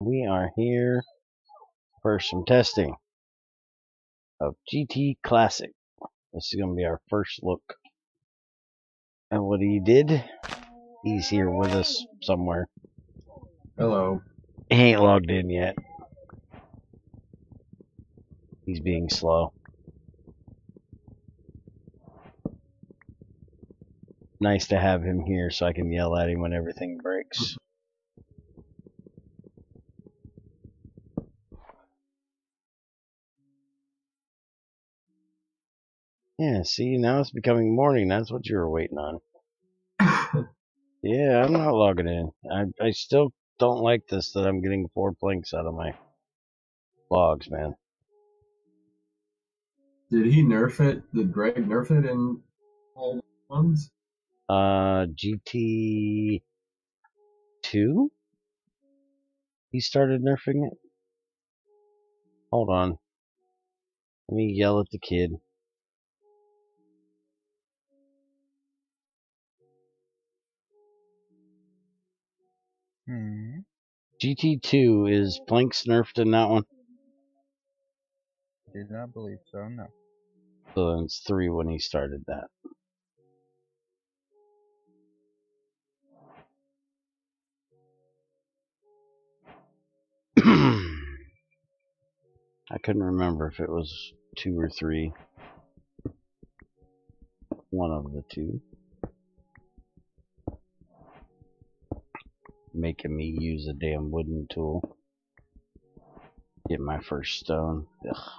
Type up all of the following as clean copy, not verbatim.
we are here for some testing of GT Classic. This is going to be our first look at what he did. He's here with us somewhere. Hello. He ain't logged in yet. He's being slow. Nice to have him here so I can yell at him when everything breaks. Yeah, see, now it's becoming morning. That's what you were waiting on. Yeah, I'm not logging in. I still don't like this, that I'm getting 4 planks out of my logs, man. Did he nerf it? Did Greg nerf it in all ones? GT2? He started nerfing it? Hold on. Let me yell at the kid. GT2 is planks nerfed in that one? Did not believe so, no. So then it's 3 when he started that. I couldn't remember if it was 2 or 3. One of the two. Making me use a damn wooden tool. Get my first stone. Ugh.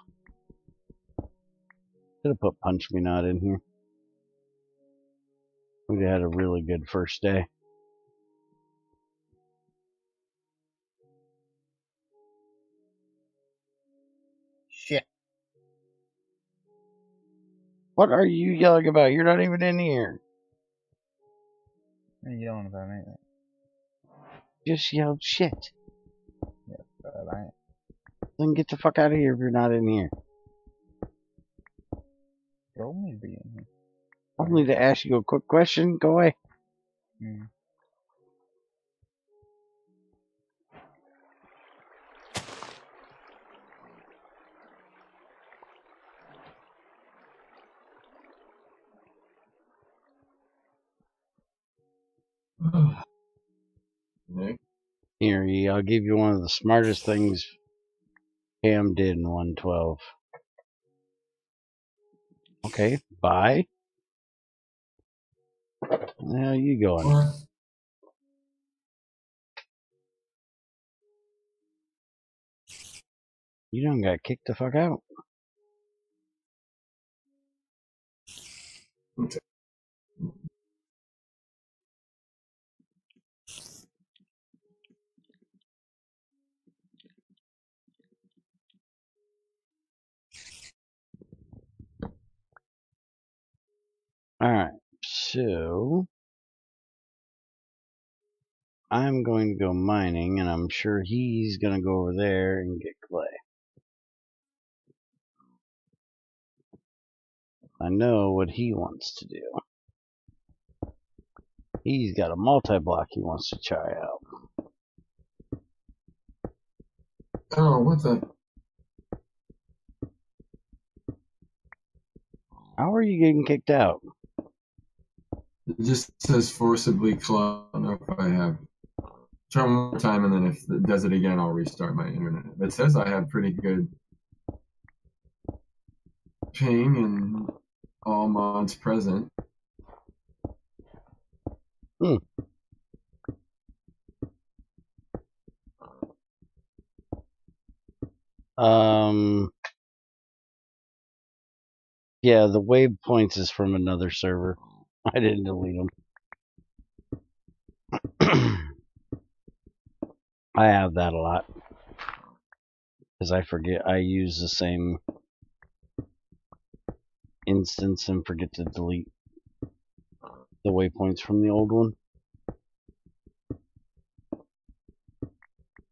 Could have put punch me not in here. We'd have had a really good first day. Shit. What are you yelling about? You're not even in here. What are you yelling about anything? Just yelled shit. Yeah, but I ain't. Then get the fuck out of here if you're not in here. Told me to be in here. Only to ask you a quick question. Go away. Nick? Here, I'll give you one of the smartest things Pam did in 112. Okay, bye. Where the hell are you going? What? You done got kicked the fuck out. Okay. Alright, so I'm going to go mining, and I'm sure he's going to go over there and get clay. I know what he wants to do. He's got a multi-block he wants to try out. Oh, what the? How are you getting kicked out? It just says forcibly close. I don't know if I have. Try one more time, and then if it does it again, I'll restart my internet. It says I have pretty good ping and all mods present. Yeah, the waypoints is from another server. I didn't delete them. I have that a lot. Because I forget, I use the same instance and forget to delete the waypoints from the old one.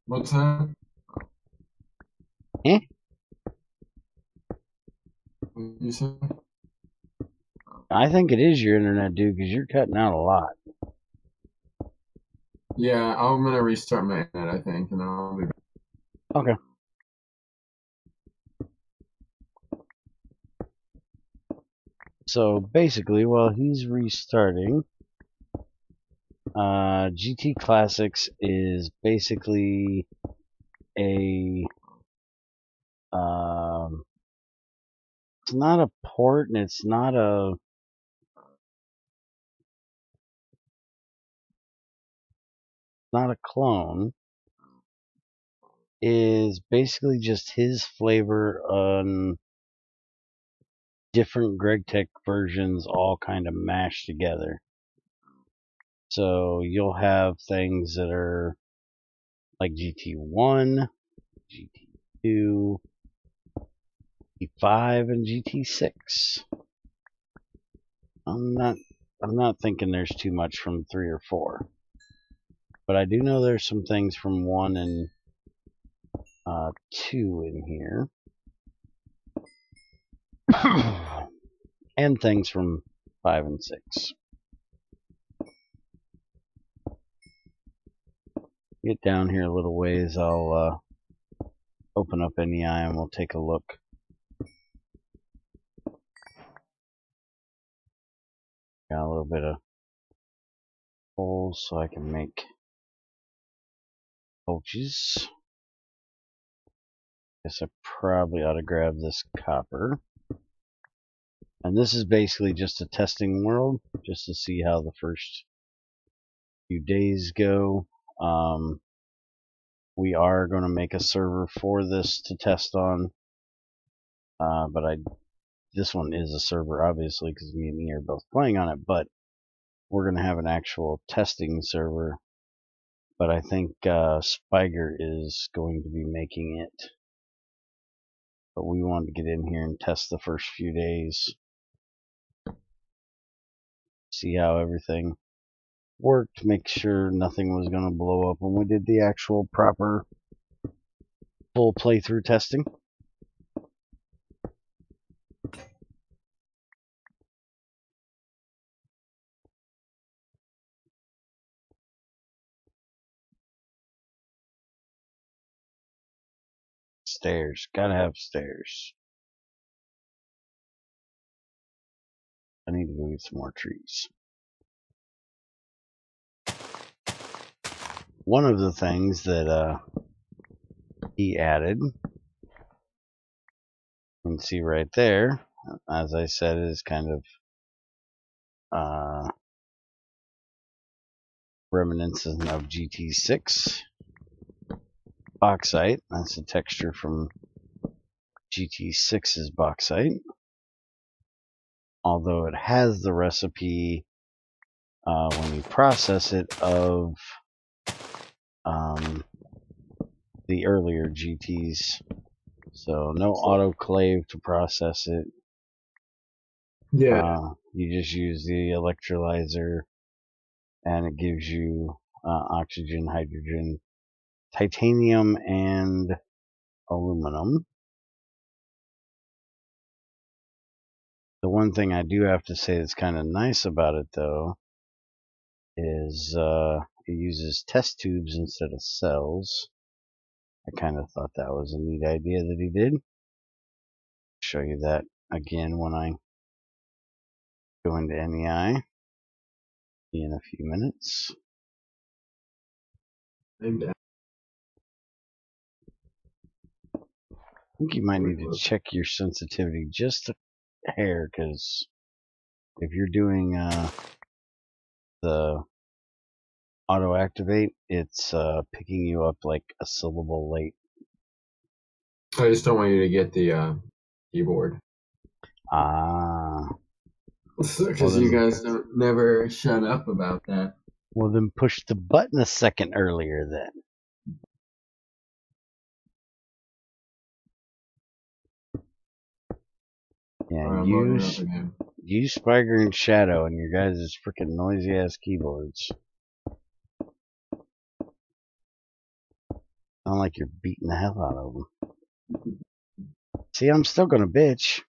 What's that? Eh? What did you say? I think it is your internet, dude, because you're cutting out a lot. Yeah, I'm gonna restart my internet, I think, and I'll be back. Okay. So basically, while he's restarting, GT Classics is basically a it's not a port and it's not a clone. Is basically just his flavor on different GregTech versions all kind of mashed together. So you'll have things that are like GT1, GT2, GT5, and GT6. I'm not thinking there's too much from 3 or 4. But I do know there's some things from 1 and 2 in here. And things from 5 and 6. Get down here a little ways, I'll open up NEI and we'll take a look. Got a little bit of holes so I can make pouches. Guess I probably ought to grab this copper. And this is basically just a testing world, just to see how the first few days go. We are going to make a server for this to test on. But this one is a server, obviously, because me and E are both playing on it. But we're going to have an actual testing server. But I think Spiger is going to be making it. But we wanted to get in here and test the first few days. See how everything worked. Make sure nothing was going to blow up when we did the actual proper full playthrough testing. Stairs. Gotta have stairs. I need to go get some more trees. One of the things that he added, you can see right there, as I said, is kind of reminiscent of GT6 bauxite. That's the texture from GT6's bauxite. Although it has the recipe when you process it of the earlier GTs. So no autoclave to process it. Yeah. You just use the electrolyzer and it gives you oxygen, hydrogen, titanium, and aluminum. The one thing I do have to say that's kind of nice about it, though, is it uses test tubes instead of cells. I kind of thought that was a neat idea that he did. Show you that again when I go into NEI in a few minutes. And I think you might need to check your sensitivity just a hair, because if you're doing the auto activate, it's picking you up like a syllable late. I just don't want you to get the keyboard. Because you guys don't never shut up about that. Well, then push the button a second earlier then. Yeah, use Spiger and Shadow and your guys' freaking noisy ass keyboards. Sound like you're beating the hell out of them. See, I'm still gonna bitch.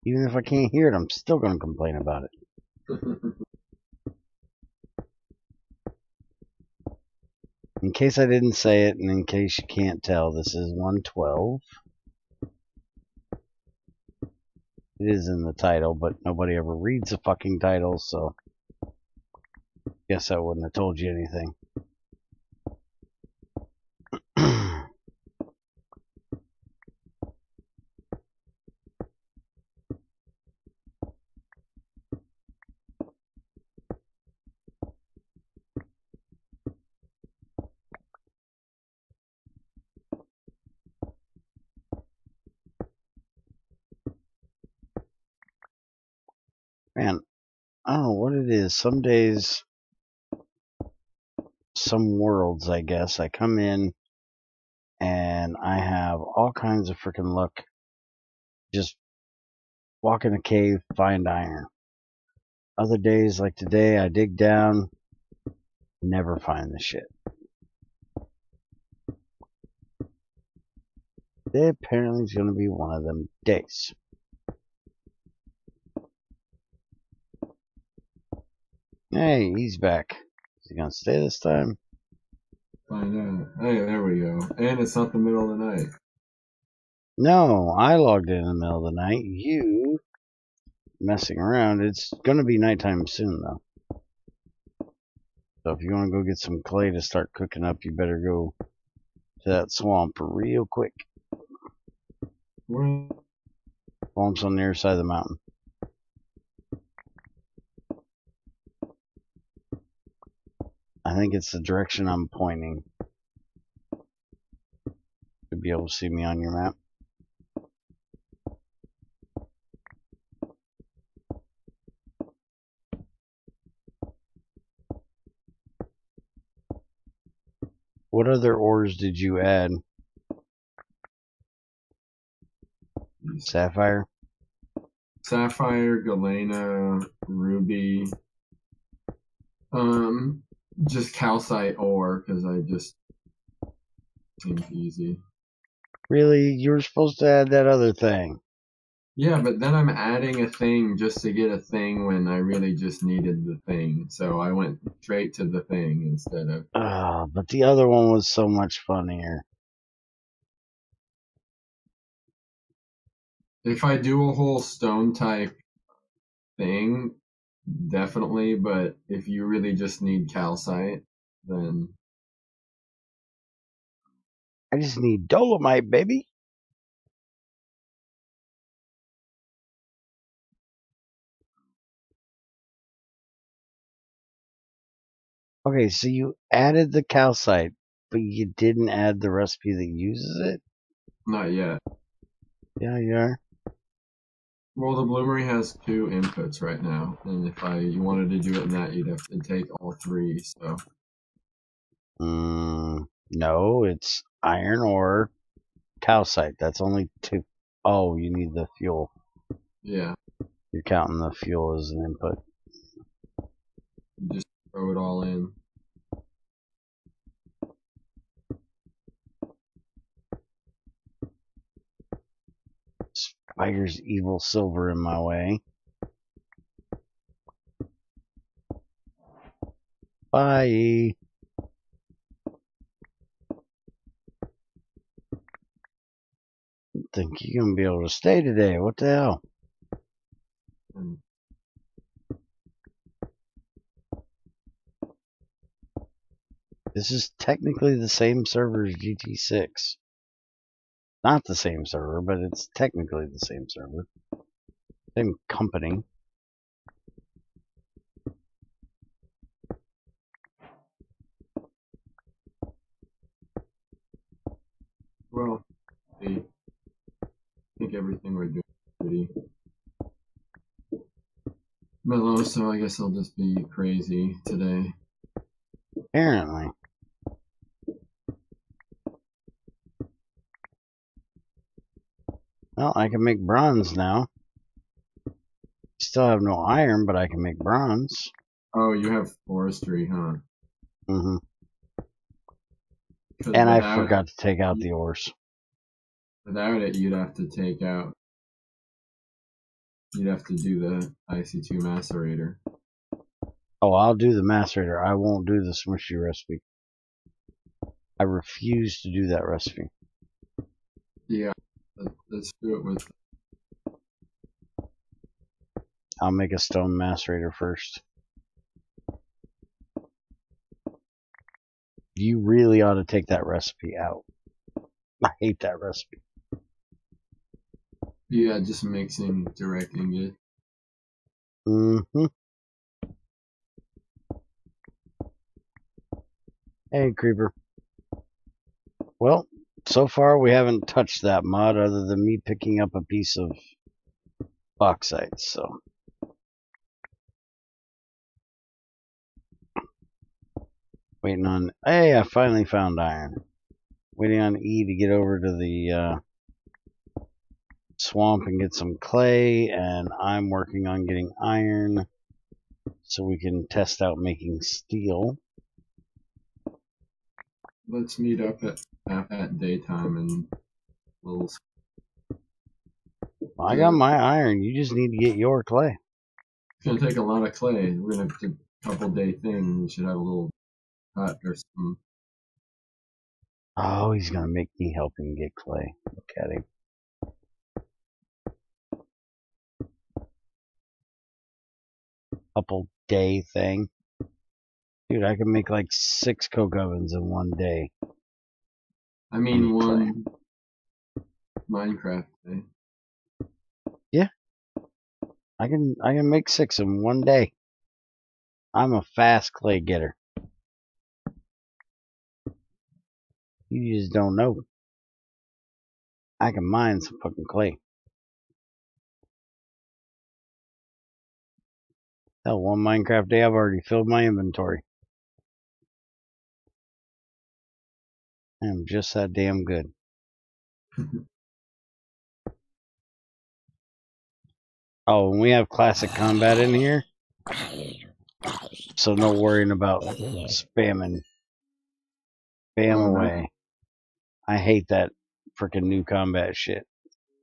Even if I can't hear it, I'm still gonna complain about it. In case I didn't say it, and in case you can't tell, this is 112. It is in the title, but nobody ever reads the fucking title, so guess I wouldn't have told you anything. Man, I don't know what it is. Some days, some worlds, I guess, I come in and I have all kinds of freaking luck. Just walk in a cave, find iron. Other days, like today, I dig down, never find the shit. Today apparently is going to be one of them days. Hey, he's back. Is he going to stay this time? Find out. Hey, there we go. And it's not the middle of the night. No, I logged in the middle of the night. You messing around. It's going to be nighttime soon, though. So if you want to go get some clay to start cooking up, you better go to that swamp real quick. Where? Swamp's on the other side of the mountain. I think it's the direction I'm pointing. You'll be able to see me on your map. What other ores did you add? Sapphire? Sapphire, galena, ruby. Just calcite ore, because I just seems easy. Really? You were supposed to add that other thing. Yeah, but then I'm adding a thing just to get a thing when I really just needed the thing. So I went straight to the thing instead of... But the other one was so much funnier. If I do a whole stone type thing, definitely, but if you really just need calcite, then... I just need dolomite, baby. Okay, so you added the calcite, but you didn't add the recipe that uses it? Not yet. Yeah, you are. Well, the bloomery has 2 inputs right now, and if you wanted to do it in that, you'd have to take all 3, so... No, it's iron ore, calcite. That's only 2. Oh, you need the fuel. Yeah. You're counting the fuel as an input. You just throw it all in. Spider's evil silver in my way. Bye. Think you're gonna be able to stay today? What the hell? And This is technically the same server as GT6. Not the same server, but it's technically the same server. Same company. well, I think everything we're doing is pretty mellow, so I guess I'll just be crazy today. Apparently. Well, I can make bronze now. Still have no iron, but I can make bronze. Oh, you have forestry, huh? Mm-hmm. 'Cause And I without forgot to take out the ores. Without it, you'd have to take out... You'd have to do the IC2 macerator. Oh, I'll do the macerator. I won't do the smushy recipe. I refuse to do that recipe. Yeah, let's do it with. I'll make a stone macerator first. You really ought to take that recipe out. I hate that recipe. Yeah, just mixing, directing it. Mm-hmm. Hey, Creeper. Well, so far we haven't touched that mod other than me picking up a piece of bauxite, so. Waiting on, hey, I finally found iron. Waiting on E to get over to the swamp and get some clay, and I'm working on getting iron so we can test out making steel. Let's meet up at daytime and we'll. Well, I got my iron. You just need to get your clay. It's gonna take a lot of clay. We're gonna do a couple day thing. We should have a little hut or something. Oh, he's gonna make me help him get clay. Look at him. Couple day thing. Dude, I can make like 6 coke ovens in one day. I mean, one Minecraft day. Yeah. I can make 6 in one day. I'm a fast clay getter. You just don't know. I can mine some fucking clay. Hell, one Minecraft day I've already filled my inventory. I am just that damn good. Oh, and we have classic combat in here. So no worrying about spamming. Spam away. I hate that freaking new combat shit.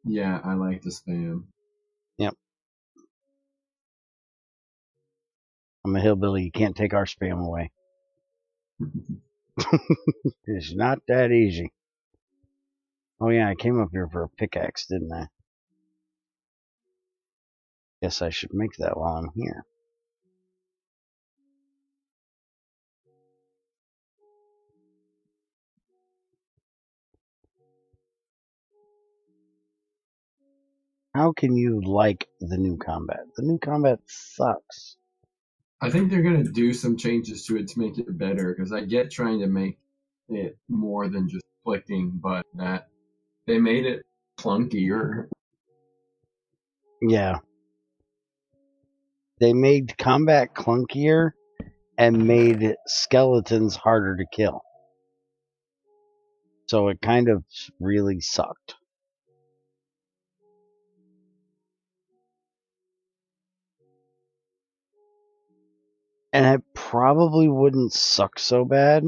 Yeah, I like to spam. Yep. I'm a hillbilly. You can't take our spam away. It's not that easy. Oh yeah, I came up here for a pickaxe, didn't I? Guess I should make that while I'm here. How can you like the new combat? The new combat sucks. I think they're gonna do some changes to it to make it better, because I get trying to make it more than just clicking, but that they made it clunkier. Yeah. They made combat clunkier and made skeletons harder to kill. So it kind of really sucked. And it probably wouldn't suck so bad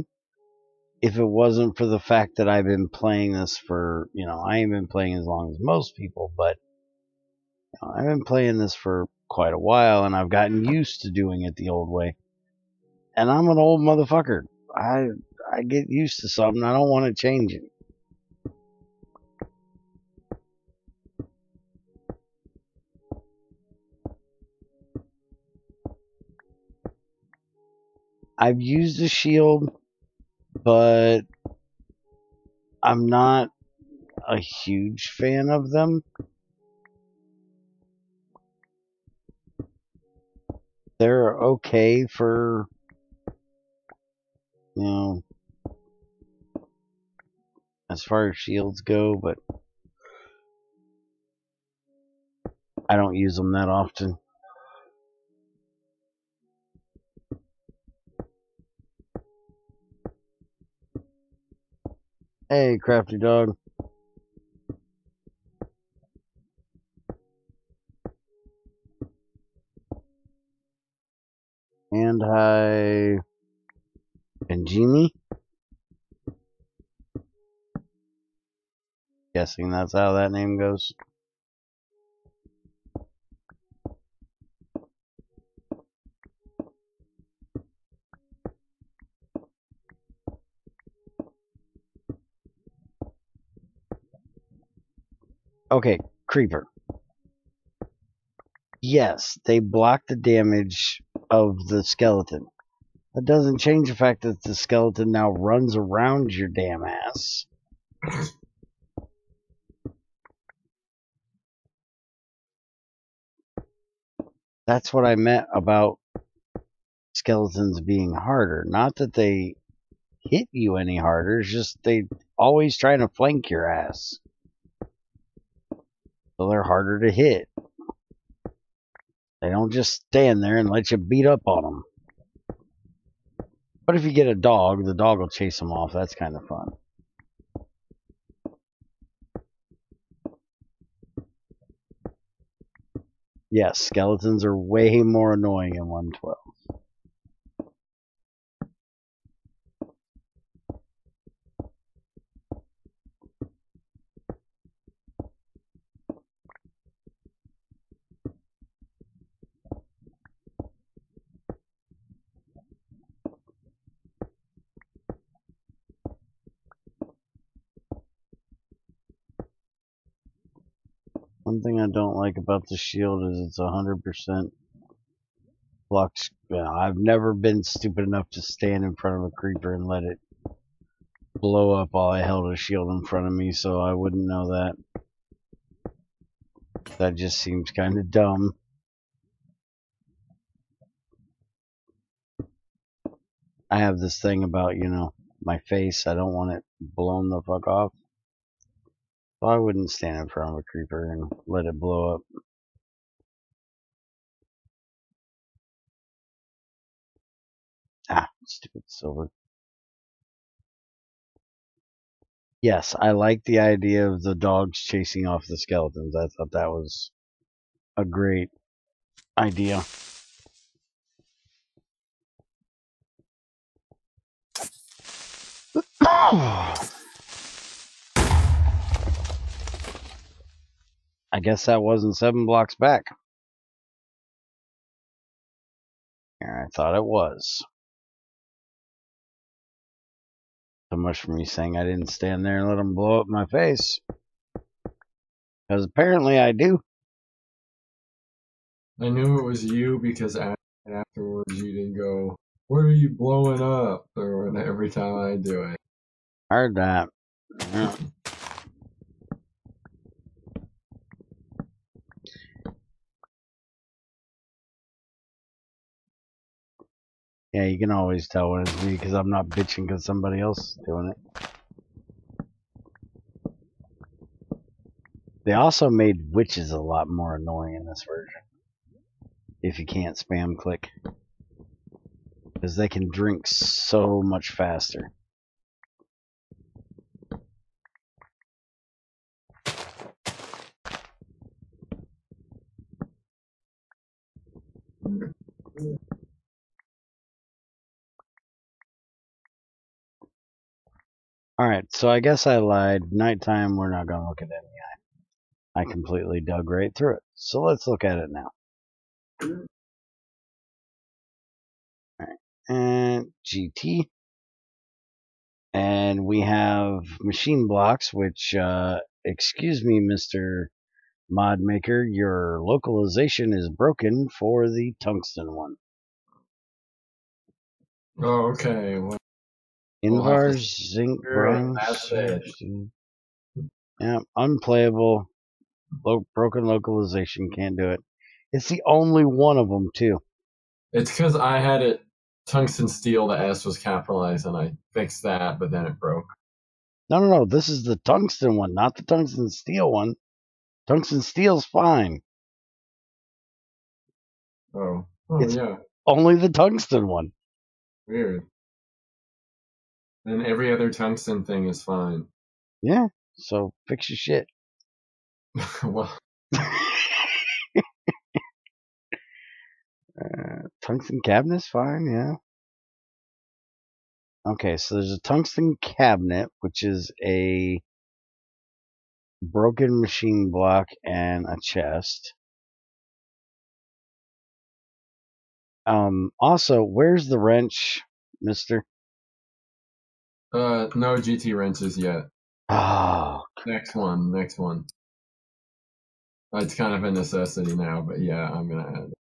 if it wasn't for the fact that I've been playing this for, I ain't been playing as long as most people, but I've been playing this for quite a while and I've gotten used to doing it the old way. And I'm an old motherfucker. I get used to something. I don't want to change it. I've used a shield, but I'm not a huge fan of them. They're okay for, as far as shields go, but I don't use them that often. Hey, crafty dog. And hi, Benjini. Guessing that's how that name goes. Okay, creeper. Yes, they block the damage of the skeleton. That doesn't change the fact that the skeleton now runs around your damn ass. That's what I meant about skeletons being harder. Not that they hit you any harder, it's just they always trying to flank your ass. So they're harder to hit. They don't just stand there and let you beat up on them. But if you get a dog, the dog will chase them off. That's kind of fun. Yes, skeletons are way more annoying in 112. One thing I don't like about the shield is it's 100% flux. I've never been stupid enough to stand in front of a creeper and let it blow up while I held a shield in front of me, so I wouldn't know that. That just seems kind of dumb. I have this thing about, my face. I don't want it blown the fuck off. So I wouldn't stand in front of a creeper and let it blow up. Ah, stupid silver. Yes, I like the idea of the dogs chasing off the skeletons. I thought that was a great idea. I guess that wasn't 7 blocks back. I thought it was. So much for me saying I didn't stand there and let them blow up my face. Because apparently I do. I knew it was you because afterwards you didn't go, "What are you blowing up?" or every time I do it. Heard that. Yeah. Yeah, you can always tell when it's me because I'm not bitching because somebody else is doing it. They also made witches a lot more annoying in this version. If you can't spam click. Because they can drink so much faster. Alright, so I guess I lied. Nighttime, we're not going to look at any. I completely dug right through it. So let's look at it now. Alright, and GT. And we have machine blocks, which, excuse me, Mr. Mod Maker, your localization is broken for the tungsten one. Oh, okay. Well, Invars, zinc, bronze. Yeah, unplayable. Broken localization, can't do it. It's the only one of them, too. It's because I had it tungsten steel, the S was capitalized, and I fixed that, but then it broke. No. This is the tungsten one, not the tungsten steel one. Tungsten steel's fine. Oh, It's yeah. only the tungsten one. Weird. And every other tungsten thing is fine. Yeah, so fix your shit. Well, Tungsten cabinet's fine, yeah. Okay, so there's a tungsten cabinet, which is a broken machine block and a chest. Also, where's the wrench, mister? no GT wrenches yet. Oh, Next one. It's kind of a necessity now, but yeah, I'm gonna add it.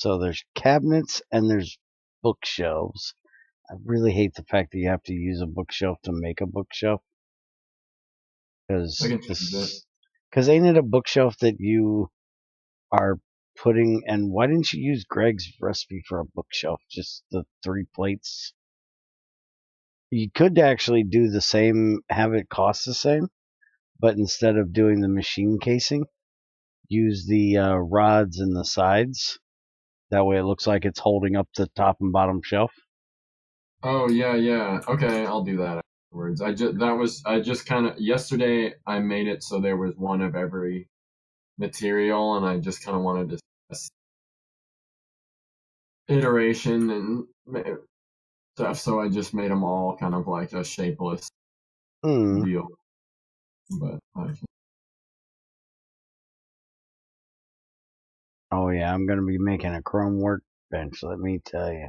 So there's cabinets and there's bookshelves. I really hate the fact that you have to use a bookshelf to make a bookshelf. I can change it. Because ain't it a bookshelf that you are putting, and why didn't you use Greg's recipe for a bookshelf? Just the 3 plates. You could actually do the same, have it cost the same, but instead of doing the machine casing, use the rods in the sides. That way it looks like it's holding up the top and bottom shelf. Oh yeah. Okay, I'll do that afterwards. I just kind of yesterday I made it so there was one of every material, and I just kind of wanted to test iteration and stuff, so I just made them all kind of like a shapeless deal. But Oh yeah, I'm gonna be making a chrome workbench. Let me tell you.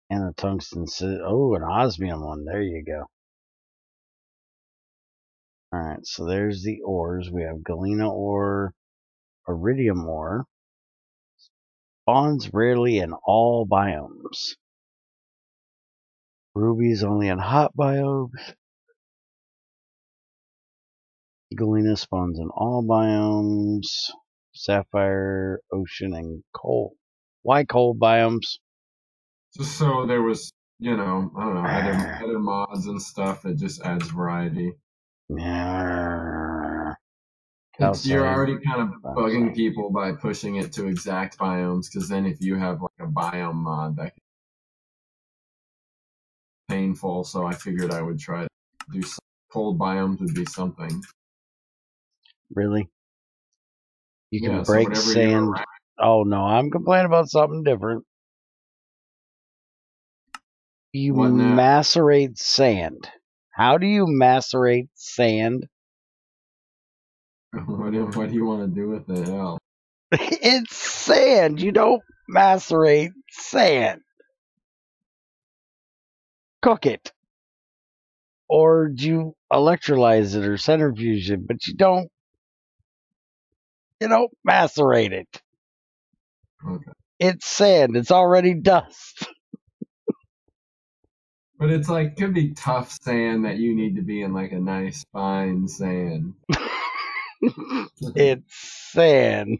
And a tungsten. Oh, an osmium one. There you go. All right, so there's the ores. We have galena ore, iridium ore. Spawns rarely in all biomes. Rubies only in hot biomes. Galena spawns in all biomes. Sapphire, ocean, and coal. Why cold biomes? just so there was, I don't know, other mods and stuff. It just adds variety. You're already kind of bugging people by pushing it to exact biomes, because then if you have like a biome mod, that can be painful. So I figured I would try to do cold biomes would be something. Really? You can Yeah, break sand. Oh no, I'm complaining about something different. You macerate sand. How do you macerate sand? What do you want to do with it? Hell, It's sand. You don't macerate sand. Cook it. Or you electrolyze it or centrifuge it, but you don't macerate it. okay. It's sand. It's already dust. But it's like, could be tough sand that you need to be in like a nice fine sand. It's sand.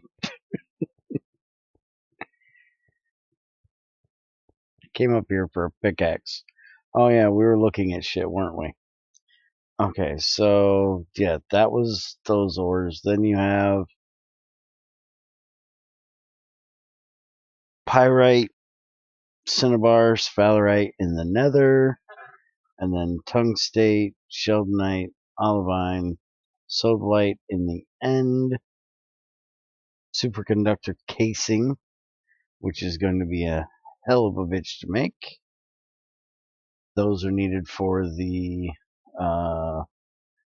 Came up here for a pickaxe. Oh yeah, we were looking at shit, weren't we? Okay, so yeah, that was those ores. Then you have pyrite, cinnabar, sphalerite in the nether, and then tungstate, sheldonite, olivine, sodalite in the end, superconductor casing, which is going to be a hell of a bitch to make. Those are needed for the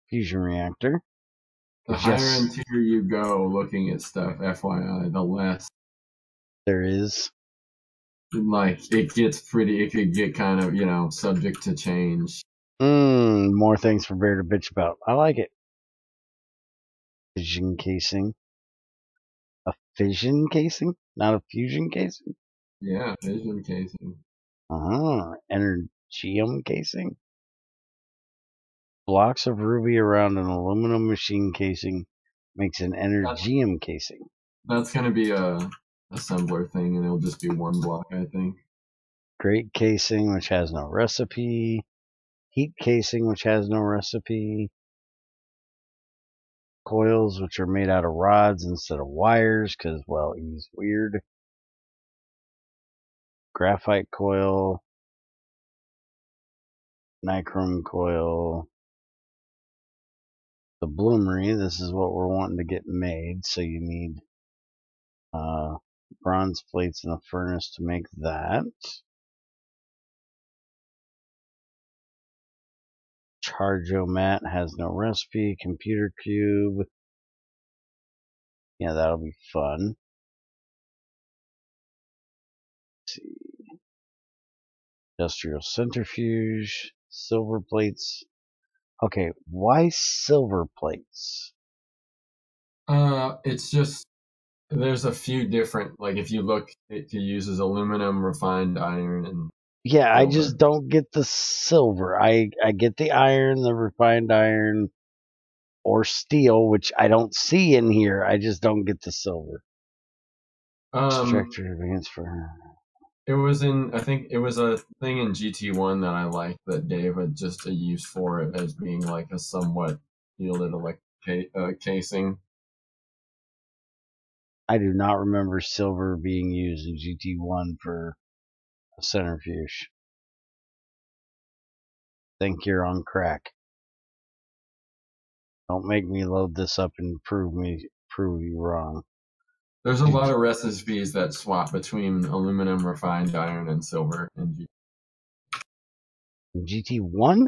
fusion reactor. The higher in tier you go looking at stuff, FYI, the less there is. Like, it could get kind of, subject to change. More things for Bear to bitch about. I like it. Fission casing. A fission casing? Not a fusion casing? Yeah, fission casing. Energium casing. Blocks of ruby around an aluminum machine casing makes an energium casing. That's going to be a assembler thing, and it'll just be one block, I think. Great casing, which has no recipe. Heat casing, which has no recipe. Coils, which are made out of rods instead of wires, because, well, he's weird. Graphite coil. Nichrome coil. The bloomery, this is what we're wanting to get made, so you need bronze plates in a furnace to make that. Charge-o-mat has no recipe. Computer cube. Yeah, that'll be fun. Let's see. Industrial centrifuge. Silver plates. Okay, why silver plates? It's just there's a few different, like if you look, it uses aluminum, refined iron, and Yeah, I silver. just don't get the silver. I get the iron, the refined iron, or steel, which I don't see in here. I just don't get the silver. Structure advanced for. It was in, I think it was a thing in GT1 that I liked that Dave had just a use for it as being like a somewhat shielded casing. I do not remember silver being used in GT1 for a centrifuge. Think you're on crack. Don't make me load this up and prove you wrong. There's a lot of recipes that swap between aluminum, refined iron, and silver in GT1?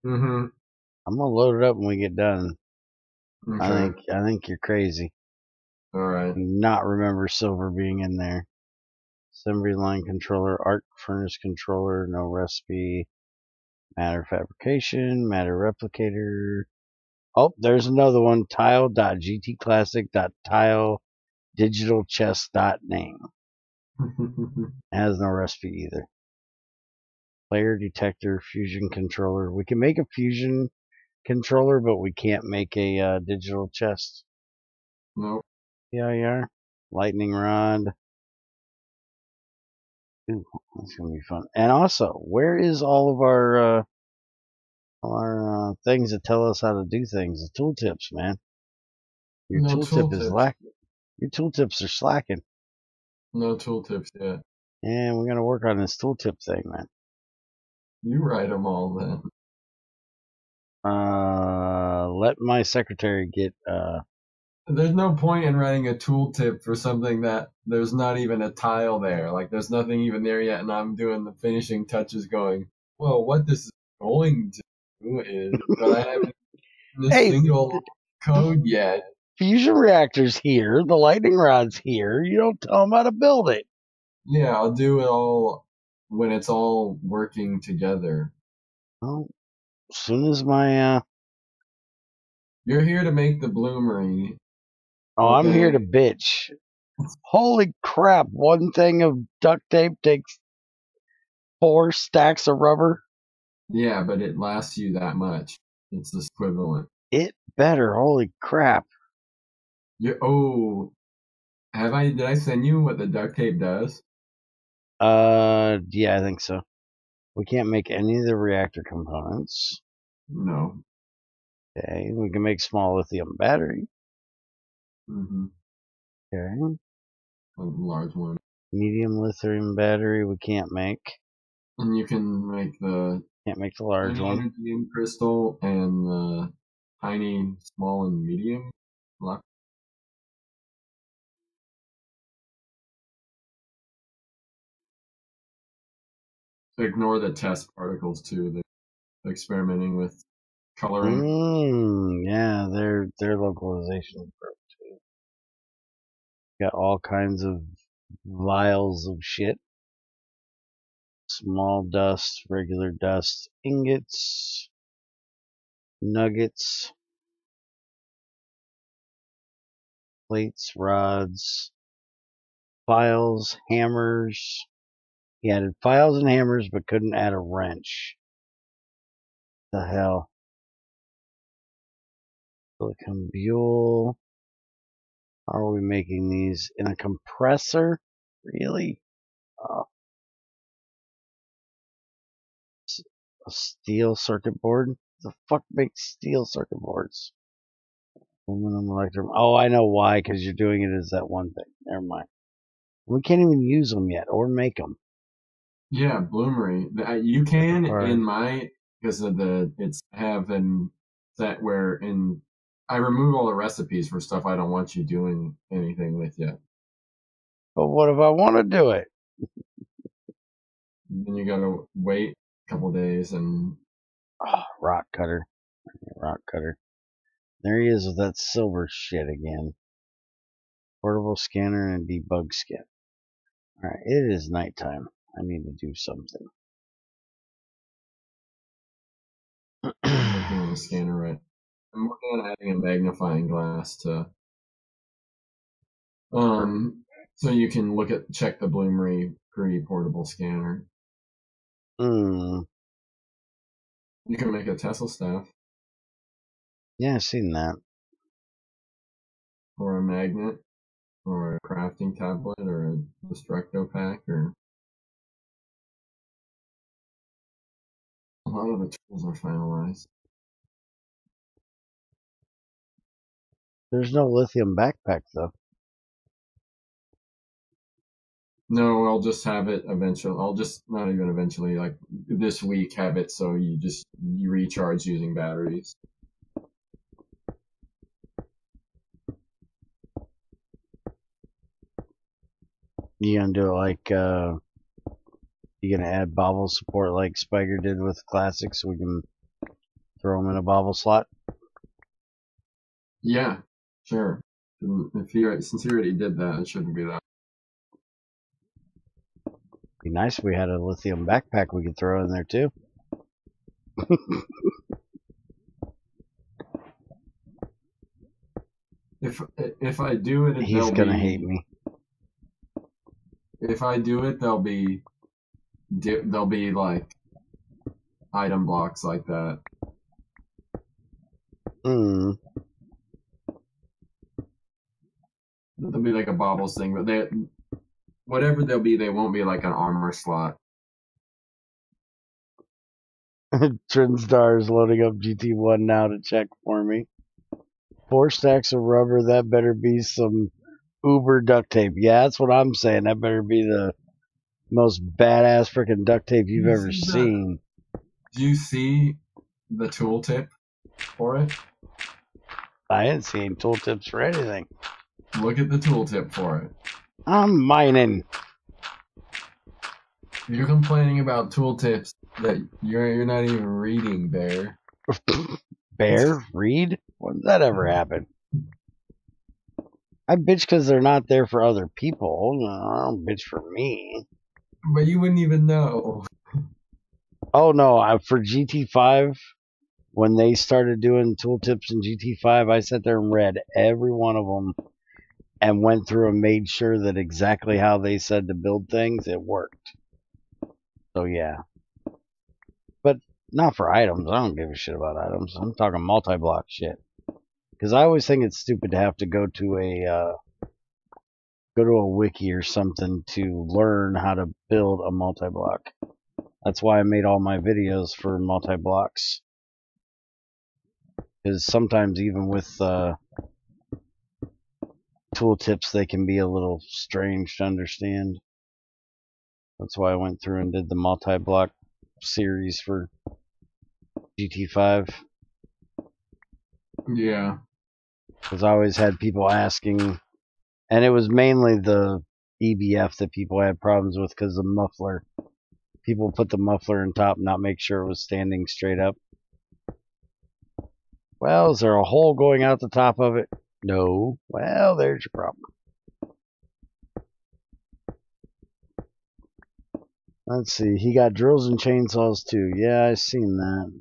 Mm-hmm. I'm gonna load it up when we get done. Okay. I think you're crazy. All right. Do not remember silver being in there. Assembly line controller, arc furnace controller, no recipe. Matter fabrication, matter replicator. Oh, there's another one. Tile.gtclassic.tile digital chess.name. Has no recipe either. Player detector, fusion controller. We can make a fusion controller, but we can't make a digital chest. Nope. Yeah. Lightning rod. Ooh, that's gonna be fun. And also, where is all of our things that tell us how to do things? The tooltips, man. Your No tooltip is tooltips. lacking. Your tooltips are slacking. No tooltips yet. And we're gonna work on this tooltip thing, man. You write them all then. Let my secretary get There's no point in writing a tooltip for something that there's not even a tile there. Like there's nothing even there yet, and I'm doing the finishing touches going, well, what this is going to do is, but I haven't written a Hey, single code yet. fusion reactors here, the lightning rod's here. You don't tell them how to build it. Yeah, I'll do it all when it's all working together. Well, as soon as my You're here to make the bloomery. I'm here to Okay. bitch. Holy crap! One thing of duct tape takes 4 stacks of rubber. Yeah, but it lasts you that much. It's this equivalent. It better. Holy crap! Oh, did I send you what the duct tape does? Yeah, I think so. We can't make any of the reactor components. No. Okay, we can make small lithium battery. Mm-hmm. Okay, A large one. medium lithium battery we can't make. And you can make the Can't make the large tiny one. energy in crystal and the tiny, small, and medium. Ignore the test particles too. They're experimenting with coloring. Yeah, their localization is broke too. Got all kinds of vials of shit. Small dust, regular dust, ingots, nuggets, plates, rods, files, hammers. He added files and hammers, but couldn't add a wrench. The hell? Silicon buell. How are we making these in a compressor? Really? A steel circuit board? The fuck makes steel circuit boards? Aluminum electrum. Oh, I know why. Because you're doing it as that one thing. Never mind. We can't even use them yet or make them. Yeah, bloomery. You can Or, in my because of it's have them set where in I remove all the recipes for stuff I don't want you doing anything with yet. but what if I want to do it? Then you gotta wait a couple days and Oh, rock cutter. Rock cutter. There he is with that silver shit again. Portable scanner and debug scan. Alright, it is nighttime. I need to do something. I'm making a scanner right. I'm working on adding a magnifying glass to, so you can check the bloomery pre-portable scanner. Hmm. You can make a Tesla staff Yeah, I've seen that. or a magnet or a crafting tablet or a destructo pack or a lot of the tools are finalized. There's no lithium backpack though. No, I'll just have it eventually. I'll just not even eventually, like this week, have it so you recharge using batteries. You gonna do it like you gonna add bobble support like Spiker did with Classic, so we can throw them in a bobble slot? Yeah, sure. Since he already did that, it shouldn't be that. Be nice if we had a lithium backpack we could throw in there too. If I do it, He's gonna hate me. If I do it, there'll be like item blocks like that. Hmm. There'll be like a bobbles thing, but whatever they'll be, they won't be like an armor slot. Trinstar is loading up GT1 now to check for me. 4 stacks of rubber, that better be some uber duct tape. Yeah, that's what I'm saying. That better be the most badass freaking duct tape you've ever seen. Do you see the tooltip for it? I ain't seen tooltips for anything. Look at the tooltip for it. I'm mining. You're complaining about tooltips that you're not even reading, Bear. Bear? Read? When did that ever happen? I bitch because they're not there for other people. I don't bitch for me. But you wouldn't even know. Oh no, for GT5, when they started doing tooltips in GT5, I sat there and read every one of them and went through and made sure that exactly how they said to build things, it worked. So yeah. But not for items. I don't give a shit about items. I'm talking multi-block shit. Because I always think it's stupid to have to go to a wiki or something to learn how to build a multi-block. That's why I made all my videos for multi-blocks. Because sometimes even with tooltips, they can be a little strange to understand. That's why I went through and did the multi-block series for GT5. Yeah. Because I always had people asking, and it was mainly the EBF that people had problems with because the muffler. People put the muffler on top and not make sure it was standing straight up. Well, is there a hole going out the top of it? No. Well, there's your problem. Let's see. He got drills and chainsaws too. Yeah, I seen that.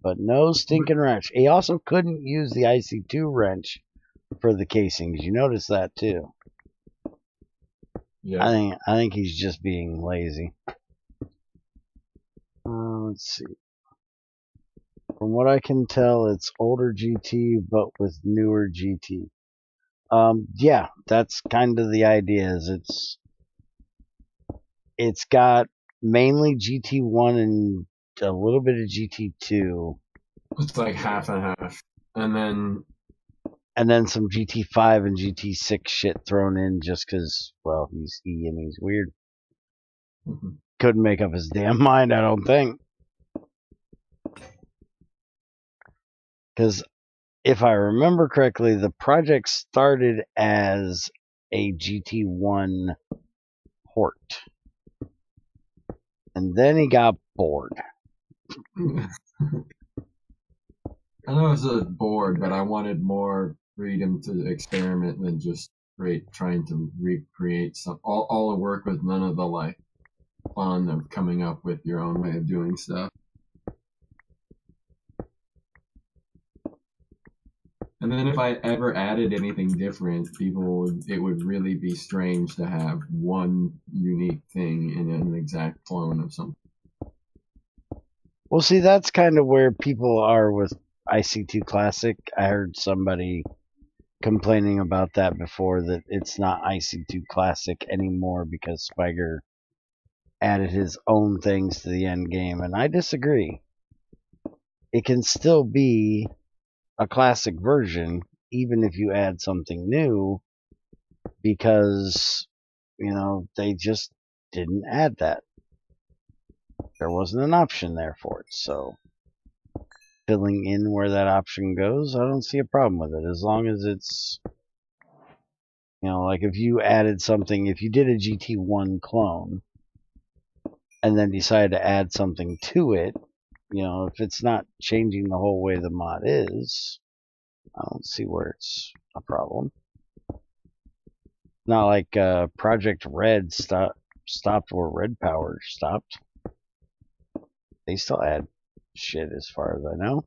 But no stinking wrench. He also couldn't use the IC2 wrench for the casings. You notice that too. Yeah. I think he's just being lazy. Let's see. From what I can tell, it's older GT, but with newer GT. Yeah, that's kind of the idea. Is it's got mainly GT1 and a little bit of GT2. It's like half and half. And then some GT5 and GT6 shit thrown in just because, well, he's E and he's weird. Couldn't make up his damn mind, I don't think. Because if I remember correctly, the project started as a GT1 port. And then he got bored. I know I was bored, but I wanted more freedom to experiment than just trying to recreate all the work with none of the like fun of coming up with your own way of doing stuff. And then if I ever added anything different, it would really be strange to have one unique thing in an exact clone of something. Well, see, that's kind of where people are with IC2 Classic. I heard somebody complaining about that before, that it's not IC2 Classic anymore because Spiger added his own things to the end game, and I disagree. It can still be a classic version even if you add something new, because they just didn't add that. There wasn't an option there for it, so filling in where that option goes, I don't see a problem with it, as long as it's, like if you added something, if you did a GT1 clone and then decided to add something to it, if it's not changing the whole way the mod is, I don't see where it's a problem. Not like Project Red stopped where Red Power stopped. They still add shit as far as I know.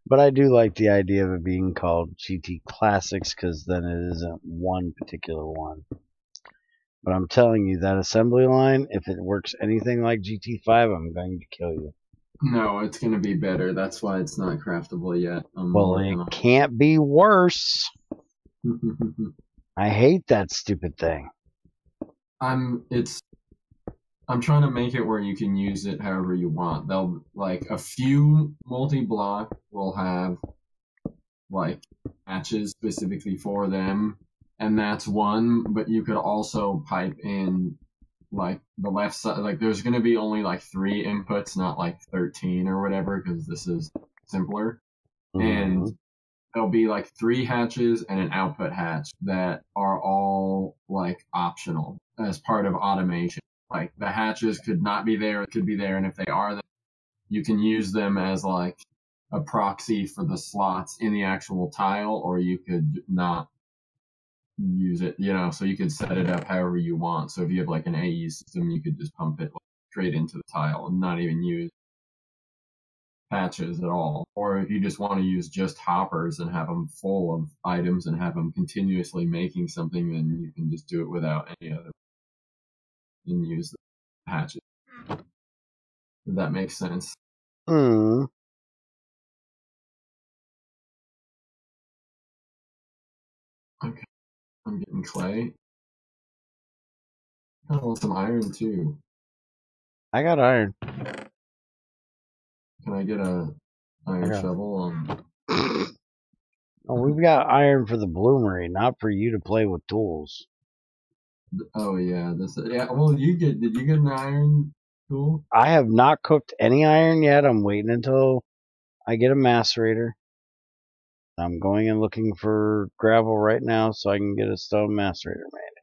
But I do like the idea of it being called GT Classics, because then it isn't one particular one. But I'm telling you, that assembly line, if it works anything like GT5, I'm going to kill you. No, it's going to be better. That's why it's not craftable yet. Well, it can't be worse. I hate that stupid thing. I'm trying to make it where you can use it however you want. They'll, like, a few multi-block will have, like, patches specifically for them, and that's one, but you could also pipe in, like, the left side, like, there's going to be only, like, 3 inputs, not, like, 13 or whatever, because this is simpler. And there'll be, like, 3 hatches and an output hatch that are all, like, optional as part of automation. Like, the hatches could not be there, it could be there, and if they are there, you can use them as, like, a proxy for the slots in the actual tile, or you could not use it, so you could set it up however you want. So if you have, like, an AE system, you could just pump it, like, straight into the tile and not even use patches at all. Or if you just want to use just hoppers and have them full of items and have them continuously making something, then you can just do it without any other and use the patches. If that makes sense. Mm. Okay, I'm getting clay. I want some iron too. I got iron. Can I get a iron shovel? Oh, we've got iron for the bloomery, not for you to play with tools. Oh yeah, Well, did you get an iron tool? I have not cooked any iron yet. I'm waiting until I get a macerator. I'm going and looking for gravel right now so I can get a stone macerator made.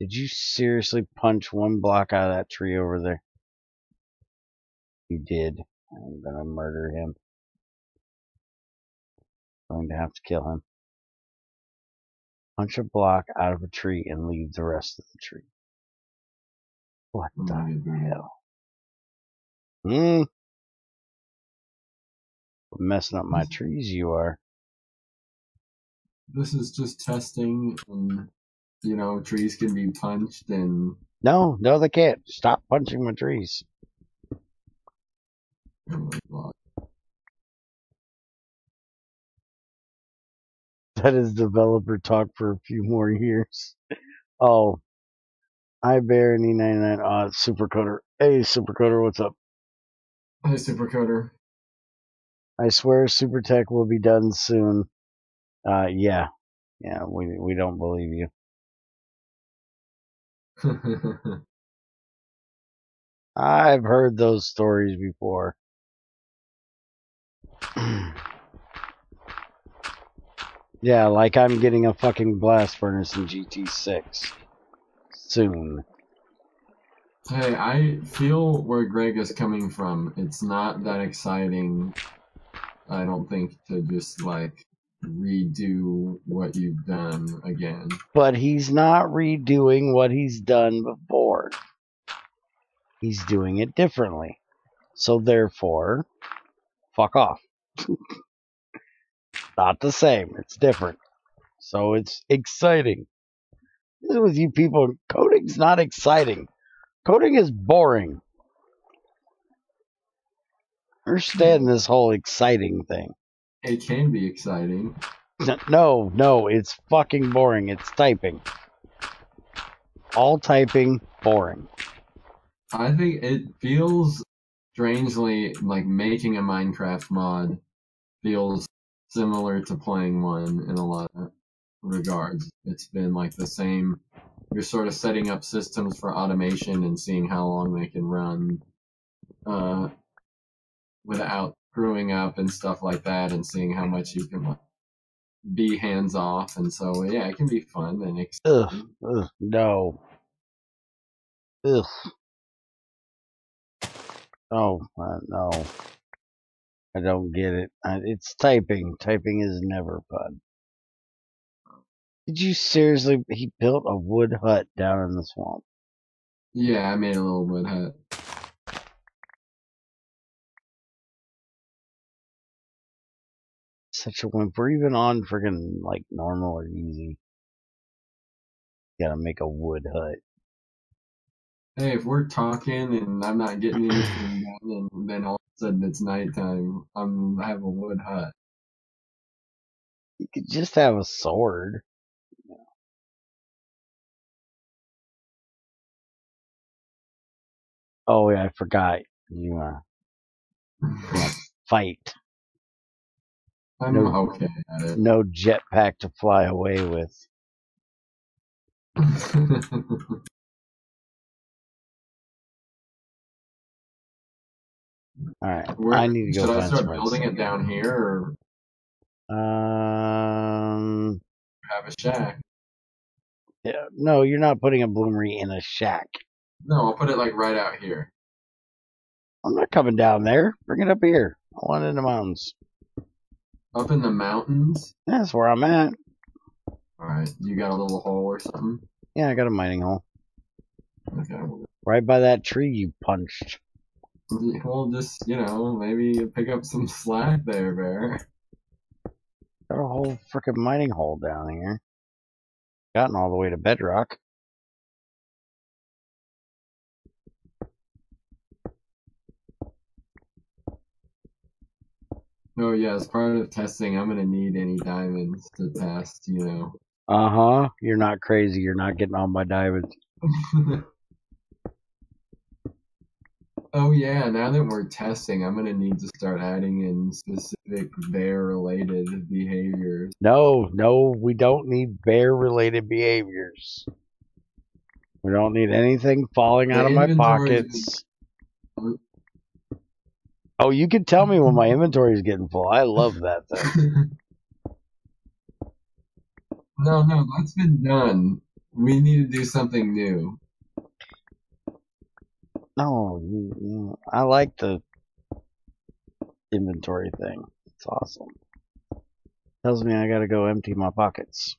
Did you seriously punch one block out of that tree over there? You did. I'm gonna murder him. I'm going to have to kill him. Punch a block out of a tree and leave the rest of the tree. What the hell? Messing up my trees, you are. This is just testing, and trees can be punched, and No, they can't. Stop punching my trees. That is developer talk for a few more years. Oh, hi Bear E99. Supercoder. Hey, Supercoder, what's up? Hi, Supercoder. I swear Supertech will be done soon. Yeah, we don't believe you. I've heard those stories before. Yeah, like I'm getting a fucking blast furnace in GT6 soon. Hey, I feel where Greg is coming from. It's not that exciting, I don't think, to just, like, redo what you've done again. But he's not redoing what he's done before. He's doing it differently. So therefore, fuck off. Not the same. It's different. So it's exciting. This is with you people. Coding's not exciting. Coding is boring. Understand this whole exciting thing. It can be exciting. No, it's fucking boring. It's typing. All typing, boring. I think it feels strangely like making a Minecraft mod feels similar to playing one in a lot of regards. It's been like the same. You're sort of setting up systems for automation and seeing how long they can run without screwing up and stuff like that, and seeing how much you can like, be hands off. And so, yeah, it can be fun and exciting. No. Ugh. Oh, no. I don't get it. It's typing. Typing is never fun. Did you seriously? He built a wood hut down in the swamp. Yeah, I made a little wood hut. Such a wimp. We're even on friggin' like normal or easy. Gotta make a wood hut. Hey, if we're talking and I'm not getting anything done, and then all of a sudden it's nighttime, I have a wood hut. You could just have a sword. Oh yeah, I forgot. You fight. I'm okay at it. No jetpack to fly away with. Alright, I need to go should I find start some building it down here, or have a shack? Yeah, no, you're not putting a bloomery in a shack. No, I'll put it like right out here. I'm not coming down there. Bring it up here. I want it in the mountains. Up in the mountains? That's where I'm at. Alright, you got a little hole or something? Yeah, I got a mining hole. Okay. Right by that tree you punched. Well, just, maybe pick up some slack there, Bear. Got a whole frickin' mining hole down here. Gotten all the way to bedrock. Oh, yeah, as part of testing, I'm gonna need any diamonds to test, Uh-huh. You're not crazy. You're not getting all my diamonds. Oh, yeah, now that we're testing, I'm gonna need to start adding in specific bear-related behaviors. No, we don't need bear-related behaviors. We don't need anything falling out of my pockets. Oh, you can tell me when my inventory is getting full. I love that thing. No, that's been done. We need to do something new. No, I like the inventory thing. It's awesome. Tells me I gotta go empty my pockets.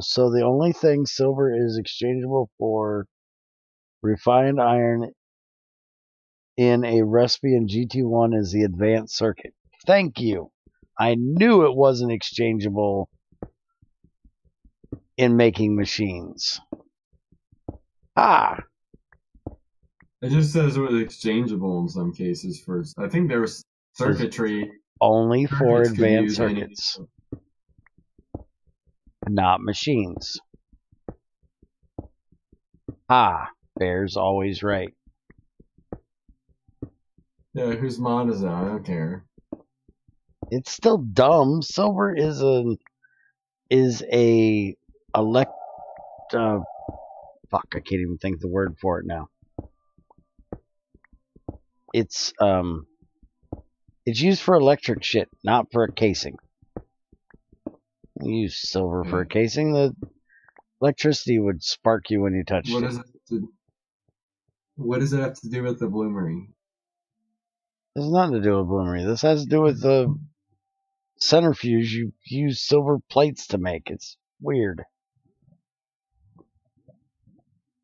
So the only thing silver is exchangeable for refined iron in a recipe in GT1 is the advanced circuit. Thank you. I knew it wasn't exchangeable in making machines. Ah. It just says it was exchangeable in some cases first. I think there was circuitry. Only for advanced circuits. Not machines. Bear's always right. Yeah, whose mod is that? I don't care. It's still dumb. Silver is a fuck, I can't even think the word for it now. It's used for electric shit, not for a casing. You use silver for a casing, the electricity would spark you when you touched it. What does it have to do with the bloomery? There's nothing to do with bloomery. This has to do with the centrifuge, you use silver plates to make. It's weird.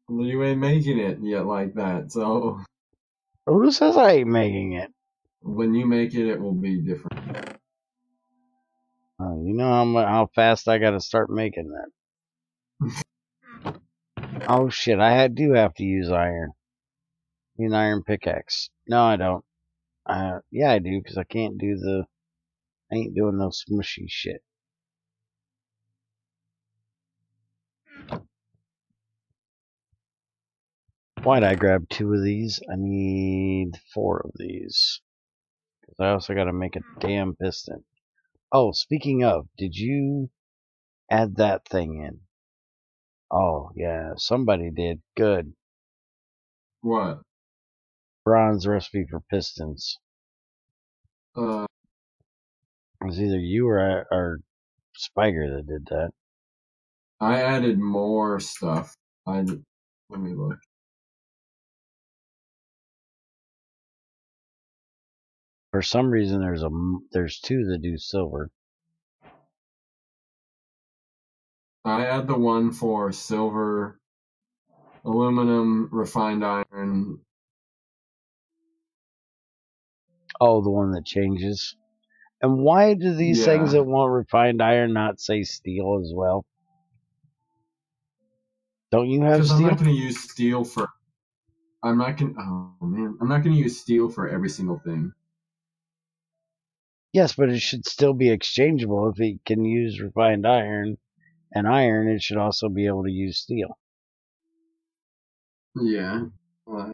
Well, you ain't making it yet like that, so Who says I ain't making it? when you make it, it will be different. You know how fast I gotta start making that. Oh shit, do have to use iron. An iron pickaxe. No, I don't. Yeah, I do, because I can't do I ain't doing no smushy shit. Why'd I grab 2 of these? I need 4 of these. Because I also gotta make a damn piston. Oh, speaking of, did you add that thing in? Oh, yeah, somebody did. Good. What? Bronze recipe for pistons. Uh, It was either you or Spiker that did that. I added more stuff. Let me look. For some reason, there's 2 that do silver. I add the one for silver, aluminum, refined iron. Oh, the one that changes. And why do these things that want refined iron not say steel as well? Don't you have Because steel? I'm not going to use steel for. I'm not going. Oh man, I'm not going to use steel for every single thing. Yes, but it should still be exchangeable. If it can use refined iron and iron, it should also be able to use steel. Yeah. I'm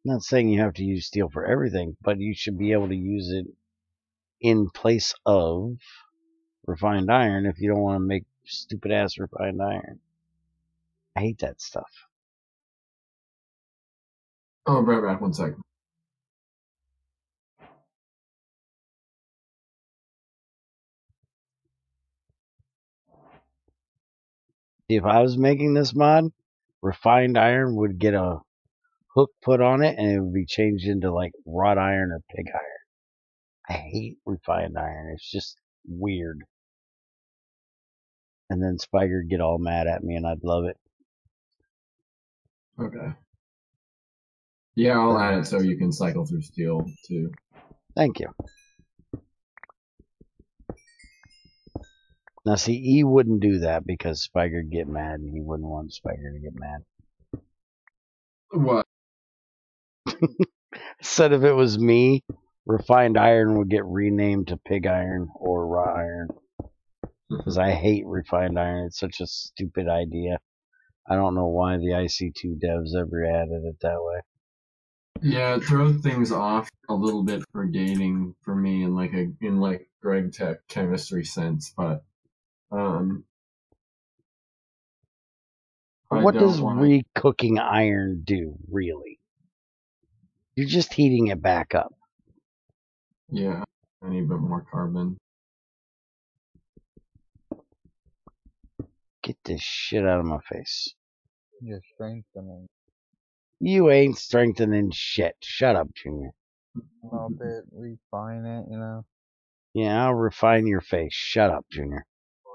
not saying you have to use steel for everything, but you should be able to use it in place of refined iron if you don't want to make stupid ass refined iron. I hate that stuff. Oh, right back 1 second. If I was making this mod, refined iron would get a hook put on it and it would be changed into like wrought iron or pig iron. I hate refined iron. It's just weird. And then Spiker would get all mad at me and I'd love it. Okay. Yeah, I'll add it so you can cycle through steel too. Thank you. Now see, E wouldn't do that because Spiker would get mad and he wouldn't want Spiker to get mad. What? Said if it was me, refined iron would get renamed to pig iron or raw iron. Because I hate refined iron. It's such a stupid idea. I don't know why the IC2 devs ever added it that way. Yeah, it throws things off a little bit for gating for me in like GregTech chemistry sense, but What does re-cooking iron do, really? You're just heating it back up. Yeah, I need a bit more carbon. Get this shit out of my face. You're strengthening. You ain't strengthening shit. Shut up, Junior. A little bit, refine it, you know. Yeah, I'll refine your face. Shut up, Junior.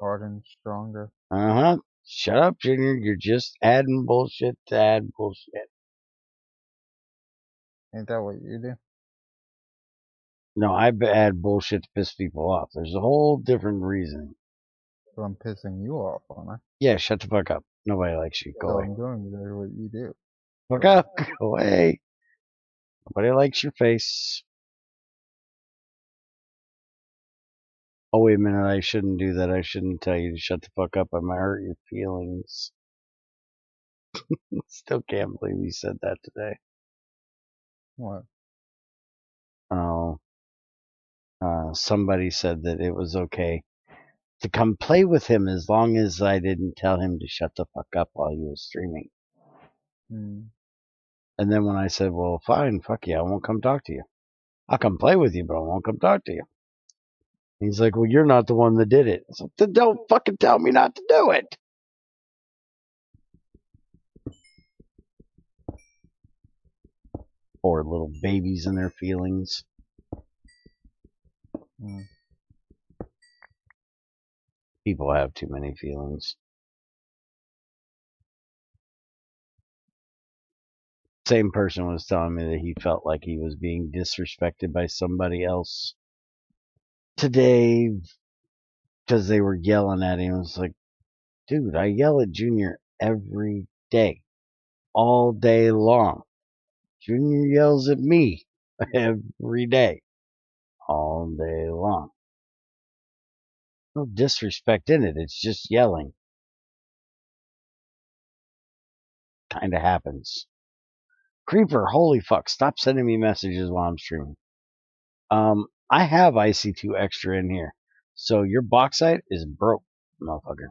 Harden stronger. Uh-huh. Shut up, Junior. You're just adding bullshit to add bullshit. Ain't that what you do? No, I add bullshit to piss people off. There's a whole different reason. So I'm pissing you off, aren't I? Yeah, shut the fuck up. Nobody likes you. Go So away. I'm doing exactly what you do. Fuck up. Go away. Nobody likes your face. Oh, wait a minute. I shouldn't do that. I shouldn't tell you to shut the fuck up. I might hurt your feelings. Still can't believe you said that today. What? Oh. Somebody said that it was okay to come play with him as long as I didn't tell him to shut the fuck up while he was streaming. Hmm. And then when I said, well, fine, fuck you, I won't come talk to you. I'll come play with you, but I won't come talk to you. He's like, well, you're not the one that did it. So then don't fucking tell me not to do it. Or little babies and their feelings. Mm. People have too many feelings. Same person was telling me that he felt like he was being disrespected by somebody else today because they were yelling at him. It's like, dude, I yell at Junior every day, all day long. Junior yells at me every day, all day long. No disrespect in it. It's just yelling. Kind of happens. Creeper, holy fuck, stop sending me messages while I'm streaming. I have IC2 extra in here. So your bauxite is broke, motherfucker.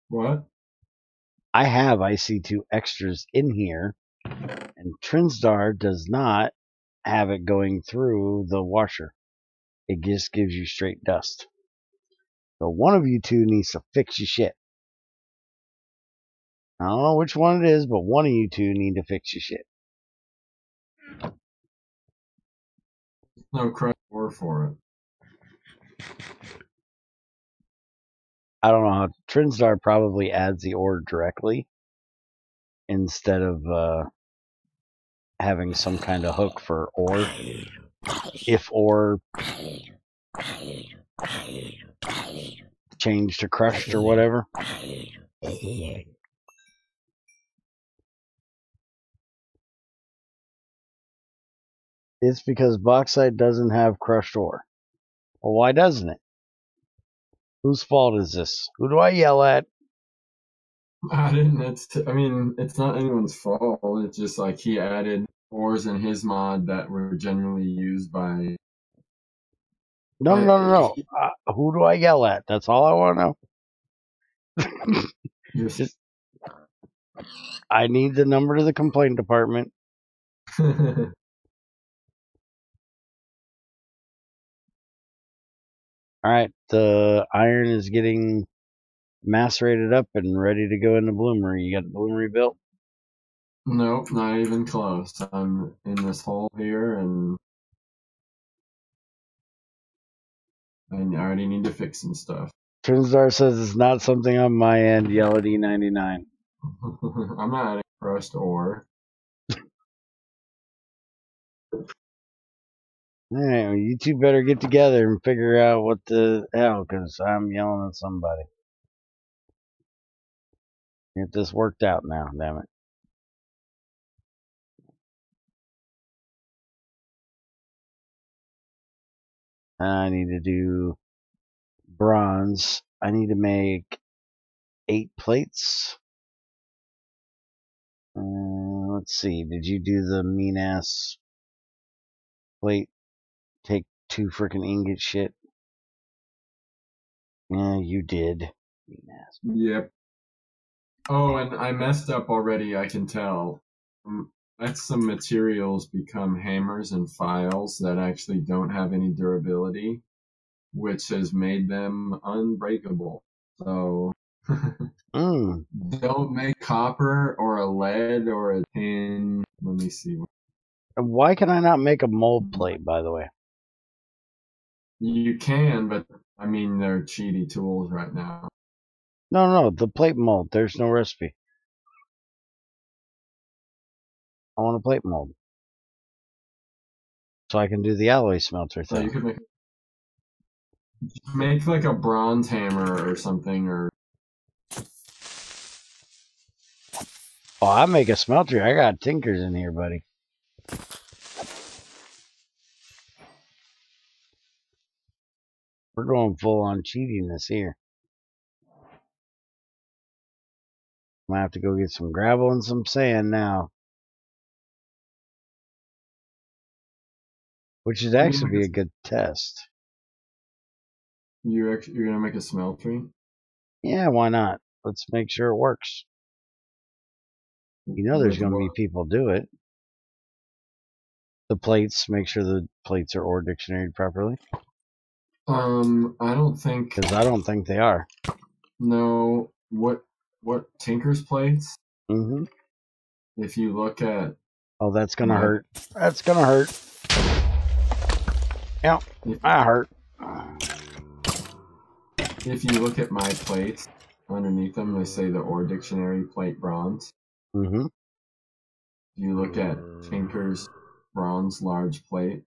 What? I have IC2 extras in here, and Trinstar does not have it going through the washer. It just gives you straight dust. So one of you two needs to fix your shit. I don't know which one it is, but one of you two need to fix your shit. No crushed ore for it. I don't know how Trinstar probably adds the ore directly instead of having some kind of hook for ore. If ore changed to crushed or whatever. It's because bauxite doesn't have crushed ore. Well, why doesn't it? Whose fault is this? Who do I yell at? I didn't. It's not anyone's fault. It's just like he added ores in his mod that were generally used by. No. Who do I yell at? That's all I want to know. Just, I need the number to the complaint department. Alright, the iron is getting macerated up and ready to go into bloomery. You got the bloomery built? Nope, not even close. I'm in this hole here, and I already need to fix some stuff. Trinstar says it's not something on my end. Yell at E99. I'm not adding crushed ore. Alright, well, you two better get together and figure out what the hell, because I'm yelling at somebody. Get this worked out now, damn it. I need to do bronze. I need to make 8 plates. Let's see. Did you do the mean ass plate? Take 2 freaking ingot shit. Yeah, you did. Mean ass. Yep. Oh, and I messed up already. I can tell. Let some materials become hammers and files that actually don't have any durability, which has made them unbreakable. So don't make copper or a lead or a tin. Let me see. Why can I not make a mold plate, by the way? You can, but I mean they're cheaty tools right now. No, the plate mold. There's no recipe. I want a plate mold. So I can do the alloy smelter So you thing. could make like a bronze hammer or something, or Oh, I make a smelter. I got tinkers in here, buddy. We're going full on cheating this here. I'm gonna have to go get some gravel and some sand now. Which would actually be a good test. you're gonna make a smeltery. Yeah, why not? Let's make sure it works. You know there's going to be people do it. The plates, make sure the plates are ore dictionary properly. I don't think. Because I don't think they are. No. What Tinker's plates? Mm-hmm. if you look at Oh, that's gonna hurt. That's gonna hurt. Yep, that hurt. if you look at my plates, underneath them they say the ore dictionary plate bronze. Mm-hmm. You look at Tinker's bronze large plate.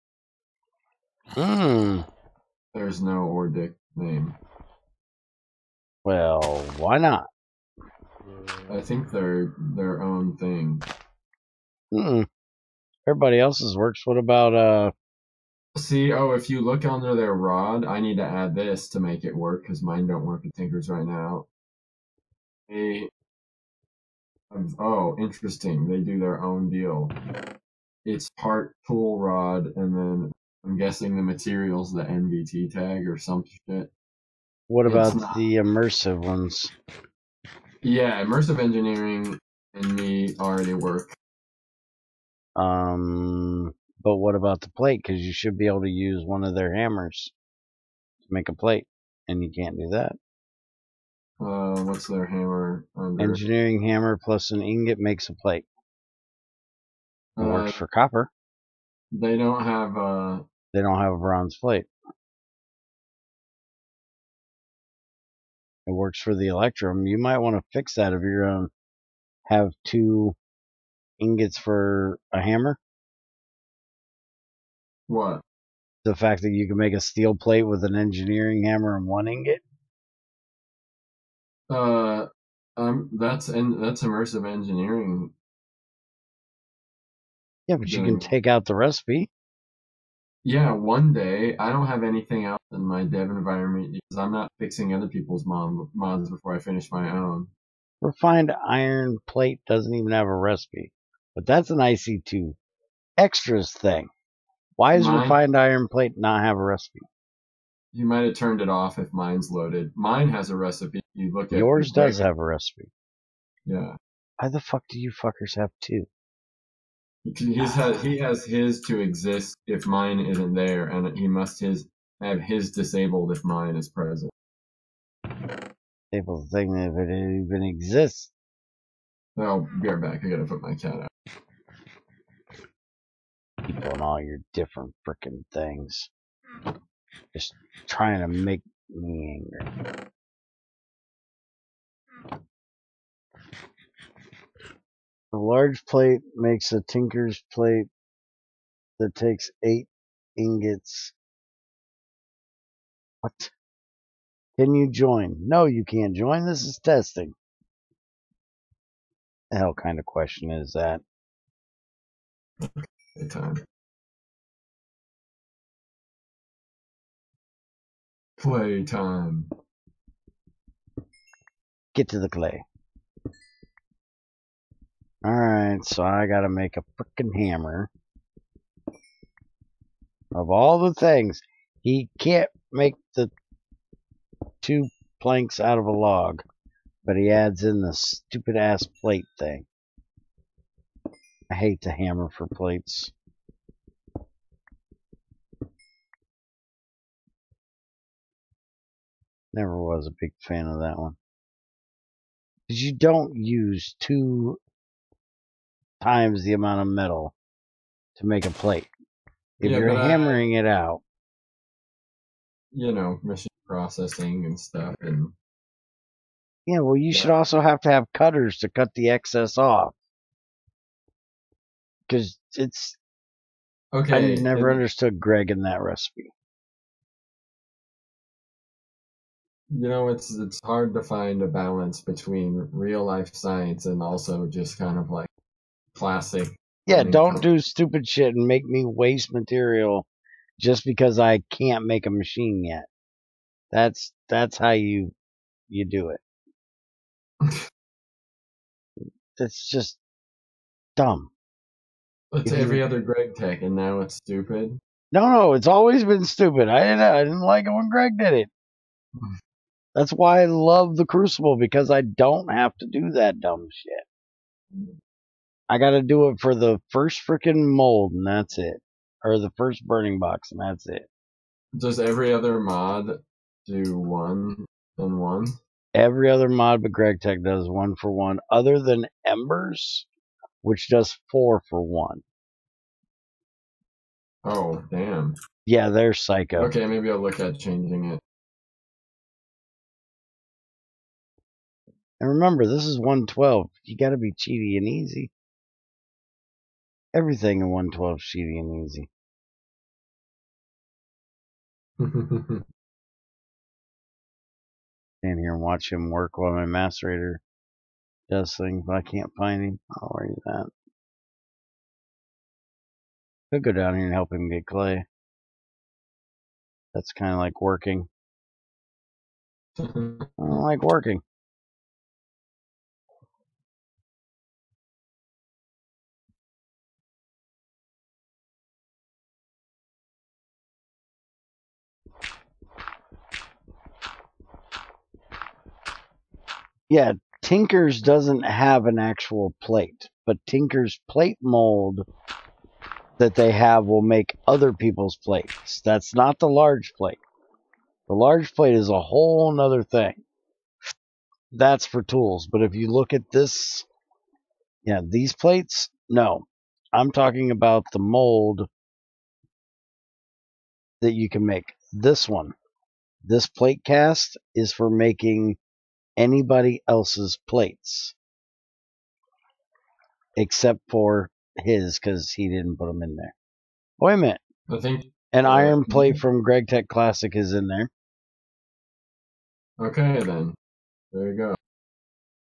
There's no ore dic name. Well, why not? I think they're their own thing. Everybody else's works. What about See, if you look under their rod, I need to add this to make it work because mine don't work at Tinker's right now. Interesting. They do their own deal. It's part tool rod, and then I'm guessing the material's the NVT tag or some shit. what about the immersive ones? Yeah, immersive engineering and me already work. But what about the plate? Because you should be able to use one of their hammers to make a plate, and you can't do that. What's their hammer under? Engineering hammer plus an ingot makes a plate. It works for copper. They don't have They don't have a bronze plate. It works for the electrum. You might want to fix that if you're going to have 2 ingots for a hammer. What? The fact that you can make a steel plate with an engineering hammer and 1 ingot. That's immersive engineering. Yeah, but you can take out the recipe. Yeah, one day. I don't have anything else in my dev environment because I'm not fixing other people's mods before I finish my own. Refined iron plate doesn't even have a recipe, but that's an IC2 extras thing. Why does refined iron plate not have a recipe? You might have turned it off if mine's loaded. Mine has a recipe. You look at yours does have a recipe. Yeah. Why the fuck do you fuckers have 2? He has his to exist if mine isn't there, and he must have his disabled if mine is present. Disabled thing if it even exists. I'll be right back. I gotta put my cat out. People and all your different frickin' things. Just trying to make me angry. A large plate makes a tinker's plate that takes 8 ingots. What? Can you join? No, you can't join. This is testing. The hell kind of question is that? Playtime. Playtime. Get to the clay. Alright, so I gotta make a frickin' hammer. Of all the things, he can't make the 2 planks out of a log, but he adds in the stupid ass plate thing. I hate the hammer for plates. Never was a big fan of that one. Because you don't use 2 times the amount of metal to make a plate. If you're hammering it out. You know, machine processing and stuff. And yeah, well, you should also have to have cutters to cut the excess off. Because it's... Okay. I never understood Greg in that recipe. You know, it's hard to find a balance between real life science and also just kind of like classic. Yeah, don't do stupid shit and make me waste material just because I can't make a machine yet. That's how you do it. That's just dumb. It's every other GregTech, and now it's stupid. No, it's always been stupid. I didn't like it when Greg did it. That's why I love the Crucible, because I don't have to do that dumb shit. I gotta do it for the first freaking mold, and that's it. Or the first burning box, and that's it. Does every other mod do 1 and 1? Every other mod but GregTech does 1 for 1, other than Embers, which does 4 for 1. Oh, damn. Yeah, they're psycho. Okay, maybe I'll look at changing it. And remember, this is 112. You gotta be cheaty and easy. Everything in 112 is cheaty and easy. Stand here and watch him work while my macerator does things, but I can't find him. Oh, where he's at. Could go down here and help him get clay. That's kind of like working. I don't like working. Yeah, Tinker's doesn't have an actual plate, but Tinker's plate mold that they have will make other people's plates. That's not the large plate. The large plate is a whole nother thing. That's for tools. But if you look at this, yeah, these plates, no. I'm talking about the mold that you can make. This one, this plate cast is for making anybody else's plates. Except for his, because he didn't put them in there. Wait a minute. I think. An iron plate from GregTech Classic is in there. Okay, then. There you go.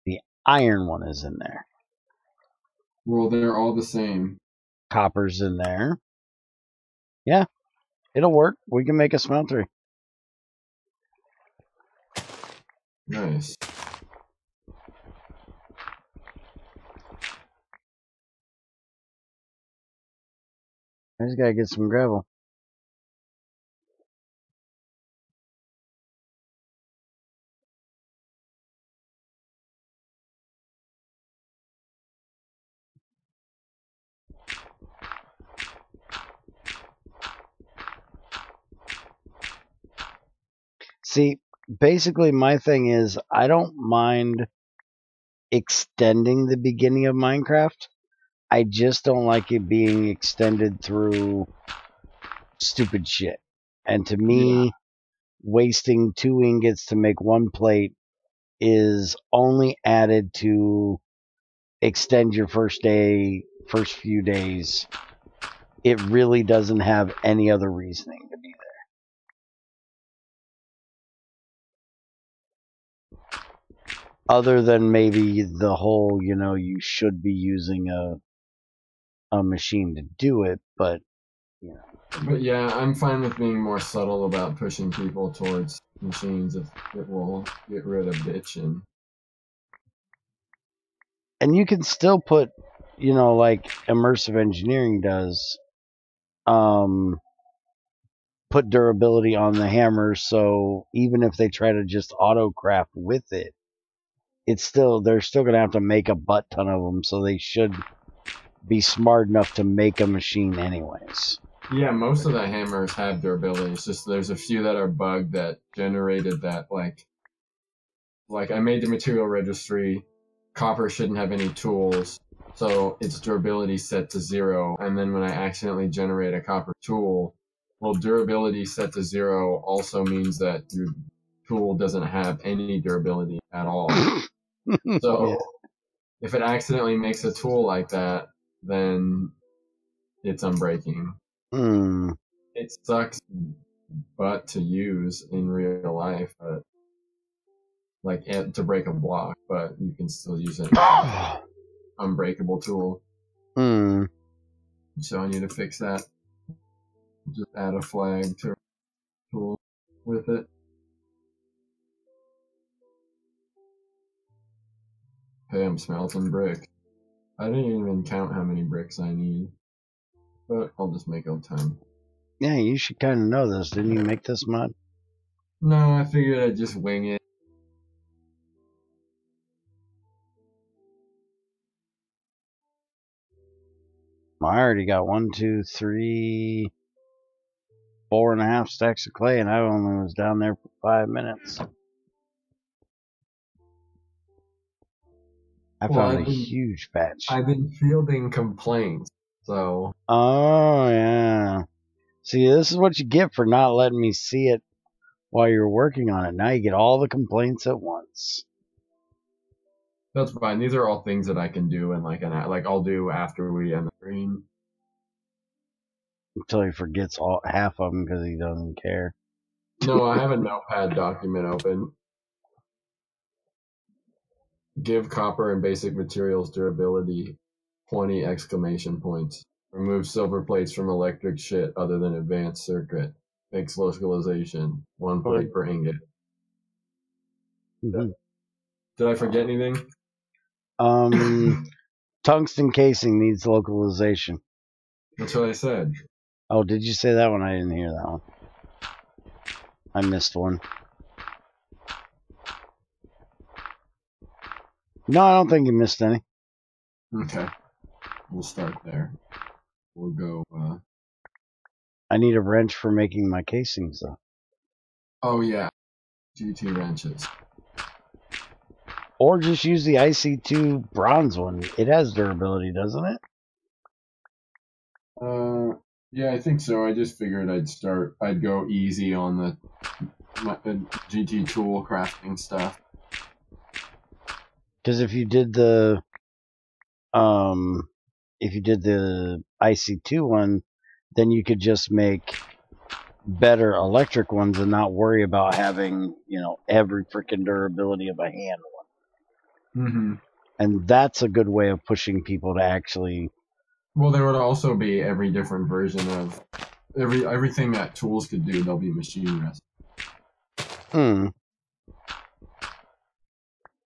The iron one is in there. Well, they're all the same. Copper's in there. Yeah, it'll work. We can make a smeltery. Nice. I just gotta get some gravel. See, basically my thing is I don't mind extending the beginning of Minecraft. I just don't like it being extended through stupid shit. And to me, wasting 2 ingots to make 1 plate is only added to extend your first few days. It really doesn't have any other reasoning to be there. Other than maybe the whole, you should be using a machine to do it, but, But yeah, I'm fine with being more subtle about pushing people towards machines if it will get rid of bitching. And you can still put, like immersive engineering does, put durability on the hammer, so even if they try to just auto craft with it, they're still gonna have to make a butt ton of them, so they should be smart enough to make a machine anyways. Yeah, most of the hammers have durability. It's just there's a few that are bugged that generated that like I made the material registry, copper shouldn't have any tools, so its durability set to 0, and then when I accidentally generate a copper tool, well, durability set to 0 also means that your tool doesn't have any durability at all. So Yeah. if it accidentally makes a tool like that, then it's unbreaking. It sucks but to use in real life, but like to break a block, but you can still use it. Unbreakable tool. So I need to fix that. Just add a flag to tool with it. Okay, I'm smelting brick. I didn't even count how many bricks I need, but I'll just make a 10. Yeah, you should kind of know this. Didn't you make this mod? No, I figured I'd just wing it. I already got 1, 2, 3, 4.5 stacks of clay, and I only was down there for 5 minutes. I Well, found a huge patch. I've been fielding complaints, so Oh, yeah. See, this is what you get for not letting me see it while you're working on it. Now you get all the complaints at once. that's fine. These are all things that I can do in like I'll do after we end the stream. Until he forgets half of them because he doesn't care. No, I have a notepad document open. Give copper and basic materials durability 20 exclamation points. Remove silver plates from electric shit other than advanced circuit. Fix localization. 1 plate per ingot. Mm-hmm. Did I forget anything? Tungsten casing needs localization. That's what I said. Oh, did you say that one? I didn't hear that one. I missed one. No, I don't think you missed any. Okay. We'll start there. We'll go, I need a wrench for making my casings, though. oh yeah. GT wrenches. Or just use the IC2 bronze one. It has durability, doesn't it? Yeah, I think so. I just figured I'd go easy on the GT tool crafting stuff. Because if you did the IC2 one, then you could just make better electric ones and not worry about having, every freaking durability of a hand one. Mm-hmm. And that's a good way of pushing people to actually. Well, there would also be every different version of everything that tools could do. There'll be machine rest.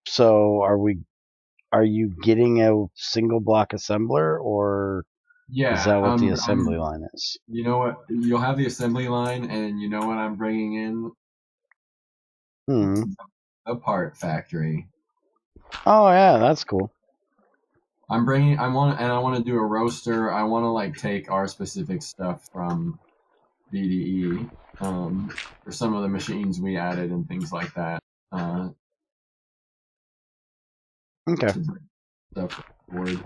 So are you getting a single block assembler, or is that what the assembly line is? You know what? You'll have the assembly line, and you know what I'm bringing in? A part factory. Oh yeah, that's cool. I want to do a roaster. I want to take our specific stuff from BDE for some of the machines we added and things like that. Okay. Stuff forward.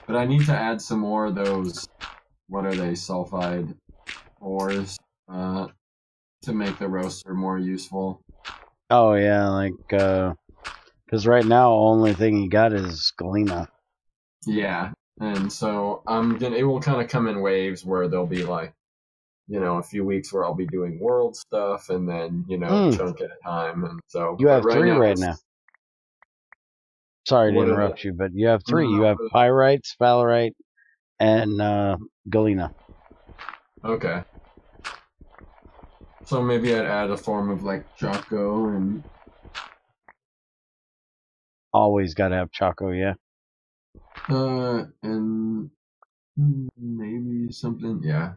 But I need to add some more of those. What are they? Sulfide ores to make the roaster more useful. Oh yeah, because right now only thing you got is galena. Yeah, and so it will kind of come in waves where there'll be a few weeks where I'll be doing world stuff, and then chunk at a time, and so you have three right now. Sorry to interrupt you, but you have three. You have pyrite, sphalerite, and galena. Okay. So maybe I'd add a form of Choco and. Always gotta have Choco, yeah. And maybe something, yeah.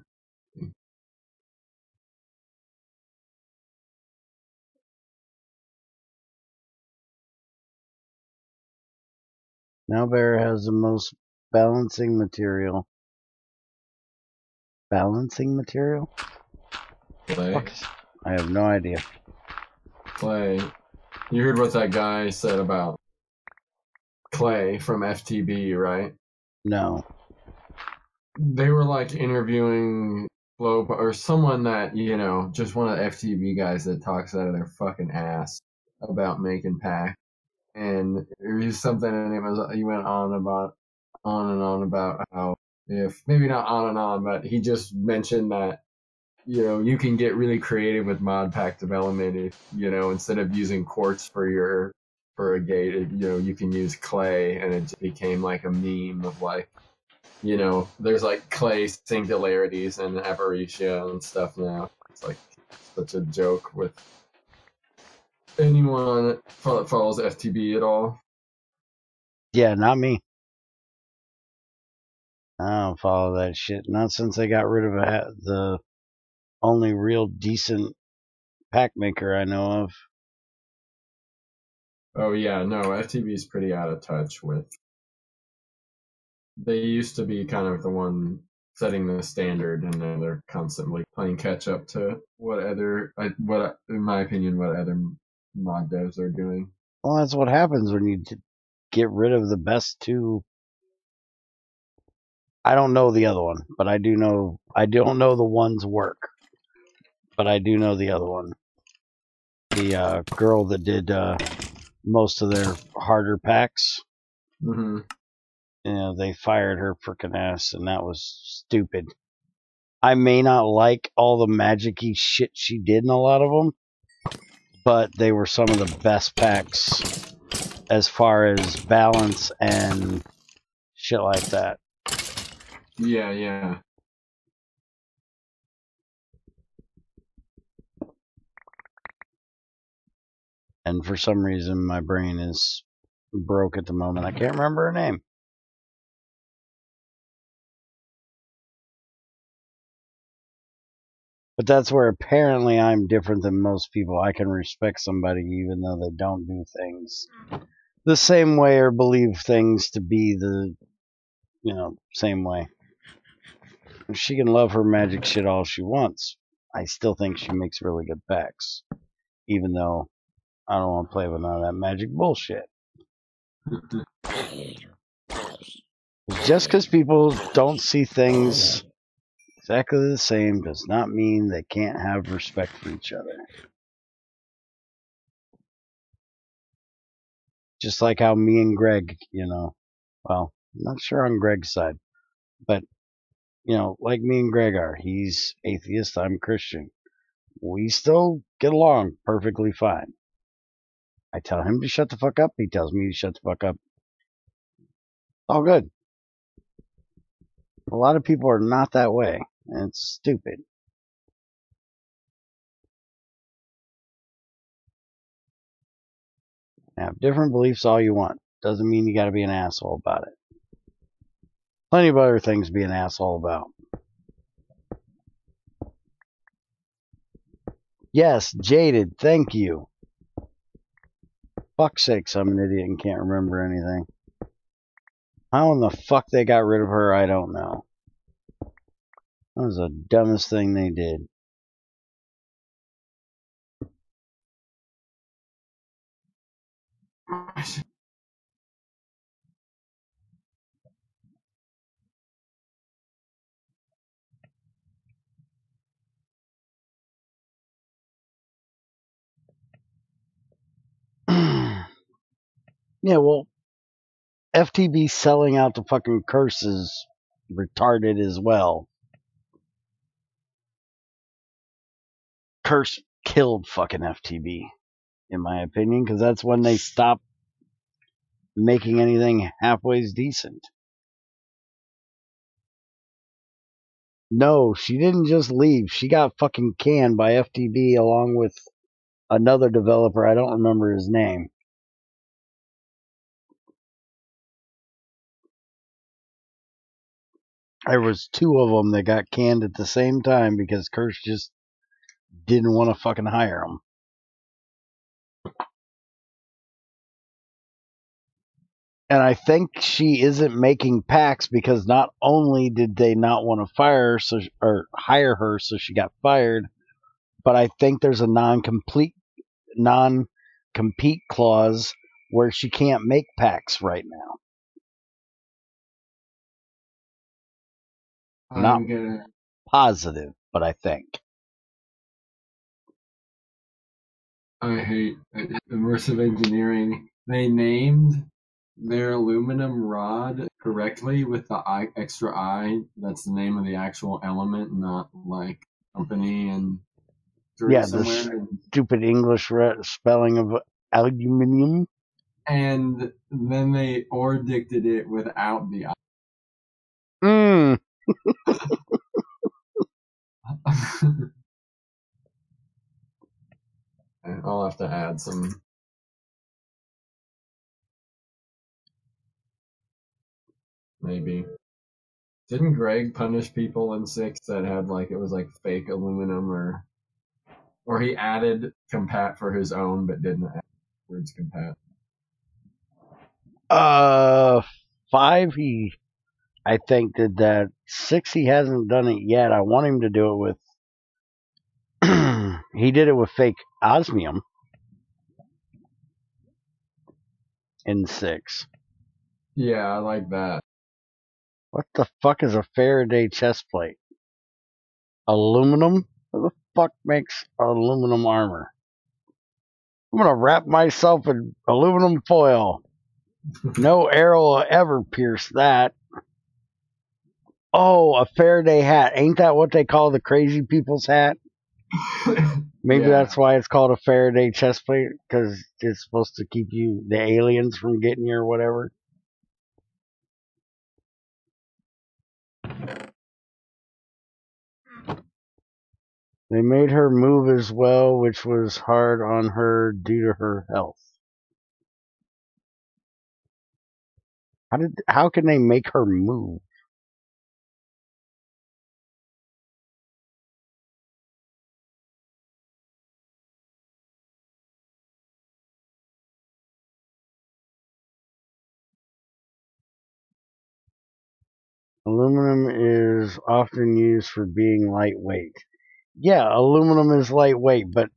Now Bear has the most balancing material. Balancing material? Clay. I have no idea. Clay. You heard what that guy said about Clay from FTB, right? No. They were interviewing Flo or someone that, just one of the FTB guys that talks out of their fucking ass about making packs. And it was something, and he went on and on about how, if maybe not on and on, but he just mentioned that you can get really creative with mod pack development if instead of using quartz for a gate, you can use clay, and it just became a meme of there's clay singularities and aparitia and stuff now. It's such a joke with anyone that follows FTB at all. Yeah, not me. I don't follow that shit. Not since they got rid of the only real decent pack maker I know of. Oh yeah, no, FTB is pretty out of touch with. They used to be kind of the one setting the standard, and now they're constantly playing catch up to what in my opinion, what other mod devs are doing. Well, that's what happens when you get rid of the best two. I don't know the other one, but I do know. I don't know the one's work, but I do know the other one. The girl that did most of their harder packs. Mm-hmm. You know, they fired her frickin' ass, and that was stupid. I may not like all the magic-y shit she did in a lot of them, but they were some of the best packs as far as balance and shit like that. Yeah, yeah. And for some reason, my brain is broke at the moment. I can't remember her name. But that's where apparently I'm different than most people. I can respect somebody even though they don't do things the same way or believe things to be the, same way. She can love her magic shit all she wants. I still think she makes really good packs. Even though I don't want to play with none of that magic bullshit. Just because people don't see things exactly the same does not mean they can't have respect for each other. Just like how me and Greg, well, I'm not sure on Greg's side, but, like me and Greg are. He's atheist, I'm Christian. We still get along perfectly fine. I tell him to shut the fuck up. He tells me to shut the fuck up. All good. A lot of people are not that way, and it's stupid. Have different beliefs all you want. Doesn't mean you gotta be an asshole about it. Plenty of other things to be an asshole about. Yes, jaded, thank you. Fuck's sakes, I'm an idiot and can't remember anything. How in the fuck they got rid of her, I don't know. That was the dumbest thing they did. Yeah, well, FTB selling out the fucking curse is retarded as well. Curse killed fucking FTB, in my opinion, because that's when they stopped making anything halfway decent. No, she didn't just leave. She got fucking canned by FTB along with another developer. I don't remember his name. There was two of them that got canned at the same time because Kirsch just didn't want to fucking hire them. And I think she isn't making packs because not only did they not want to fire her, or hire her, so she got fired, but I think there's a non-compete clause where she can't make packs right now. Not positive, but I think. I hate immersive engineering. They named their aluminum rod correctly with the extra I. That's the name of the actual element, not like company and Yeah, somewhere. the stupid English spelling of aluminium. And then they dicted it without the I. I'll have to add some. Maybe. Didn't Greg punish people in 6 that had it was fake aluminum or he added compat for his own but didn't add words compat? 5 I think did that. 6 he hasn't done it yet. I want him to do it with he did it with fake osmium. N6. Yeah, I like that. What the fuck is a Faraday chest plate? Aluminum? Who the fuck makes aluminum armor? I'm gonna wrap myself in aluminum foil. No arrow will ever pierce that. Oh, a Faraday hat. Ain't that what they call the crazy people's hat? Maybe Yeah. that's why it's called a Faraday chest plate, because it's supposed to keep the aliens from getting you or whatever. They made her move as well, which was hard on her due to her health. How can they make her move? Aluminum is often used for being lightweight. Yeah, aluminum is lightweight, but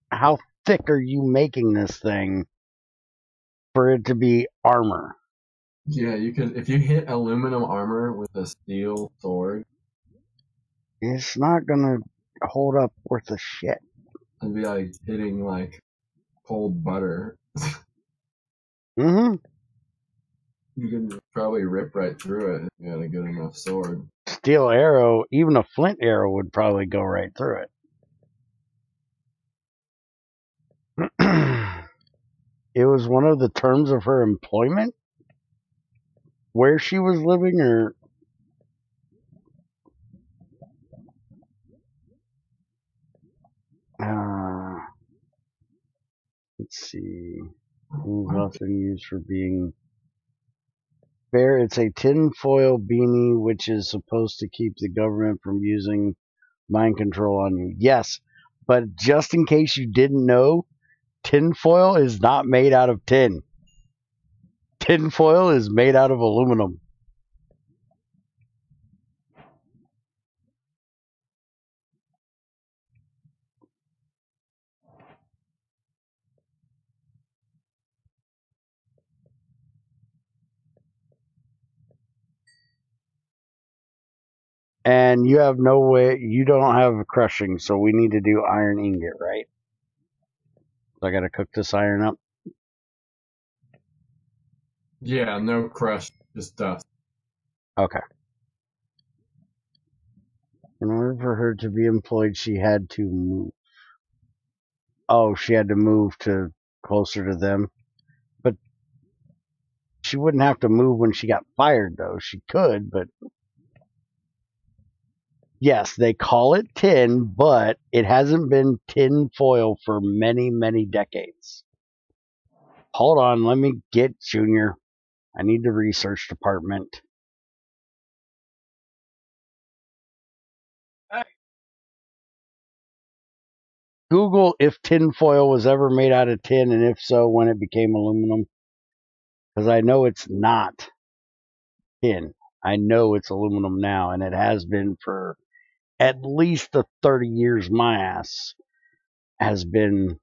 how thick are you making this thing for it to be armor? Yeah, you can. If you hit aluminum armor with a steel sword, It's not gonna hold up worth a shit. it'd be like hitting like cold butter. Mm-hmm. You can probably rip right through it if you had a good enough sword. Steel arrow, even a flint arrow would probably go right through it. It was one of the terms of her employment? Where she was living, or... let's see. Who's often used for being fair. It's a tinfoil beanie which is supposed to keep the government from using mind control on you. Yes, but just in case you didn't know, tinfoil is not made out of tin. Tinfoil is made out of aluminum. And you have no way, you don't have crushing, so we need to do iron ingot, right? So I gotta cook this iron up. Yeah, no crush, just dust. Okay. In order for her to be employed, she had to move. Oh, she had to move to closer to them. But she wouldn't have to move when she got fired, though. She could, but... Yes, they call it tin, but it hasn't been tin foil for many, many decades. Hold on, let me get Junior. I need the research department. Google if tin foil was ever made out of tin, and if so, when it became aluminum. Because I know it's not tin. I know it's aluminum now, and it has been for at least the 30 years my ass has been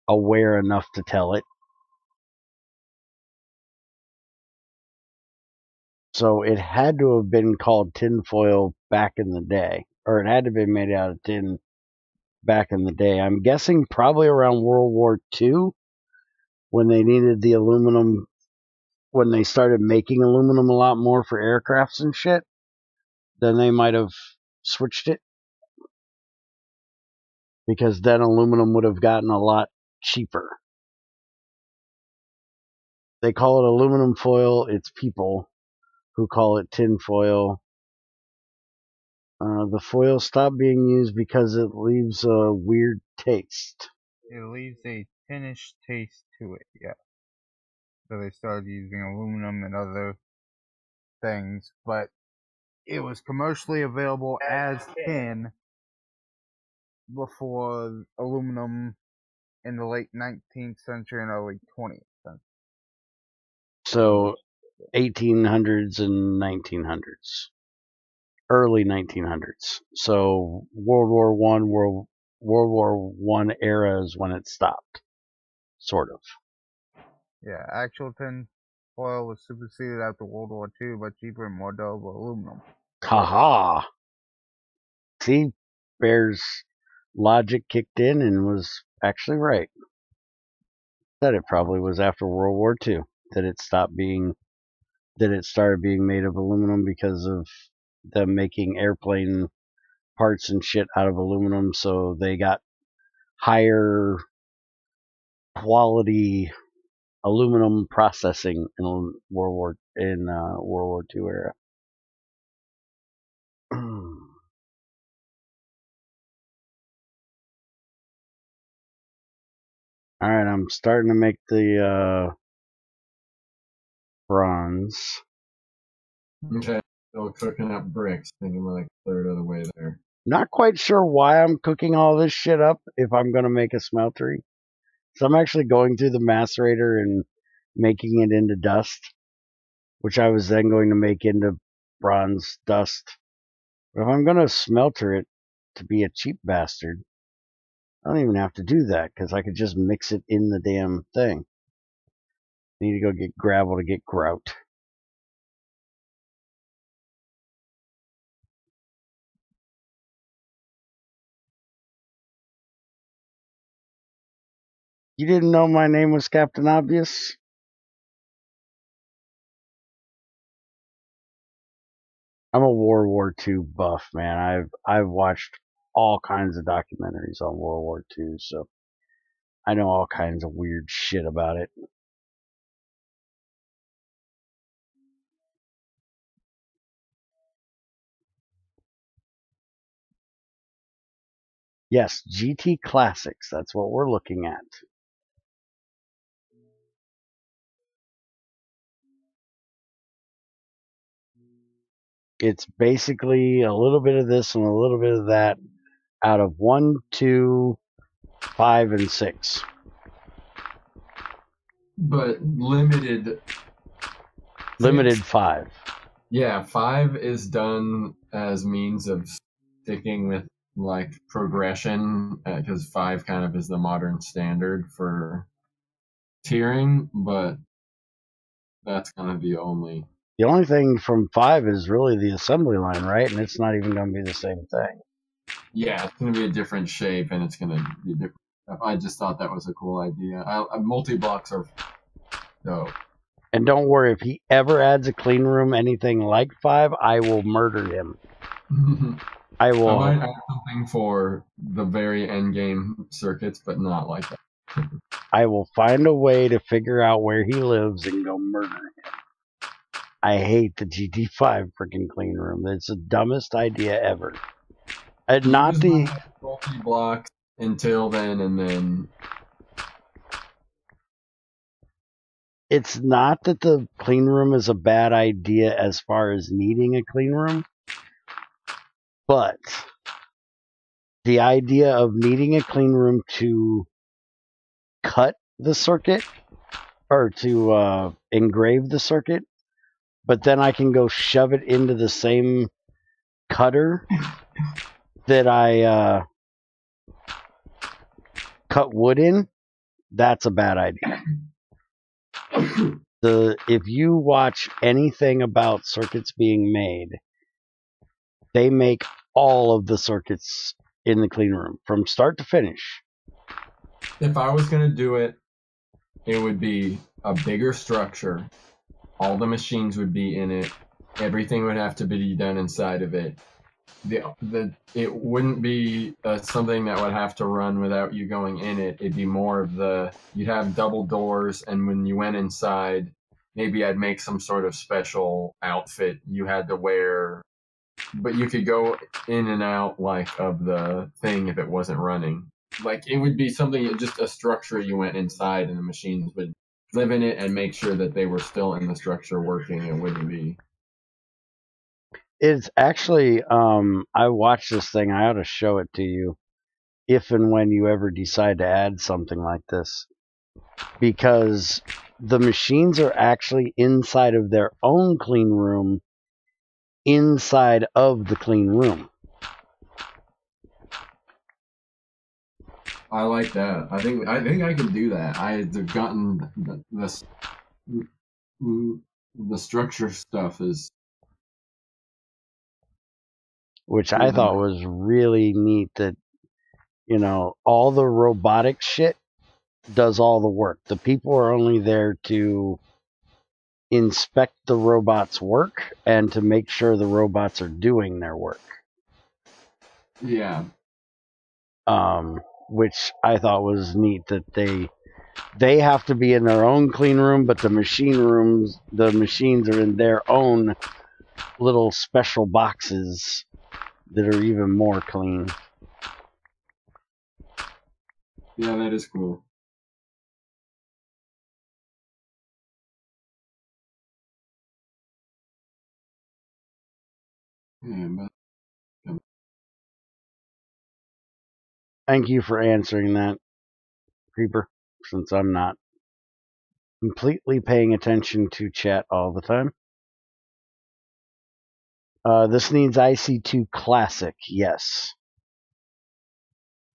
aware enough to tell it. So it had to have been called tinfoil back in the day, or it had to have been made out of tin back in the day. I'm guessing probably around World War II, when they needed the aluminum, when they started making aluminum a lot more for aircrafts and shit, then they might have switched it, because then aluminum would have gotten a lot cheaper. They call it aluminum foil. It's people who call it tin foil. The foil stopped being used because it leaves a weird taste. It leaves a tinnish taste to it, yeah. So they started using aluminum and other things, but it was commercially available as tin before aluminum in the late 19th century and early 20th century. So 1800s and 1900s. Early 1900s. So World War One era is when it stopped, sort of. Yeah, actual tin foil was superseded after World War II by cheaper and more durable aluminum. Haha. See, Bear's logic kicked in and was actually right. Said it probably was after World War II that it started being made of aluminum because of them making airplane parts and shit out of aluminum, so they got higher quality aluminum processing in World War II era. All right, I'm starting to make the bronze. Okay, still cooking up bricks. I think I'm like a third of the way there. Not quite sure why I'm cooking all this shit up if I'm going to make a smeltery. So I'm actually going through the macerator and making it into dust, which I was then going to make into bronze dust. But if I'm going to smelter it to be a cheap bastard, I don't even have to do that because I could just mix it in the damn thing. I need to go get gravel to get grout. You didn't know my name was Captain Obvious? I'm a World War II buff, man. I've watched all kinds of documentaries on World War II, so I know all kinds of weird shit about it. Yes, GT Classics, that's what we're looking at. It's basically a little bit of this and a little bit of that out of 1, 2, 5, and 6. But limited. Limited 5. Yeah, 5 is done as means of sticking with like progression, because 5 kind of is the modern standard for tiering, but that's kind of the only. The only thing from 5 is really the assembly line, right? And it's not even going to be the same thing. Yeah, it's going to be a different shape, and it's going to be different. I just thought that was a cool idea. Multi-blocks are dope. And don't worry, if he ever adds a clean room anything like 5, I will murder him. I will. I might add something for the very end game circuits, but not like that. I will find a way to figure out where he lives and go murder him. I hate the GT5 freaking clean room. It's the dumbest idea ever. Not the multi-blocks until then, and then. It's not that the clean room is a bad idea as far as needing a clean room, but the idea of needing a clean room to cut the circuit or to engrave the circuit, but then I can go shove it into the same cutter that I cut wood in, that's a bad idea. If you watch anything about circuits being made, they make all of the circuits in the clean room from start to finish. If I was going to do it, it would be a bigger structure. All the machines would be in it. Everything would have to be done inside of it. It wouldn't be something that would have to run without you going in it. It'd be more of you'd have double doors, and when you went inside, maybe I'd make some sort of special outfit you had to wear, but you could go in and out like of the thing if it wasn't running. Like it would be something, just a structure you went inside, and the machines would live in it and make sure that they were still in the structure working. It wouldn't be. It's actually, I watched this thing. I ought to show it to you if and when you ever decide to add something like this. Because the machines are actually inside of their own clean room, inside of the clean room. I like that. I think I can do that. I've gotten the structure stuff is which I cool. thought was really neat that, you know, all the robotic shit does all the work. The people are only there to inspect the robots' work and to make sure the robots are doing their work. Yeah. Which I thought was neat that they have to be in their own clean room, but the machines are in their own little special boxes that are even more clean. Yeah, that is cool. Yeah, but Thank you for answering that, Creeper, since I'm not completely paying attention to chat all the time. This needs IC2 Classic, yes.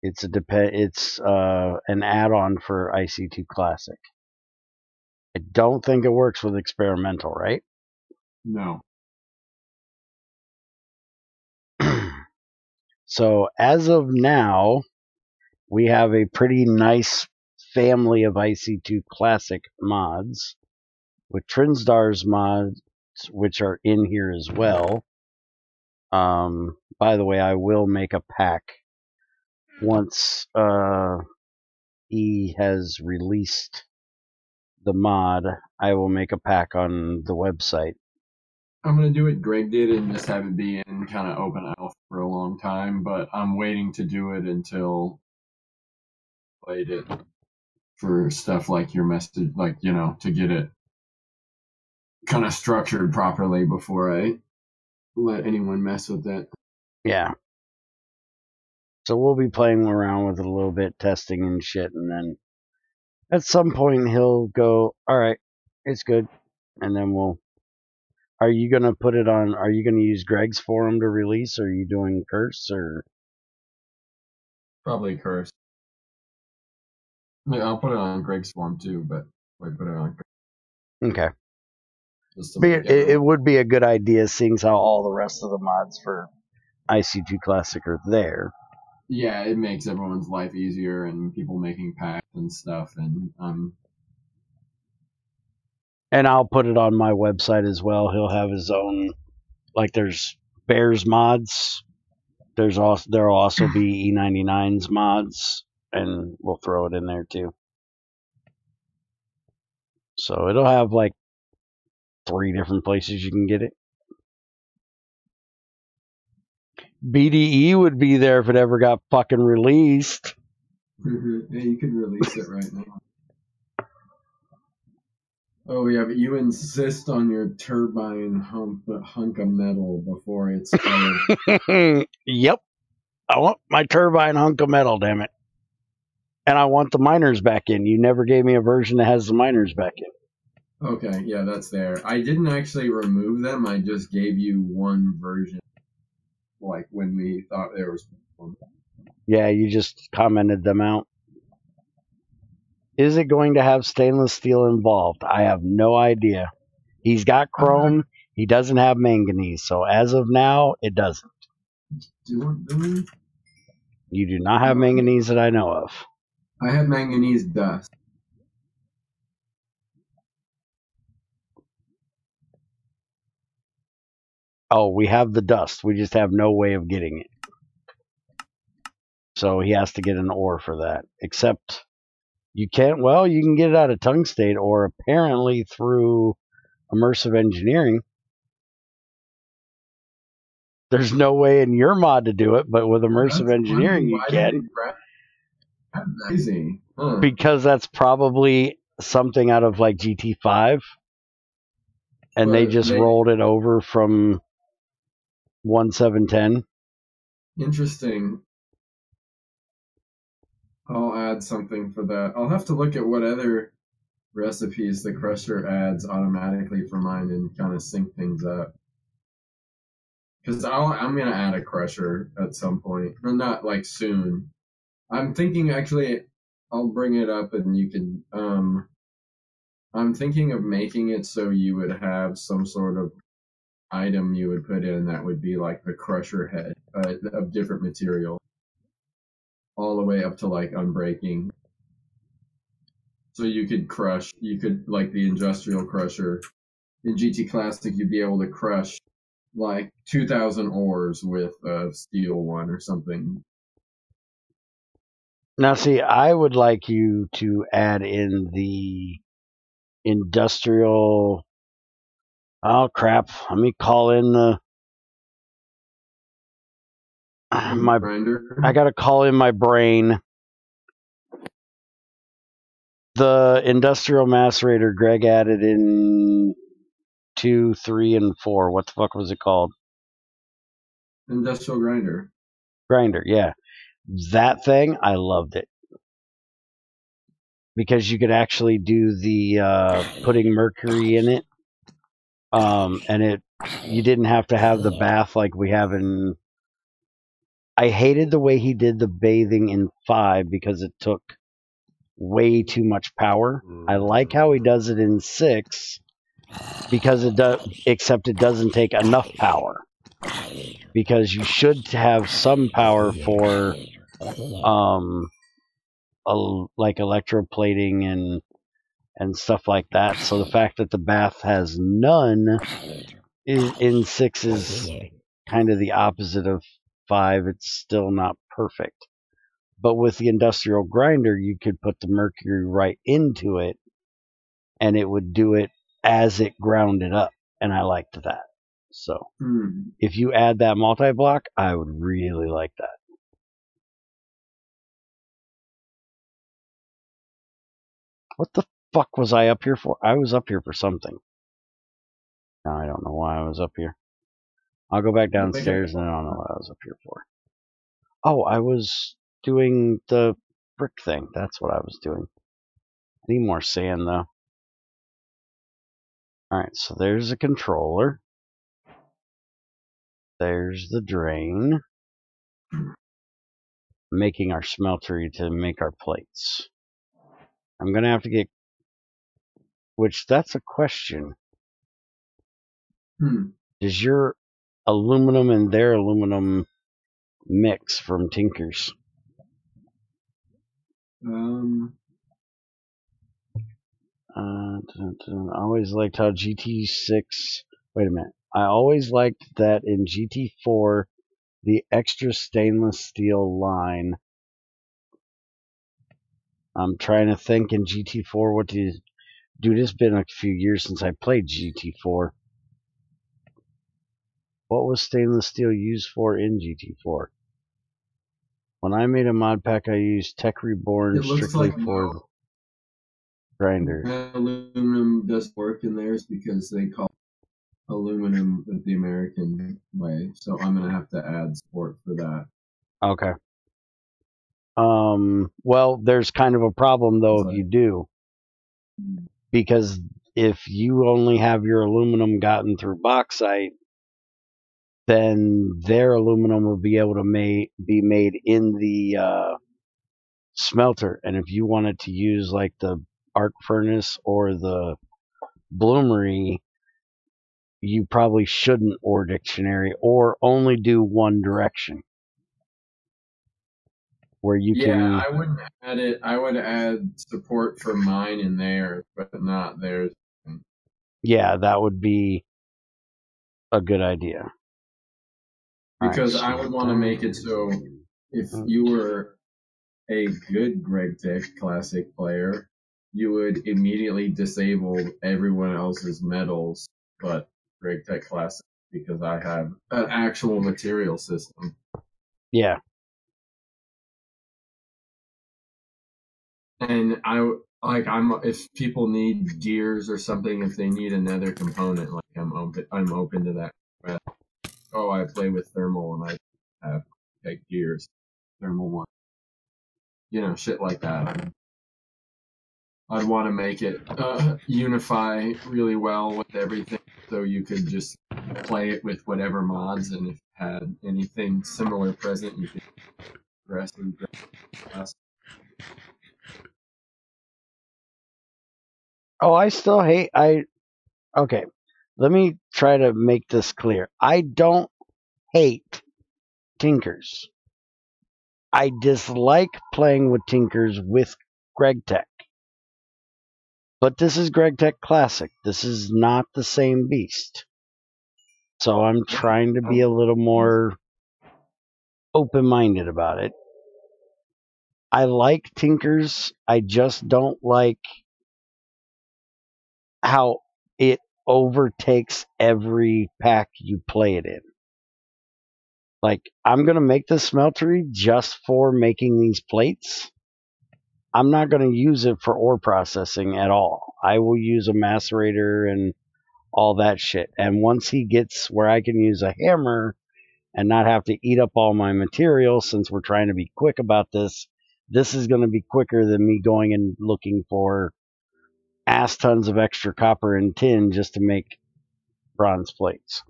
It's an add-on for IC2 Classic. I don't think it works with experimental, right? no. So as of now, we have a pretty nice family of IC2 Classic mods with Trinsdar's mods, which are in here as well. By the way, I will make a pack once he has released the mod. I will make a pack on the website. I'm gonna do what Greg did and just have it be in kind of open alpha for a long time, but I'm waiting to do it until played it for stuff like your message, like, you know, to get it kind of structured properly before I let anyone mess with it. Yeah. So we'll be playing around with it a little bit, testing and shit, and then at some point he'll go, all right, it's good. And then are you going to put it on, are you going to use Greg's forum to release, or are you doing Curse, or? Probably Curse. I mean, I'll put it on Greg's form too, but I put it on Okay. just to But make it would be a good idea, seeing how all the rest of the mods for IC2 Classic are there. Yeah, it makes everyone's life easier and people making packs and stuff, and And I'll put it on my website as well. He'll have his own, like there's Bears mods. There'll also be E99's mods, and we'll throw it in there too. So it'll have like 3 different places you can get it. BDE would be there if it ever got fucking released. yeah, you could release it right now. Oh yeah, but you insist on your turbine hunk of metal before it's fired. Yep. I want my turbine hunk of metal, damn it. And I want the miners back in. You never gave me a version that has the miners back in. Okay, yeah, that's there. I didn't actually remove them. I just gave you one version, like when we thought there was one. Yeah, you just commented them out. Is it going to have stainless steel involved? I have no idea. He's got chrome. He doesn't have manganese. So as of now, it doesn't. Do You do not have manganese that I know of. I have manganese dust. Oh, we have the dust. We just have no way of getting it. So he has to get an ore for that. Except you can get it out of tungstate, or apparently through immersive engineering. There's no way in your mod to do it, but with immersive engineering you can. Crazy. Huh. Because that's probably something out of like GT5. And they just rolled it over from 1.7.10. Interesting. I'll add something for that. I'll have to look at what other recipes the crusher adds automatically for mine and kind of sync things up. Because I'm going to add a crusher at some point. Or not like soon. I'm thinking actually, I'll bring it up and you can. I'm thinking of making it so you would have some sort of item you would put in that would be like the crusher head of different material, all the way up to like unbreaking. So you could like the industrial crusher in GT Classic, you'd be able to crush like 2,000 ores with a steel one or something. Now, see, I would like you to add in the industrial. Oh crap! Let me call in the my grinder. I gotta call in my brain. The industrial macerator Greg added in 2, 3, and 4. What the fuck was it called? Industrial grinder. Grinder, yeah. That thing, I loved it. Because you could actually do the putting mercury in it. And you didn't have to have the bath like we have in. I hated the way he did the bathing in 5 because it took way too much power. I like how he does it in 6 because it does, except it doesn't take enough power. Because you should have some power for like electroplating and stuff like that. So the fact that the bath has none in 6 is kind of the opposite of 5. It's still not perfect. But with the industrial grinder, you could put the mercury right into it, and it would do it as it ground it up. And I liked that. So if you add that multi-block, I would really like that. What the fuck was I up here for? I was up here for something. Now I don't know why I was up here. I'll go back downstairs and I don't know what I was up here for. Oh, I was doing the brick thing. That's what I was doing. I need more sand though. Alright, so there's a controller. There's the drain. Making our smeltery to make our plates. I'm gonna have to get, which that's a question. Does your aluminum and their aluminum mix from Tinkers? I always liked how GT6. Wait a minute. I always liked that in GT4, the extra stainless steel line. I'm trying to think in GT4 what to do. It's been a few years since I played GT4. What was stainless steel used for in GT4? When I made a mod pack, I used Tech Reborn strictly for grinders. Aluminum does work in theirs because they call aluminum the American way. So I'm going to have to add support for that. Okay. Well, there's kind of a problem though if you do. Because if you only have your aluminum gotten through bauxite, then their aluminum will be able to be made in the smelter. And if you wanted to use like the arc furnace or the bloomery, you probably shouldn't or dictionary or only do one direction. Where you can. I wouldn't add it. I would add support for mine in theirs, but not theirs. Yeah, that would be a good idea. Because I would want to make it so if you were a good GregTech Classic player, you would immediately disable everyone else's metals but GregTech Classic because I have an actual material system. Yeah. And if people need gears or something, if they need another component, like I'm open to that. But, I play with thermal and I have gears, thermal one. Shit like that. I'd want to make it unify really well with everything, so you could just play it with whatever mods, and if you had anything similar present, you could aggressive class. Oh, I still hate. Okay. Let me try to make this clear. I don't hate Tinkers. I dislike playing with Tinkers with GregTech. But this is GregTech Classic. This is not the same beast. So I'm trying to be a little more open-minded about it. I like Tinkers. I just don't like how it overtakes every pack you play it in. Like, I'm going to make this smeltery just for making these plates. I'm not going to use it for ore processing at all. I will use a macerator and all that shit. And once he gets where I can use a hammer and not have to eat up all my material, since we're trying to be quick about this, this is going to be quicker than me going and looking for ass tons of extra copper and tin just to make bronze plates.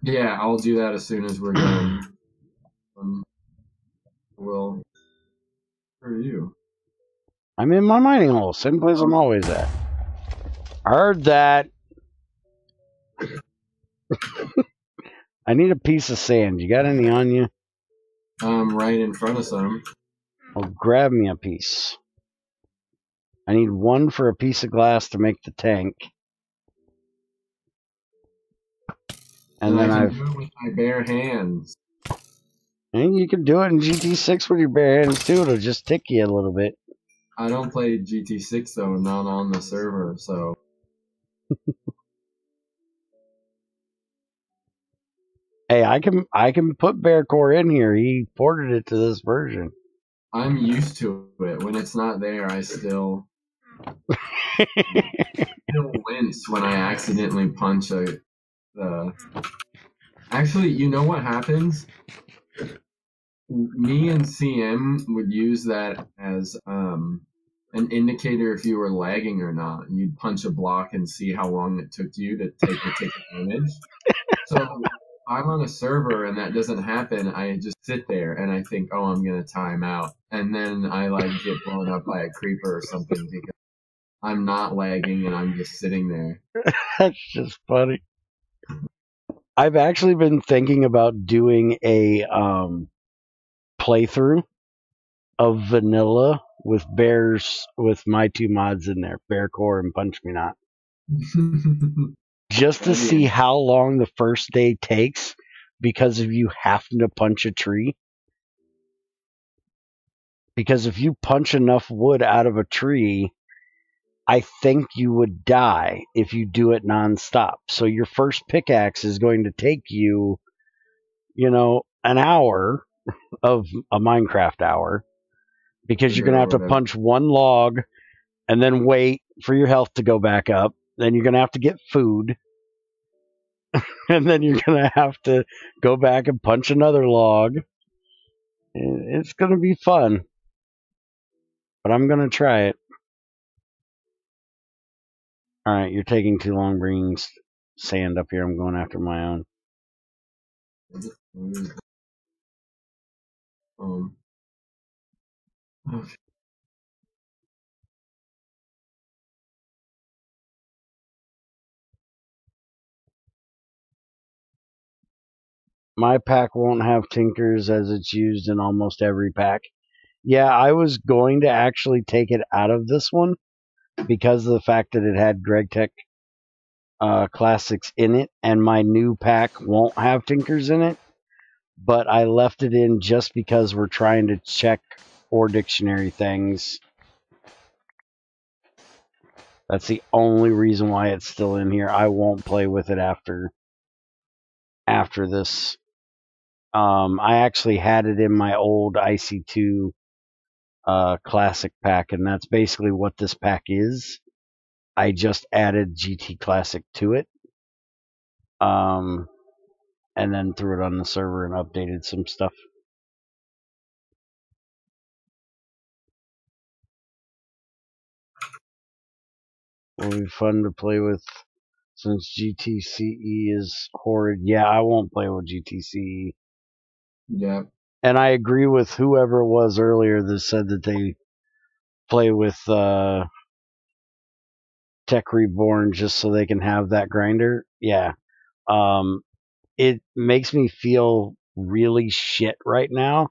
Yeah, I'll do that as soon as we're done. Will for you. I'm in my mining hole, same place I'm always at. Heard that. I need a piece of sand. You got any on you? Right in front of some. Well, grab me a piece. I need one for a piece of glass to make the tank. And then I can do it with my bare hands. And you can do it in GT6 with your bare hands too. It'll just tick you a little bit. I don't play GT6 though, not on the server, so. Hey, I can put Bearcore in here. He ported it to this version. I'm used to it. When it's not there, I still wince when I accidentally punch Actually, you know what happens? Me and CM would use that as an indicator if you were lagging or not. And you'd punch a block and see how long it took you to take the tick damage. So I'm on a server and that doesn't happen. I just sit there and I think, oh, I'm gonna time out, and then I get blown up by a creeper or something because I'm not lagging and I'm just sitting there. That's just funny. I've actually been thinking about doing a playthrough of vanilla with my two mods in there, Bearcore and Punch Me Not. Just to see how long the first day takes because of you having to punch a tree. Because if you punch enough wood out of a tree, I think you would die if you do it nonstop. So your first pickaxe is going to take you, an hour of a Minecraft hour because you're going to have to punch one log and then wait for your health to go back up. Then you're going to have to get food. And then you're going to have to go back and punch another log. It's going to be fun. But I'm going to try it. All right, you're taking too long bringing sand up here. I'm going after my own. Okay. My pack won't have tinkers as it's used in almost every pack. Yeah, I was going to actually take it out of this one because of the fact that it had GregTech Classics in it, and my new pack won't have tinkers in it. But I left it in just because we're trying to check ore dictionary things. That's the only reason why it's still in here. I won't play with it after this. I actually had it in my old IC2 Classic pack, and that's basically what this pack is. I just added GT Classic to it, and then threw it on the server and updated some stuff. Will be fun to play with since GTCE is horrid. Yeah, I won't play with GTCE. Yeah, And I agree with whoever it was earlier that said that they play with Tech Reborn just so they can have that grinder. Yeah. It makes me feel really shit right now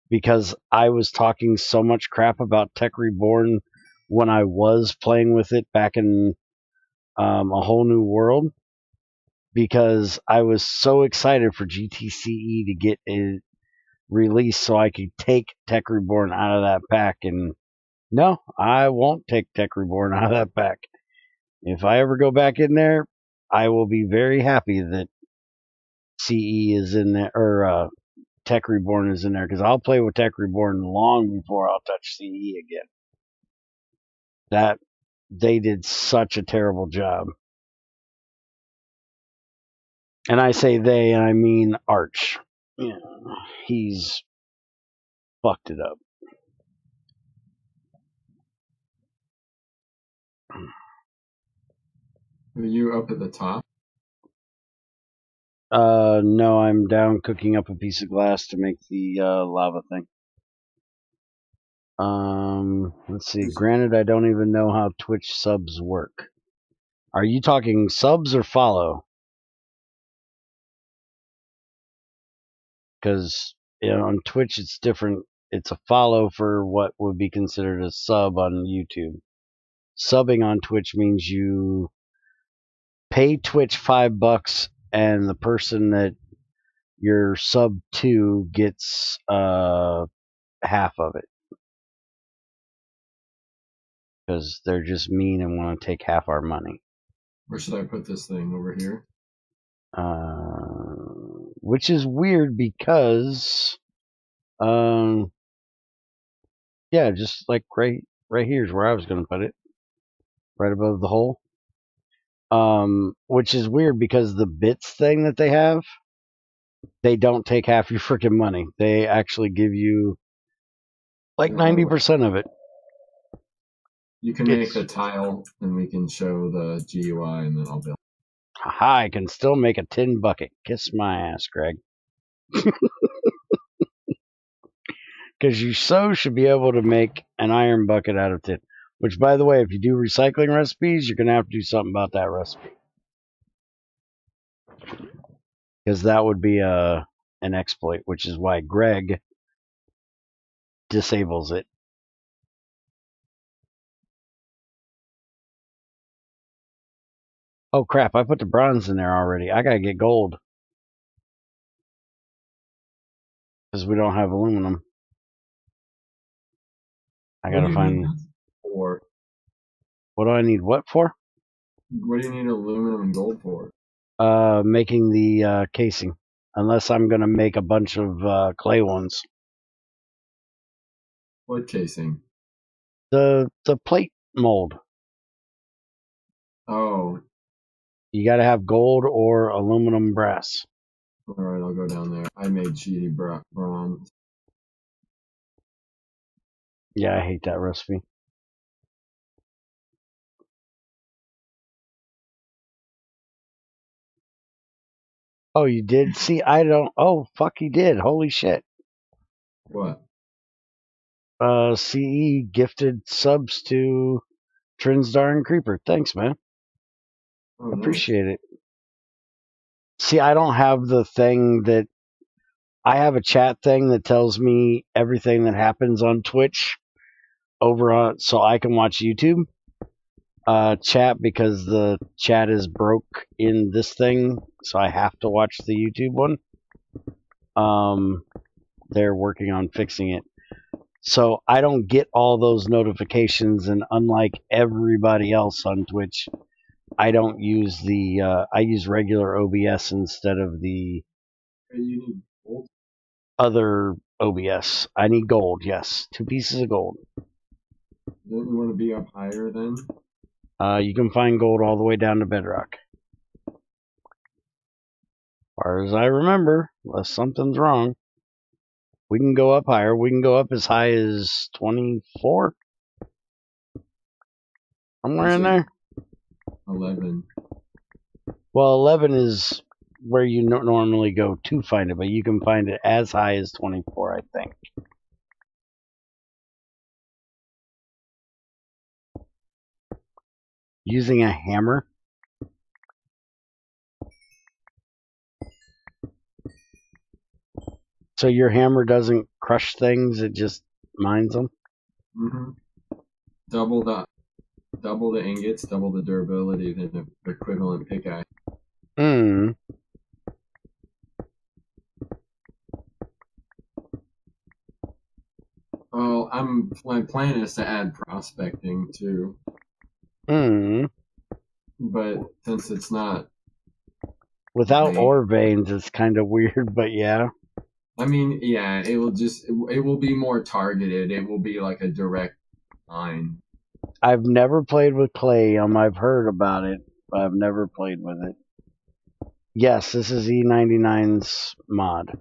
because I was talking so much crap about Tech Reborn when I was playing with it back in A Whole New World, because I was so excited for GTCE to get a release so I could take Tech Reborn out of that pack. And no, I won't take Tech Reborn out of that pack. If I ever go back in there, I will be very happy that CE is in there, or Tech Reborn is in there, because I'll play with Tech Reborn long before I'll touch CE again. That they did such a terrible job. And I say they, and I mean Arch. Yeah, he's fucked it up. Are you up at the top? No, I'm down cooking up a piece of glass to make the lava thing. Let's see. Granted, I don't even know how Twitch subs work. Are you talking subs or follow? Because on Twitch it's different. It's a follow for what would be considered a sub on YouTube. Subbing on Twitch means you pay Twitch $5, and the person that you're sub to gets half of it, because they're just mean and want to take half our money. Where should I put this thing? Over here? Which is weird because, yeah, just like right here is where I was going to put it, right above the hole. Which is weird because the bits thing that they have, they don't take half your freaking money. They actually give you like 90% of it. You can make the tile, and we can show the GUI, and then I'll build. Haha, I can still make a tin bucket. Kiss my ass, Greg. Because you so should be able to make an iron bucket out of tin. Which, by the way, if you do recycling recipes, you're going to have to do something about that recipe. Because that would be an exploit, which is why Greg disables it. Oh crap, I put the bronze in there already. I gotta get gold. Because we don't have aluminum. I gotta find... For? What do I need what for? What do you need aluminum and gold for? Making the casing. Unless I'm gonna make a bunch of clay ones. What casing? The plate mold. Oh. You gotta have gold or aluminum brass. Alright, I'll go down there. I made cheaty bronze. Yeah, I hate that recipe. Oh, you did? See, I don't... Oh, fuck, he did. Holy shit. What? CE gifted subs to Trinsdar and Creeper. Thanks, man. Oh, Appreciate it. See, I don't have the thing that... I have a chat thing that tells me everything that happens on Twitch over on... So I can watch YouTube chat, because the chat is broke in this thing, so I have to watch the YouTube one. They're working on fixing it. So I don't get all those notifications, and unlike everybody else on Twitch, I don't use the, I use regular OBS instead of the You need gold? other OBS. I need gold, yes. 2 pieces of gold. Don't you want to be up higher then? You can find gold all the way down to bedrock. As far as I remember, unless something's wrong. We can go up higher. We can go up as high as 24. Somewhere in there. 11. Well, 11 is where you normally go to find it, but you can find it as high as 24, I think. Using a hammer? So your hammer doesn't crush things, it just mines them? Mm-hmm. Double the ingots, double the durability than the equivalent pickaxe. Well, my plan is to add prospecting too. But since it's not without ore veins, it's kind of weird, but yeah. I mean, yeah, it will be more targeted. It will be like a direct line. I've never played with clay. I've heard about it, but I've never played with it. Yes, this is E99's mod.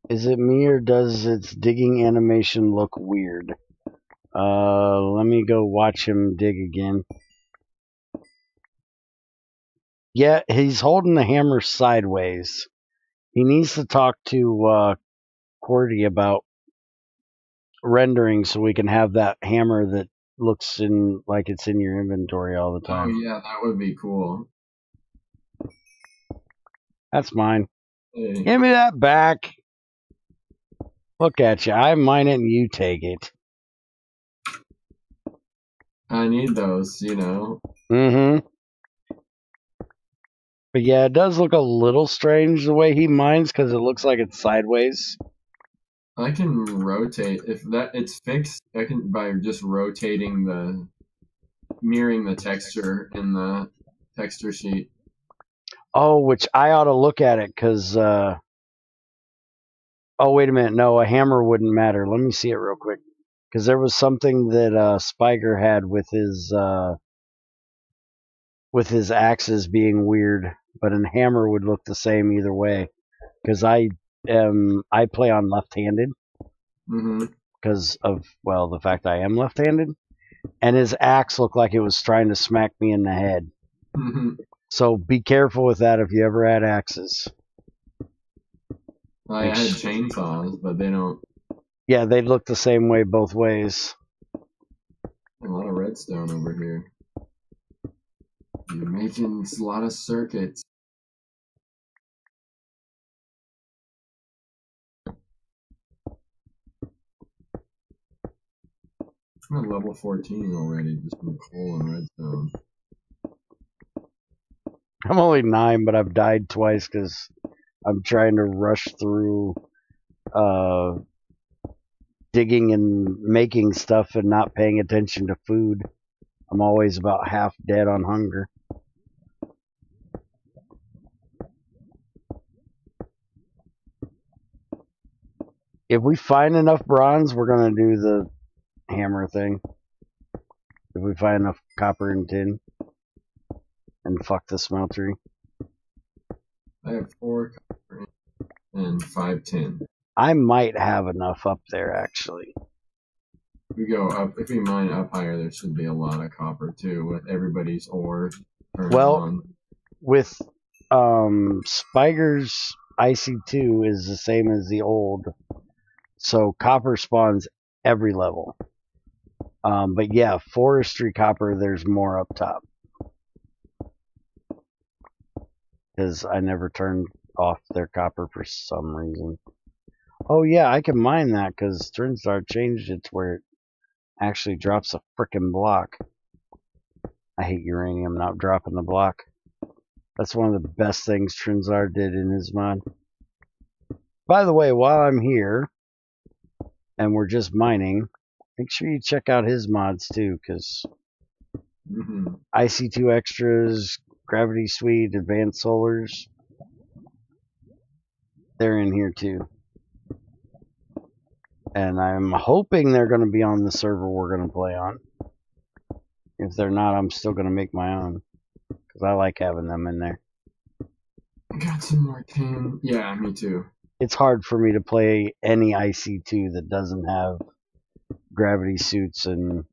Is it me or does its digging animation look weird? Let me go watch him dig again. Yeah, he's holding the hammer sideways. He needs to talk to QWERTY about rendering so we can have that hammer that looks like it's in your inventory all the time. Oh yeah, that would be cool. That's mine. Hey. Give me that back. Look at you. I mine it and you take it. I need those, you know. But yeah, it does look a little strange the way he mines because it looks like it's sideways. I can rotate if it's fixed. I can by just rotating mirroring the texture in the texture sheet. Oh, which I ought to look at it because. Oh, wait a minute. No, a hammer wouldn't matter. Let me see it real quick. Because there was something that Spiker had with his axes being weird, but a hammer would look the same either way. Because I play on left-handed. Because of, well, the fact I am left-handed. And his axe looked like it was trying to smack me in the head. So be careful with that if you ever had axes. I had chainsaws, but they don't. Yeah, they look the same way both ways. A lot of redstone over here. You're making a lot of circuits. I'm at level 14 already, just from coal and redstone. I'm only 9, but I've died twice because I'm trying to rush through digging and making stuff and not paying attention to food. I'm always about half dead on hunger. If we find enough bronze, we're going to do the hammer thing. If we find enough copper and tin. And fuck the smeltery. I have 4 copper and 5 tin. I might have enough up there, actually. If we go up, if we mine up higher, there should be a lot of copper too, with everybody's ore turned on. With Spiger's IC2 is the same as the old, so copper spawns every level. But yeah, forestry copper, there's more up top. Because I never turned off their copper for some reason. Oh yeah, I can mine that because Trinstar changed it to where it actually drops a frickin' block. I hate uranium not dropping the block. That's one of the best things Trinzar did in his mod. By the way, while I'm here, and we're just mining, make sure you check out his mods too, because IC2 Extras, Gravity Suite, Advanced Solars, they're in here too. And I'm hoping they're going to be on the server we're going to play on. If they're not, I'm still going to make my own. Because I like having them in there. I got some more tin. Yeah, me too. It's hard for me to play any IC2 that doesn't have gravity suits and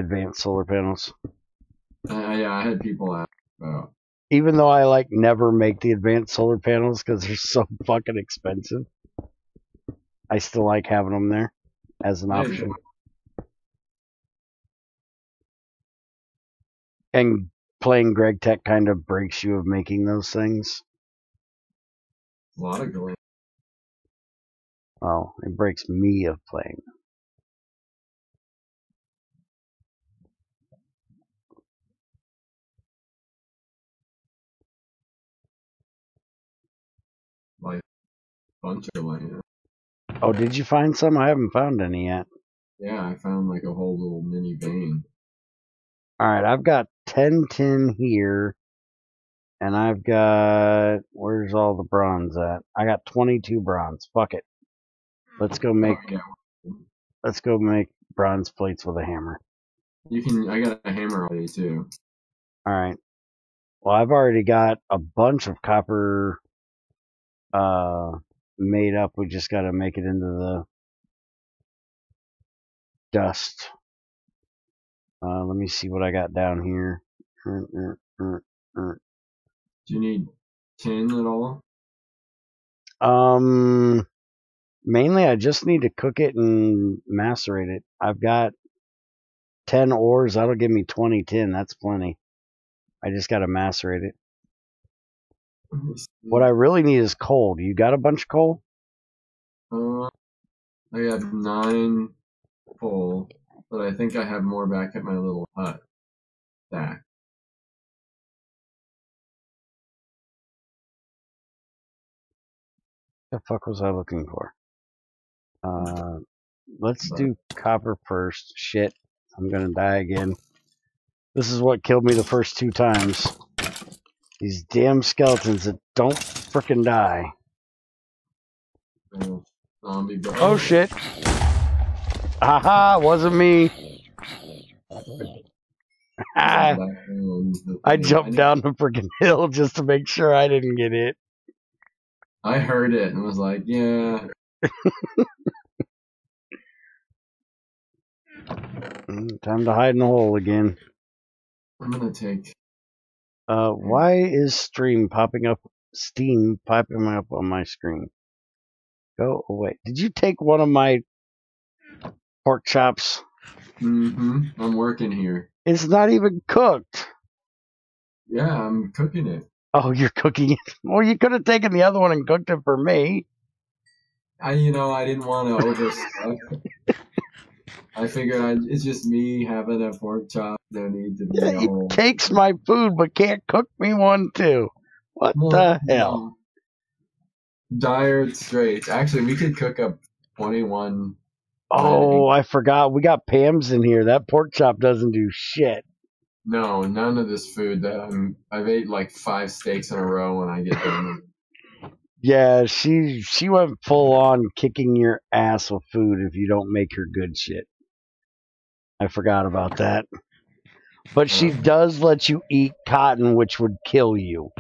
advanced solar panels. Yeah, I had people ask about. Even though I like never make the advanced solar panels because they're so fucking expensive, I still like having them there as an option. And playing GregTech kind of breaks you of making those things. A lot of going. Well, it breaks me of playing. Like a bunch of land. Oh, did you find some? I haven't found any yet. Yeah, I found like a whole little mini vein. Alright, I've got 10 tin here. And I've got... Where's all the bronze at? I got 22 bronze. Fuck it. Let's go make... Oh, yeah. Let's go make bronze plates with a hammer. You can. I got a hammer already too. Alright. Well, I've already got a bunch of copper made up. We just got to make it into the dust. Let me see what I got down here. Do you need tin at all? Mainly I just need to cook it and macerate it. I've got 10 ores. That'll give me 20 tin. That's plenty. I just got to macerate it. What I really need is coal. Do you got a bunch of coal? I have 9 coal, but I think I have more back at my little hut stack. The fuck was I looking for? Let's do copper first. Shit, I'm gonna die again. This is what killed me the first 2 times. These damn skeletons that don't frickin' die. Zombie bro. Oh shit! Haha, wasn't me. I jumped down the freaking hill just to make sure I didn't get hit. I heard it and was like, yeah. Time to hide in the hole again. I'm gonna take. Why is Steam popping up on my screen? Go away. Did you take one of my pork chops? Mm-hmm. I'm working here. It's not even cooked. Yeah, I'm cooking it. Oh, you're cooking it? Well, you could have taken the other one and cooked it for me. I didn't want to overstuff. I figured it's just me having a pork chop. No need to be a whole. It takes my food, but can't cook me one too. What the hell? Dire straits. Actually, we could cook up 21. Oh, I forgot. We got Pam's in here. That pork chop doesn't do shit. No, none of this food that I've ate like 5 steaks in a row when I get done. Yeah, she went full on kicking your ass with food if you don't make her good shit. I forgot about that. But she does let you eat cotton, which would kill you.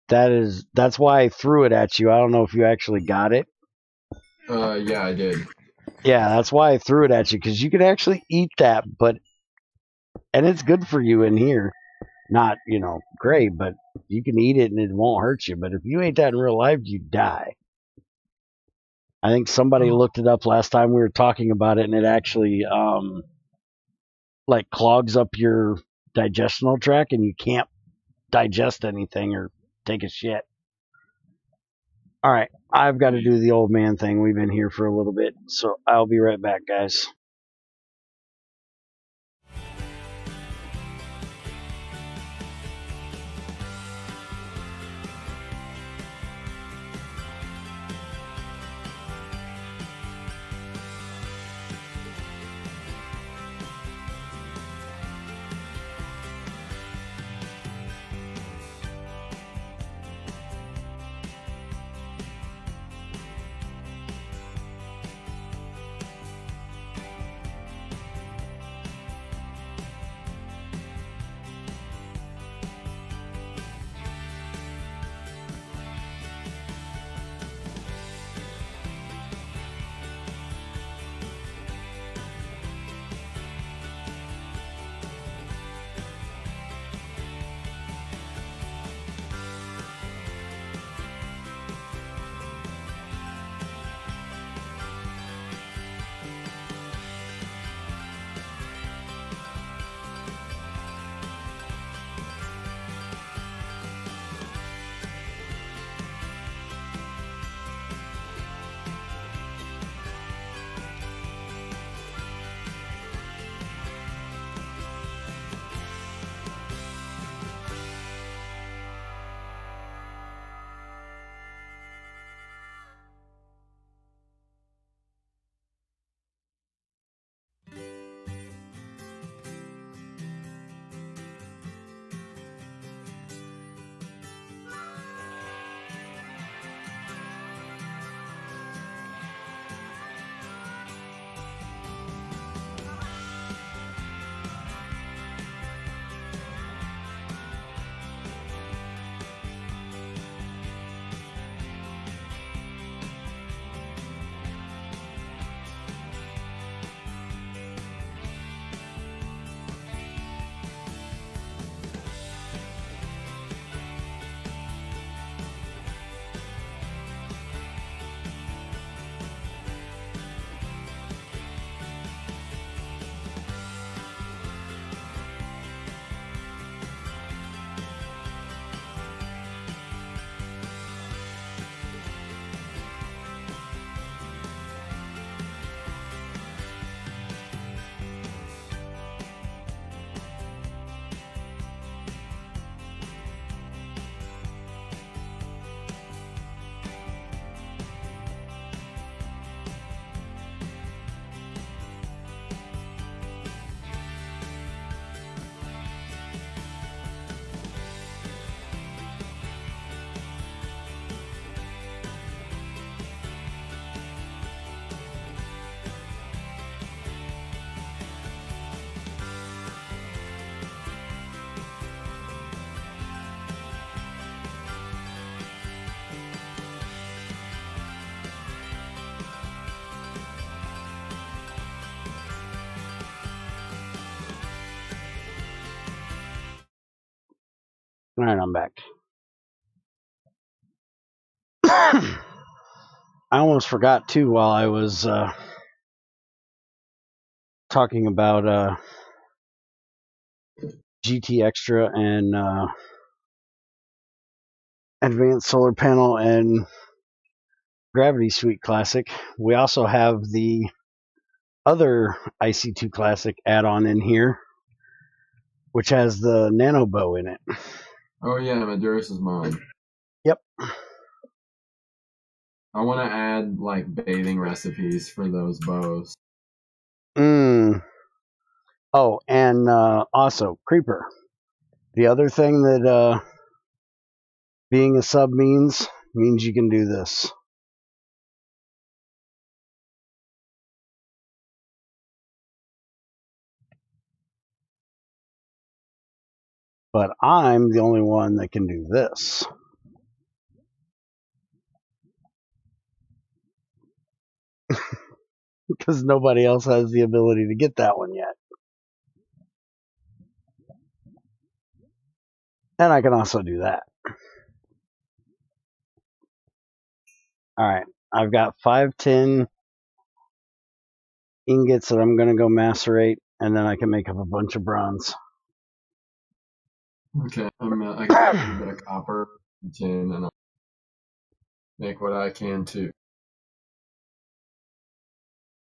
That's why I threw it at you. I don't know if you actually got it. Yeah, I did. Yeah, that's why I threw it at you, because you can actually eat that, and it's good for you in here. Not, great, but you can eat it and it won't hurt you. But if you ate that in real life, you die. I think somebody looked it up last time we were talking about it, and it actually clogs up your digestional tract, and you can't digest anything or take a shit. All right, I've got to do the old man thing. We've been here for a little bit, so I'll be right back, guys. Alright, I'm back. I almost forgot, too, while I was talking about GT Extra and Advanced Solar Panel and Gravity Suite Classic. We also have the other IC2 Classic add-on in here, which has the nano bow in it. Oh yeah, Maduris is mine. Yep. I want to add like bathing recipes for those bows. Oh, and also Creeper. The other thing that being a sub means you can do this. But I'm the only one that can do this. Because nobody else has the ability to get that one yet. And I can also do that. Alright, I've got 5 tin ingots that I'm going to go macerate, and then I can make up a bunch of bronze. Okay, I got a bit of copper, tin, and I'll make what I can too.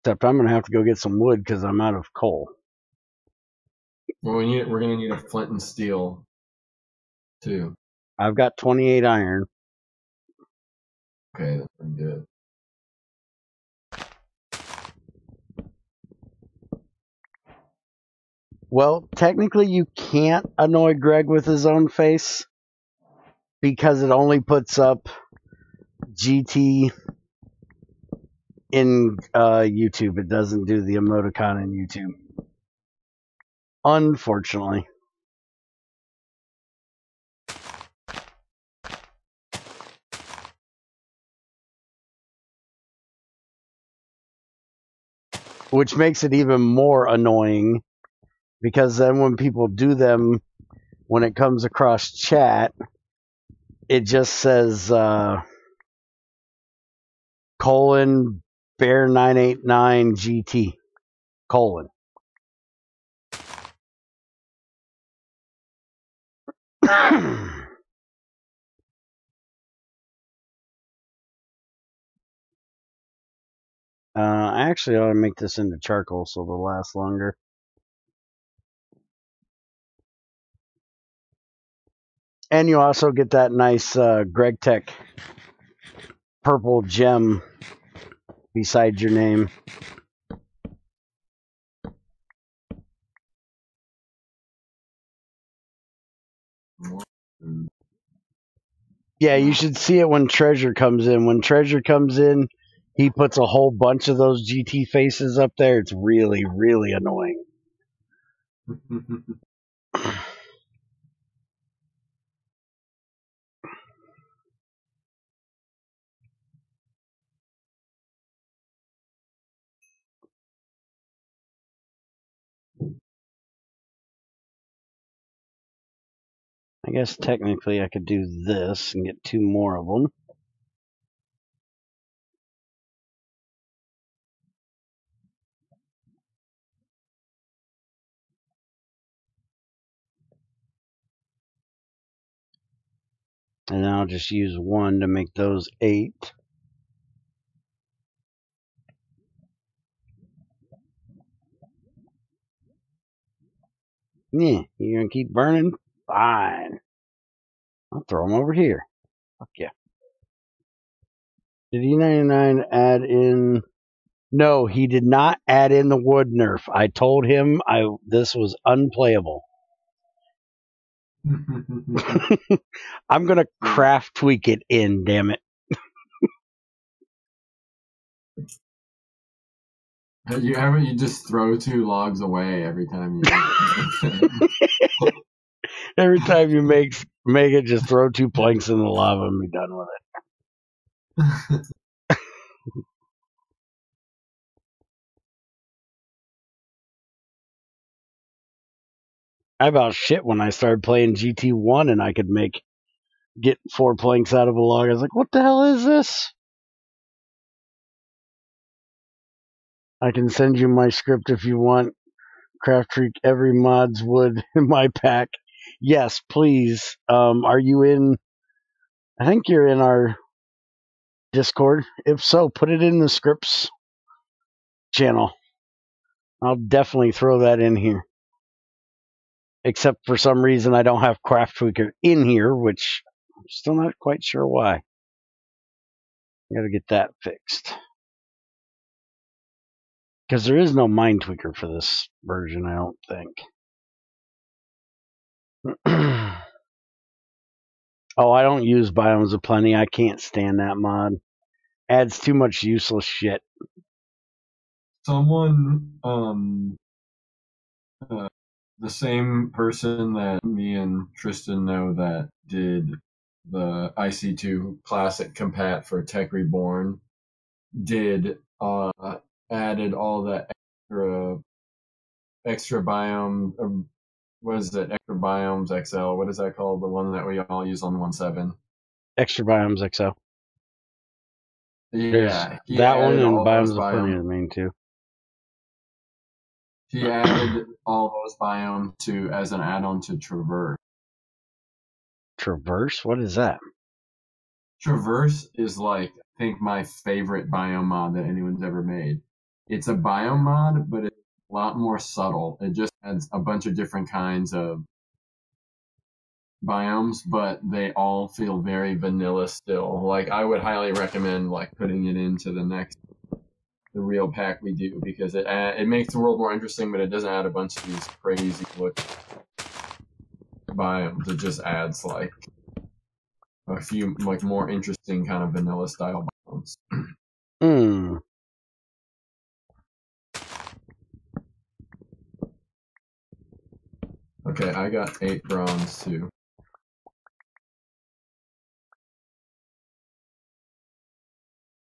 Except I'm going to have to go get some wood because I'm out of coal. Well, we're gonna need a flint and steel too. I've got 28 iron. Okay, that's pretty good. Well, technically you can't annoy Greg with his own face because it only puts up GT in YouTube. It doesn't do the emoticon in YouTube. Unfortunately. Which makes it even more annoying because then when people do them, when it comes across chat, it just says colon bear 989 GT colon. I actually ought to make this into charcoal so it'll last longer. And you also get that nice GregTech purple gem beside your name. Yeah, you should see it when Treasure comes in. When Treasure comes in, he puts a whole bunch of those GT faces up there. It's really, really annoying. I guess technically I could do this and get 2 more of them. And then I'll just use 1 to make those 8. Yeah, you gonna keep burning? Fine. I'll throw them over here. Fuck yeah. Did E99 add in... No, he did not add in the wood nerf. I told him this was unplayable. I'm going to craft tweak it in, damn it. You just throw 2 logs away every time you Every time you make it, just throw 2 planks in the lava and be done with it. I about shit when I started playing GT1 and I could get 4 planks out of a log. I was like, what the hell is this? I can send you my script if you want. Craft Freak, every mod's wood in my pack. Yes, please. Are you in? I think you're in our Discord. If so, put it in the scripts channel. I'll definitely throw that in here. Except for some reason I don't have Craft Freaker in here, which I'm still not quite sure why. I gotta get that fixed. Because there is no Mind Tweaker for this version, I don't think. Oh, I don't use Biomes of Plenty. I can't stand that mod. Adds too much useless shit. Someone, the same person that me and Tristan know that did the IC2 Classic compat for Tech Reborn, added all that extra biome. What is it? Extra biomes XL. What is that called? The one that we all use on 1.7. Extra Biomes XL. Yeah, There's that one and all those Biomes of Plenty are the main two. He added all those biomes as an add-on to Traverse. Traverse? What is that? Traverse is like, I think, my favorite biome mod that anyone's ever made. It's a biome mod, but it's a lot more subtle. It just adds a bunch of different kinds of biomes, but they all feel very vanilla still. Like, I would highly recommend like putting it into the real pack we do, because it makes the world more interesting, but it doesn't add a bunch of these crazy looking biomes. It just adds like a few like more interesting kind of vanilla style biomes. Okay, I got 8 bronze too.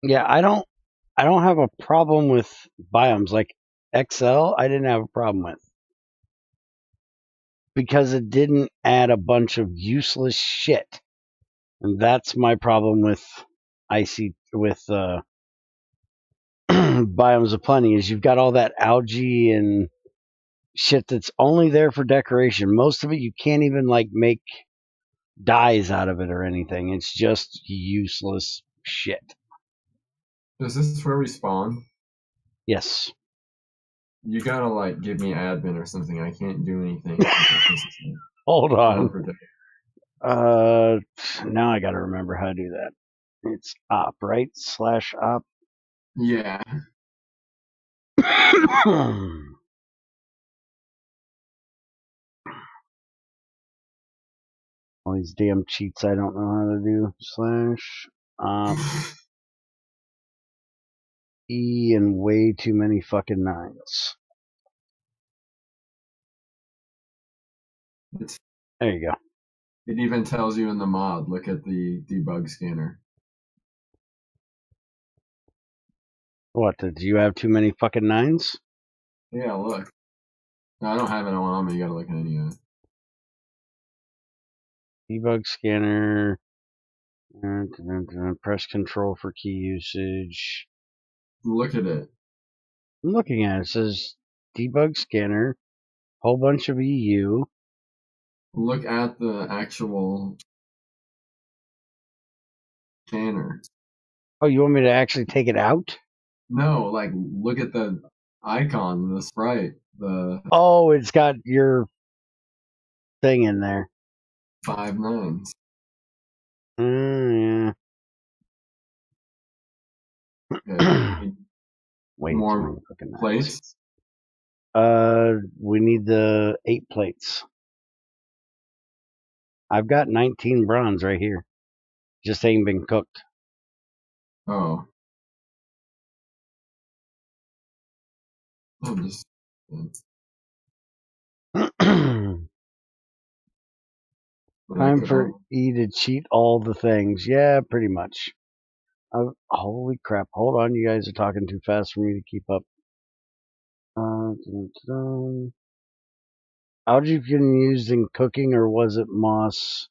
Yeah, I don't have a problem with biomes. Like XL, I didn't have a problem with. Because it didn't add a bunch of useless shit. And that's my problem with Biomes of Plenty, is you've got all that algae and shit that's only there for decoration. Most of it you can't even like make dyes out of it or anything. It's just useless shit. Is this where we spawn? Yes. You gotta like give me admin or something. I can't do anything. Hold on. Now I gotta remember how to do that. It's op, right? /op. Yeah. All these damn cheats I don't know how to do. /op. E and way too many fucking 9s. There you go. It even tells you in the mod. Look at the debug scanner. What, did you have too many fucking 9s? Yeah, look. No, I don't have it on me. You gotta look at any of it. Debug scanner. Press control for key usage. Look at it. I'm looking at it. It says debug scanner. Whole bunch of EU. Look at the actual scanner. Oh, you want me to actually take it out? No, like look at the icon, the sprite, the Oh, it's got your thing in there. 5 9s. Yeah. Okay. Wait, More plates? We need the 8 plates. I've got 19 bronze right here. Just ain't been cooked. Oh. Time for E to cheat all the things. Yeah, pretty much. Holy crap. Hold on, you guys are talking too fast for me to keep up. Algae can be used in cooking, or was it moss?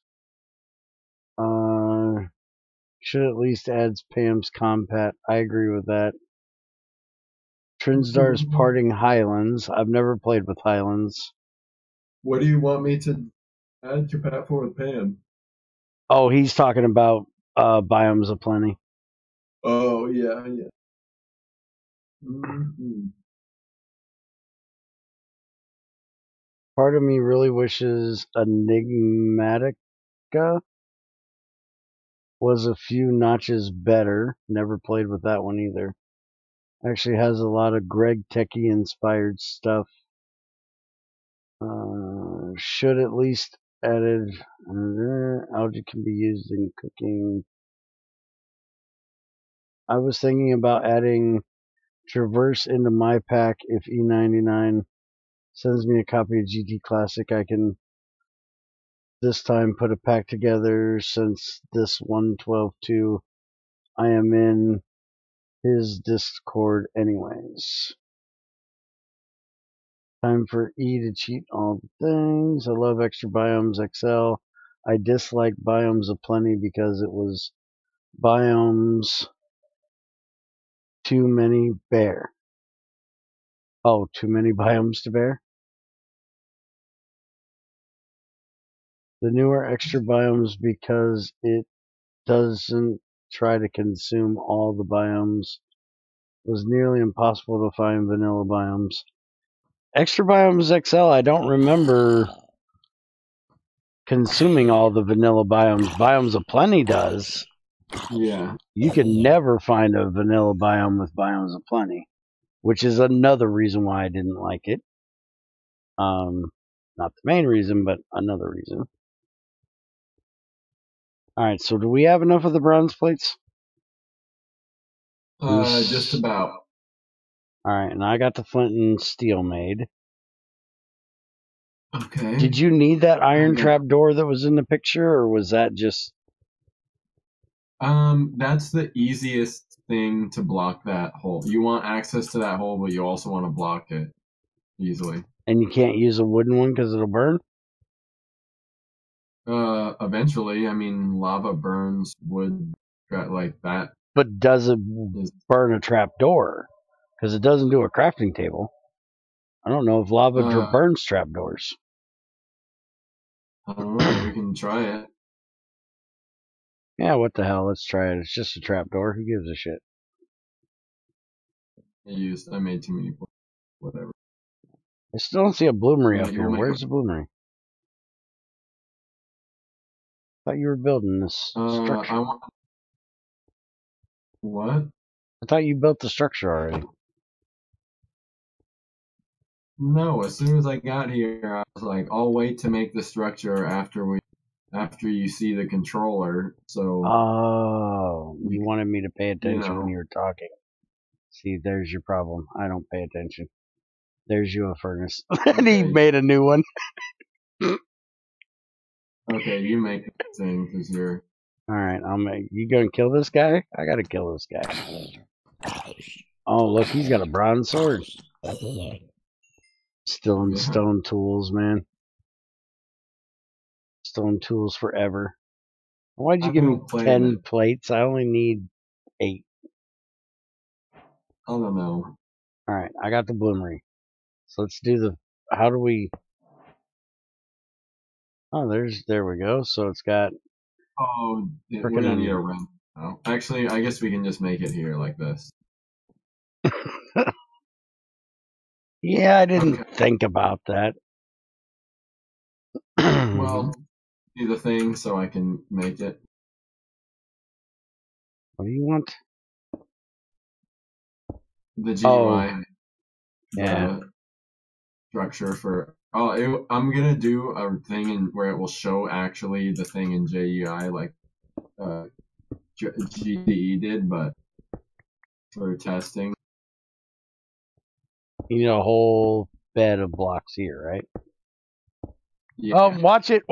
Should at least add Pam's compat. I agree with that. Trinsdar's Parting Highlands. I've never played with Highlands. What do you want me to add compat for with Pam? Oh, he's talking about Biomes of Plenty. Oh, yeah. Mm-hmm. Part of me really wishes Enigmatica was a few notches better. Never played with that one either. Actually has a lot of GregTech inspired stuff. Should at least added. Algae can be used in cooking. I was thinking about adding Traverse into my pack. If E99 sends me a copy of GT Classic, I can this time put a pack together. Since this 112.2, I am in his Discord anyways. Time for E to cheat all the things. I love Extra Biomes XL. I dislike Biomes of Plenty because it was Biomes too many bear. Oh, too many biomes to bear? The newer Extra Biomes because it doesn't try to consume all the biomes. It was nearly impossible to find vanilla biomes. Extra Biomes XL, I don't remember consuming all the vanilla biomes. Biomes of Plenty does. Yeah. You can never find a vanilla biome with Biomes of Plenty, which is another reason why I didn't like it. Not the main reason, but another reason. Alright, so do we have enough of the bronze plates? Just about. Alright, and I got the flint and steel made. Okay. Did you need that iron trap door that was in the picture, or was that just... That's the easiest thing to block that hole. You want access to that hole, but you also want to block it easily. And you can't use a wooden one because it'll burn? Eventually, I mean, lava burns wood like that. But does it burn a trap door? Because it doesn't do a crafting table. I don't know if lava burns trap doors. I don't know. We can try it. Yeah, what the hell? Let's try it. It's just a trap door. Who gives a shit? I made too many. Whatever. I still don't see a bloomery up here. Where's the bloomery? I thought you were building this structure. What? I thought you built the structure already. No, as soon as I got here, I was like, I'll wait to make the structure after you see the controller. So. Oh, you wanted me to pay attention when you were talking. See, there's your problem. I don't pay attention. There's you a furnace. And he made a new one. Okay, you make the thing because you're. Alright, you gonna kill this guy? I gotta kill this guy. Oh, look, he's got a bronze sword. Still in stone tools, man. Stone tools forever. Why'd you give me 10 plates? I only need 8. I don't know. Alright, I got the bloomery. So let's do how do we... Oh, there we go. So it's got... Oh, we're gonna need a rim. Oh. Actually, I guess we can just make it here like this. Yeah, I didn't think about that. Well, do the thing so I can make it. What do you want? The GUI. Oh, yeah. Structure for... I'm gonna do a thing where it will show actually the thing in GUI like GDE did, but for testing. You need a whole bed of blocks here, right? Yeah. Oh, watch it.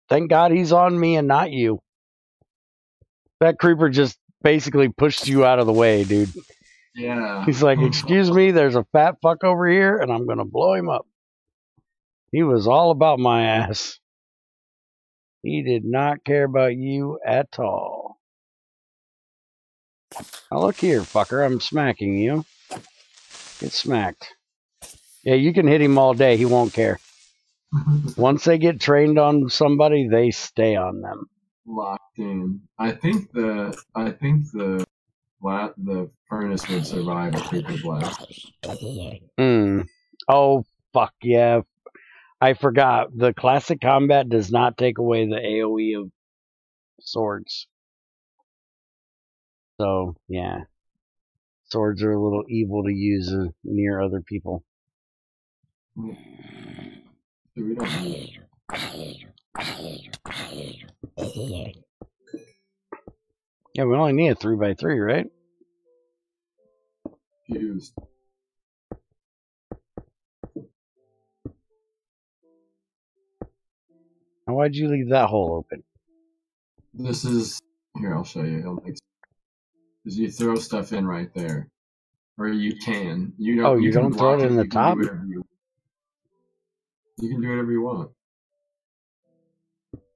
Thank God he's on me and not you. That creeper just basically pushed you out of the way, dude. Yeah. He's like, excuse me, there's a fat fuck over here, and I'm going to blow him up. He was all about my ass. He did not care about you at all. Now look here, fucker. I'm smacking you. Get smacked. Yeah, you can hit him all day. He won't care. Once they get trained on somebody, they stay on them. Locked in. I think the furnace would survive a creeper blast. Oh, fuck yeah. I forgot. The classic combat does not take away the AoE of swords. So, yeah. Swords are a little evil to use near other people. We don't need Yeah, we only need a 3x3, right? fused. Now, why'd you leave that hole open? This is here. I'll show you. It'll make sense. Because you throw stuff in right there, or you can. You don't. Oh, you can don't throw block it in the you top? Can do whatever you can do whatever you want.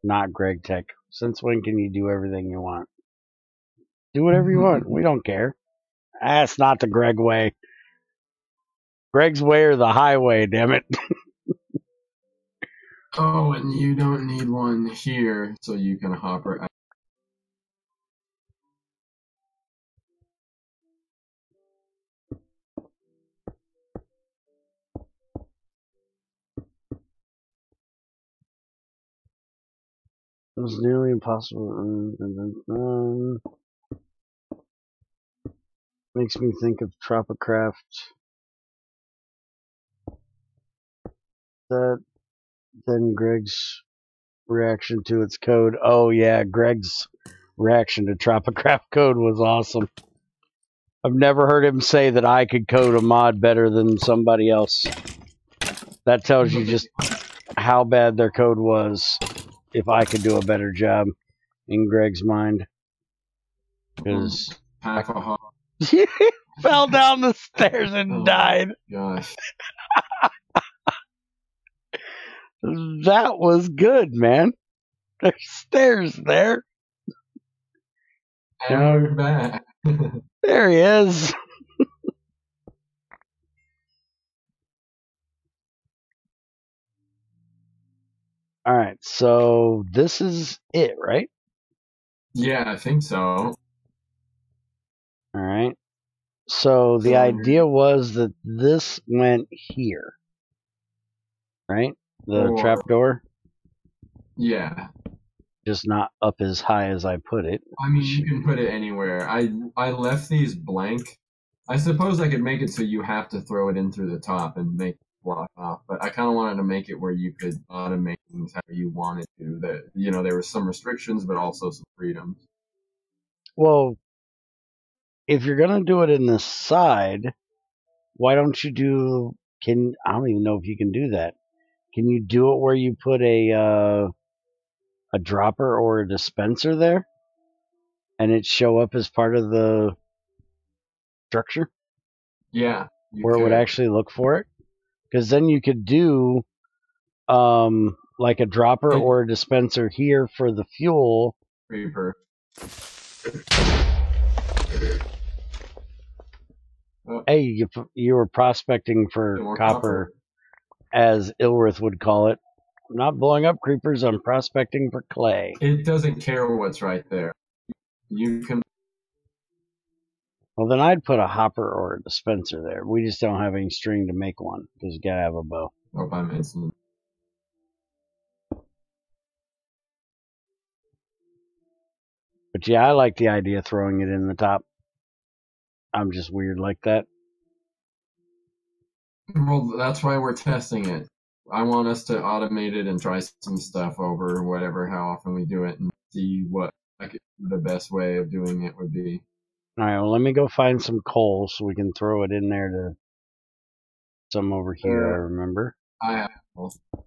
Not GregTech. Since when can you do everything you want? Do whatever you want. We don't care. That's not the Greg way. Greg's way or the highway, damn it. Oh, and you don't need one here, so you can hop right. It was nearly impossible. Makes me think of Tropicraft. Then Greg's reaction to its code. Oh yeah, Greg's reaction to Tropicraft code was awesome. I've never heard him say that I could code a mod better than somebody else. That tells you just how bad their code was if I could do a better job in Greg's mind. Because Half a hop. he fell down the stairs and died. Gosh. That was good, man. There's stairs there. And we're back. There he is. Alright, so this is it, right? Yeah, I think so. Alright. So the idea was that this went here. Right? The trapdoor? Yeah. Just not up as high as I put it. I mean, you can put it anywhere. I left these blank. I suppose I could make it so you have to throw it in through the top and make it block off. But I kind of wanted to make it where you could automate things how you wanted to. That there were some restrictions, but also some freedoms. Well, if you're gonna do it in the side, why don't you do? I don't even know if you can do that. Can you do it where you put a dropper or a dispenser there, and it show up as part of the structure? Yeah. Where it would actually look for it, because then you could do like a dropper or a dispenser here for the fuel. Creeper. Hey, you were prospecting for copper, as Ilrith would call it. I'm not blowing up creepers, I'm prospecting for clay. It doesn't care what's right there. You can. Well, then I'd put a hopper or a dispenser there. We just don't have any string to make one, because you gotta have a bow. Oh, I made some. But yeah, I like the idea of throwing it in the top. I'm just weird like that. Well, that's why we're testing it. I want us to automate it and try some stuff over, whatever, how often we do it, and see what the best way of doing it would be. Alright, well, let me go find some coal so we can throw it in there to some over here, I remember.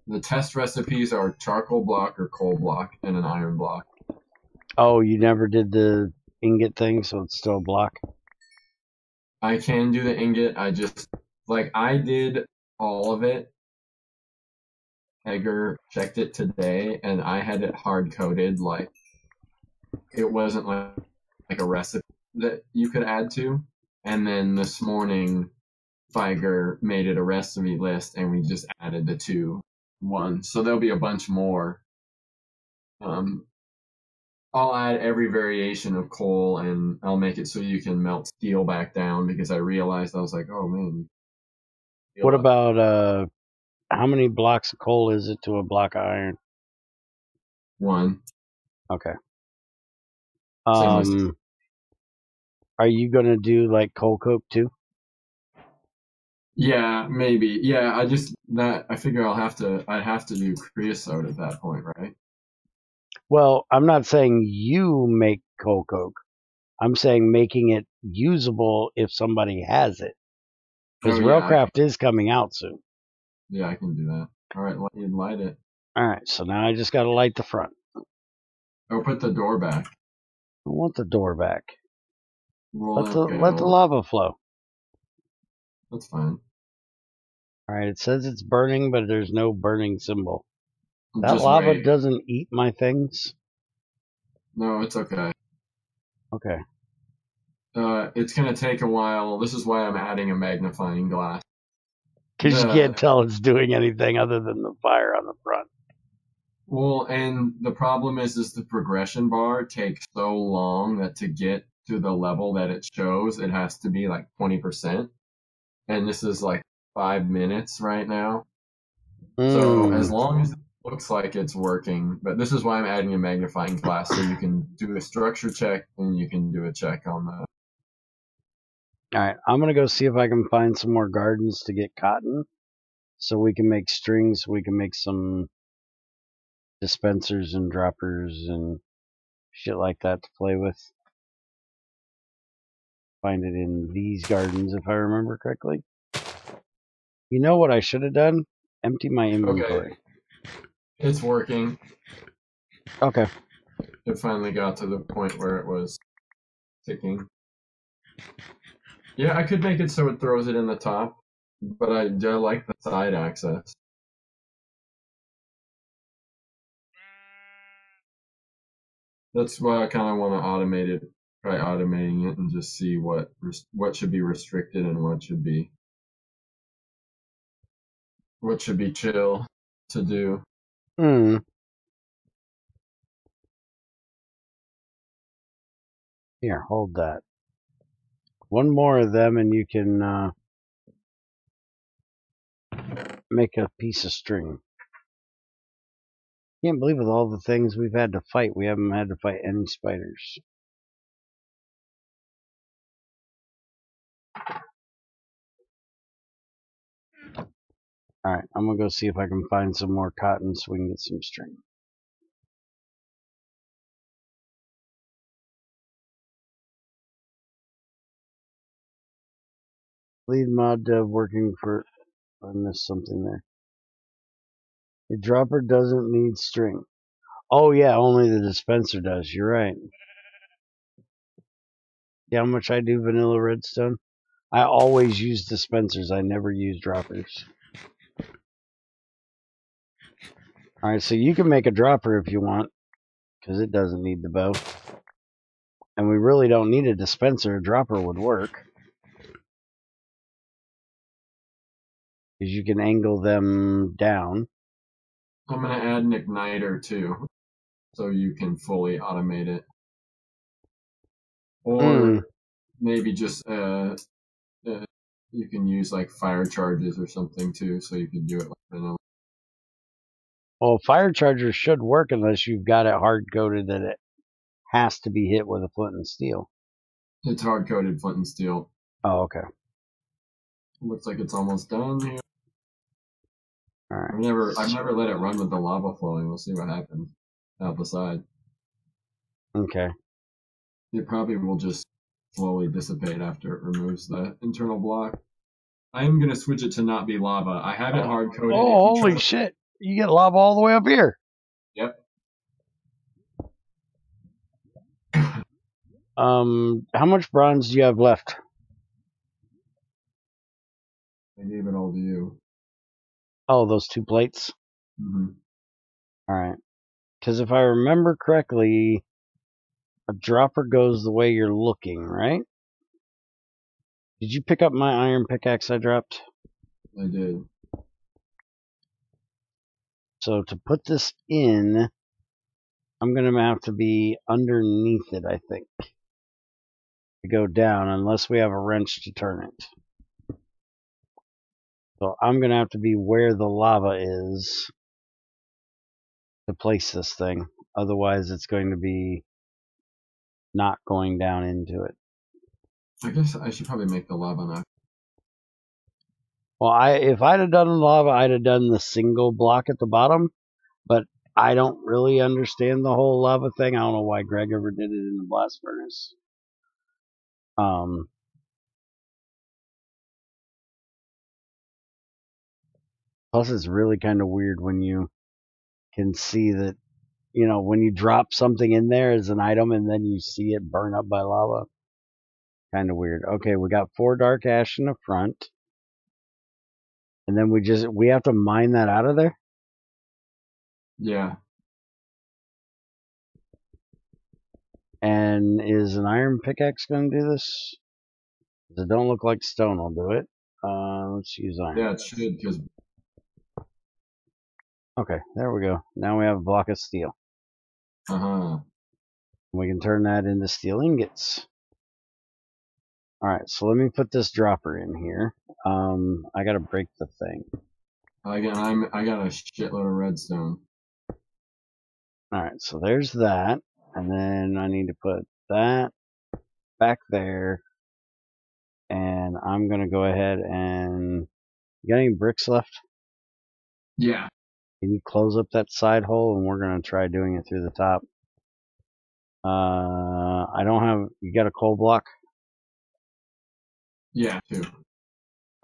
The test recipes are charcoal block or coal block and an iron block. Oh, you never did the ingot thing, so it's still a block? I can do the ingot, I did all of it, Egger checked it today, and I had it hard coded. Like it wasn't like a recipe that you could add to. And then this morning, Figer made it a recipe list, and we just added the 2 1. So there'll be a bunch more. I'll add every variation of coal, and I'll make it so you can melt steel back down, because I realized I was like, oh man. What about how many blocks of coal is it to a block of iron? 1? Okay. Same with Are you gonna do like coal coke too? Yeah, maybe. Yeah, I figure I'd have to do creosote at that point, right? Well, I'm not saying you make coal coke. I'm saying making it usable if somebody has it. Because Oh, yeah, Railcraft is coming out soon. yeah, I can do that. All right, light it. Alright, so now I just gotta light the front. Oh, put the door back. I want the door back. Well, Let the lava flow. That's fine. Alright, it says it's burning, but there's no burning symbol. That Just lava wait. doesn't eat my things? No, it's okay. Okay. It's gonna take a while. This is why I'm adding a magnifying glass. Because you can't tell it's doing anything other than the fire on the front. Well, and the problem is the progression bar takes so long that to get to the level that it shows, it has to be like 20%. And this is like 5 minutes right now. So as long as it looks like it's working, but this is why I'm adding a magnifying glass, so you can do a structure check and you can do a check on that. Alright, I'm going to go see if I can find some more gardens to get cotton so we can make strings, we can make some dispensers and droppers and shit like that to play with. Find it in these gardens if I remember correctly. You know what I should have done? Empty my inventory. Okay. It's working. Okay. It finally got to the point where it was ticking. Yeah, I could make it so it throws it in the top, but I like the side access. That's why I kind of want to automate it. Try automating it and just see what should be restricted and what should be chill to do. Here, hold that. One more of them and you can make a piece of string. Can't believe with all the things we've had to fight, we haven't had to fight any spiders. Alright, I'm gonna go see if I can find some more cotton so we can get some string. Lead mod dev working for... I missed something there. A dropper doesn't need string. Oh yeah, only the dispenser does. You're right. Yeah, how much I do vanilla redstone? I always use dispensers. I never use droppers. Alright, so you can make a dropper if you want, because it doesn't need the bow. And we really don't need a dispenser. A dropper would work. Because you can angle them down. I'm going to add an igniter too, so you can fully automate it. Or maybe just you can use like fire charges or something too, so you can do it like vanilla. Well, fire charger should work unless you've got it hard-coded that it has to be hit with a flint and steel. It's hard-coded flint and steel. Oh, okay. Looks like it's almost done here. All right. I've never let it run with the lava flowing. We'll see what happens out the side. Okay. It probably will just slowly dissipate after it removes the internal block. I'm going to switch it to not be lava. I have it hard-coded. Oh, holy shit. You get lava all the way up here. Yep. How much bronze do you have left? I gave it all to you. Oh, those 2 plates? Mm-hmm. Alright. Because if I remember correctly, a dropper goes the way you're looking, right? Did you pick up my iron pickaxe I dropped? I did. So to put this in, I'm going to have to be underneath it, I think. To go down, unless we have a wrench to turn it. So I'm going to have to be where the lava is to place this thing. Otherwise, it's going to be not going down into it. I guess I should probably make the lava now. Well, if I'd have done the lava, I'd have done the single block at the bottom. But I don't really understand the whole lava thing. I don't know why Greg ever did it in the blast furnace. Plus, it's really kind of weird when you can see that, when you drop something in there as an item and then you see it burn up by lava. Kind of weird. Okay, we got 4 dark ash in the front. And then we have to mine that out of there? Yeah. And is an iron pickaxe going to do this? It don't look like stone will do it. Let's use iron. Yeah, it should, because... Okay, there we go. Now we have a block of steel. Uh-huh. We can turn that into steel ingots. Alright, so let me put this dropper in here. I gotta break the thing. I got a shitload of redstone. Alright, so there's that. And then I need to put that back there. And I'm gonna go ahead and... You got any bricks left? Yeah. Can you close up that side hole? And we're gonna try doing it through the top. I don't have... You got a coal block? Yeah, too.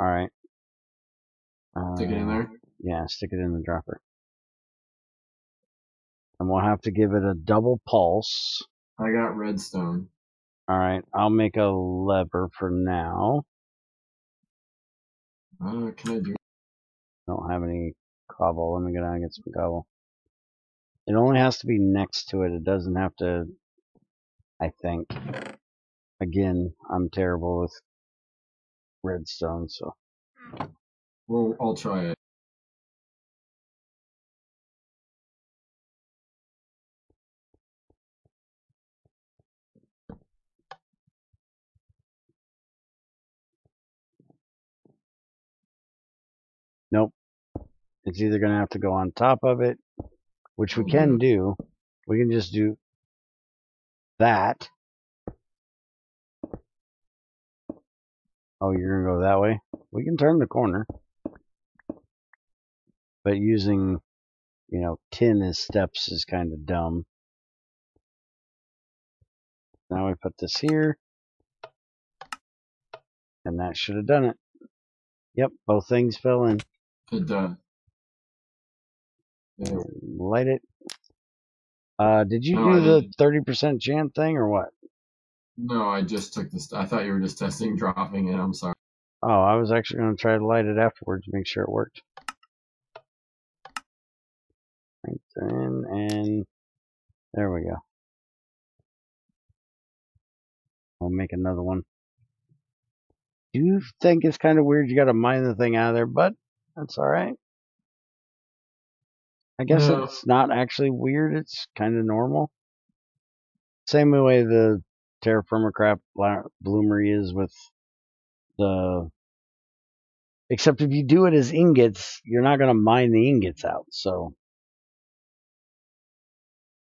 Alright. Stick it in there? Yeah, stick it in the dropper. And we'll have to give it a double pulse. I got redstone. Alright, I'll make a lever for now. Can I do... I don't have any cobble. Let me go down and get some cobble. It only has to be next to it. It doesn't have to, I think. Again, I'm terrible with redstone, so. Well, I'll try it. Nope. It's either going to have to go on top of it, which we I'll can do. We can just do that. Oh, you're going to go that way? We can turn the corner. But using, tin as steps is kind of dumb. Now we put this here. And that should have done it. Yep, both things fell in. It does. Yeah. Light it. Did you No, do the 30% chance thing or what? No, I just took this. I thought you were just testing dropping it. I'm sorry. Oh, I was actually going to try to light it afterwards to make sure it worked. Right then, and there we go. I'll make another one. Do you think it's kind of weird you got to mine the thing out of there, but that's alright. I guess No. it's not actually weird, it's kind of normal. Same way the Terra Firma crap bloomery is with the... Except if you do it as ingots, you're not going to mine the ingots out, so...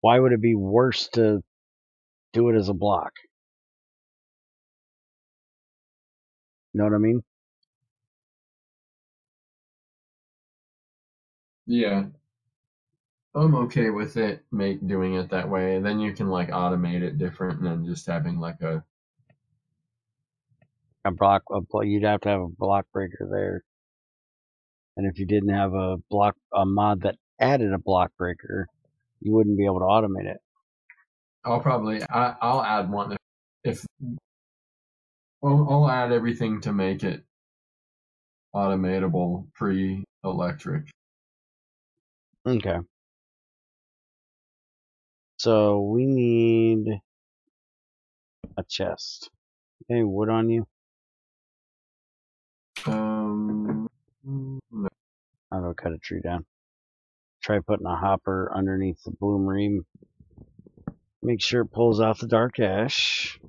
Why would it be worse to do it as a block? You know what I mean? Yeah. I'm okay with it doing it that way. Then you can like automate it different than just having like a... You'd have to have a block breaker there. And if you didn't have a mod that added a block breaker, you wouldn't be able to automate it. I'll add one if I'll add everything to make it automatable pre-electric. Okay. So we need a chest. Any wood on you? No. I'll go cut a tree down. Try putting a hopper underneath the bloomery. Make sure it pulls out the dark ash.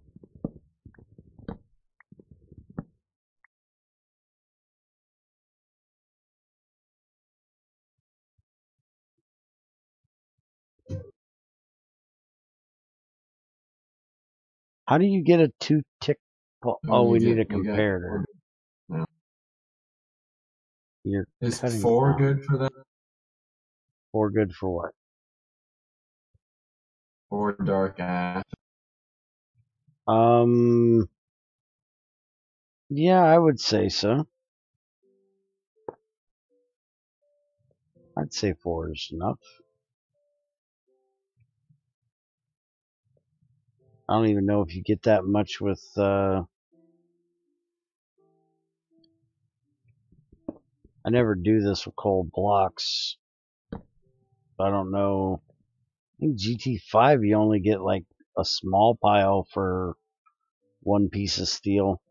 How do you get a 2-tick? Oh, we need a comparator. No. You're Is cutting 4 good for that? 4 good for what? 4 dark ash. Yeah, I would say so. I'd say 4 is enough. I don't even know if you get that much with, I never do this with cold blocks. I don't know. I think GT5 you only get like a small pile for 1 piece of steel.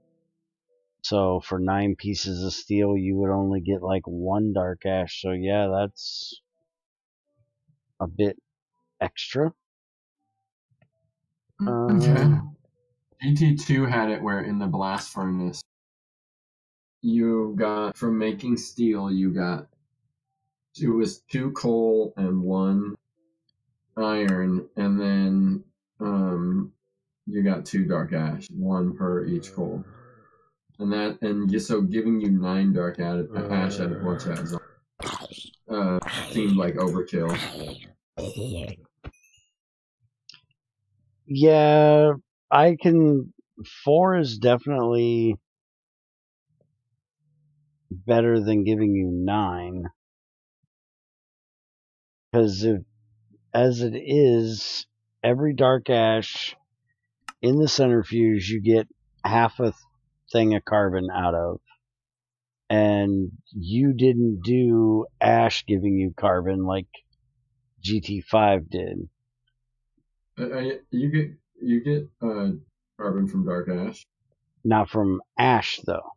So for 9 pieces of steel you would only get like 1 dark ash. So yeah, that's a bit extra. Okay. GT2 had it where in the blast furnace you got, from making steel, it was 2 coal and 1 iron, and then you got 2 dark ash, 1 per each coal, so giving you 9 dark ash at once seemed like overkill. Yeah, I can. 4 is definitely better than giving you 9. Because as it is, every dark ash in the centrifuge you get half a thing of carbon out of. And you didn't do ash giving you carbon like GT5 did. You get carbon from dark ash. Not from ash, though.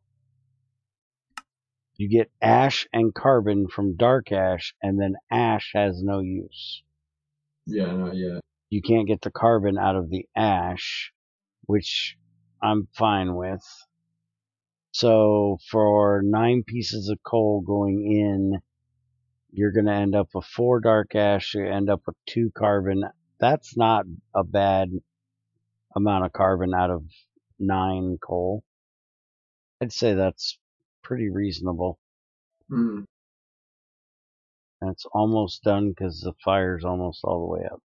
You get ash and carbon from dark ash, and then ash has no use. Yeah, not yet. You can't get the carbon out of the ash, which I'm fine with. So for 9 pieces of coal going in, you're going to end up with 4 dark ash, you end up with 2 carbon. That's not a bad amount of carbon out of 9 coal. I'd say that's pretty reasonable. Mm. And it's almost done because the fire's almost all the way up.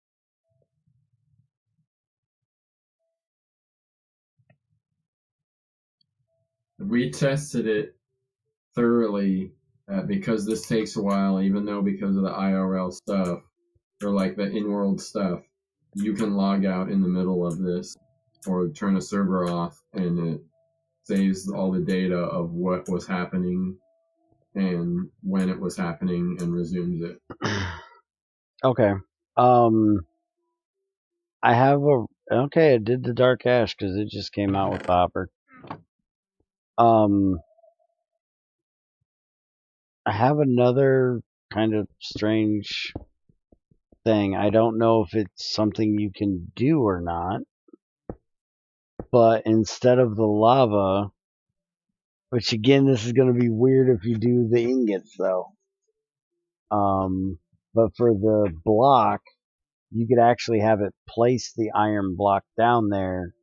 We tested it thoroughly because this takes a while, even though because of the IRL stuff, or like the in-world stuff, you can log out in the middle of this or turn a server off, and it saves all the data of what was happening and when it was happening and resumes it. Okay. I have I did the dark ash because it just came out with the hopper. I have another kind of strange thing. I don't know if it's something you can do or not, but instead of the lava, which again, this is going to be weird if you do the ingots though. But for the block, you could actually have it place the iron block down there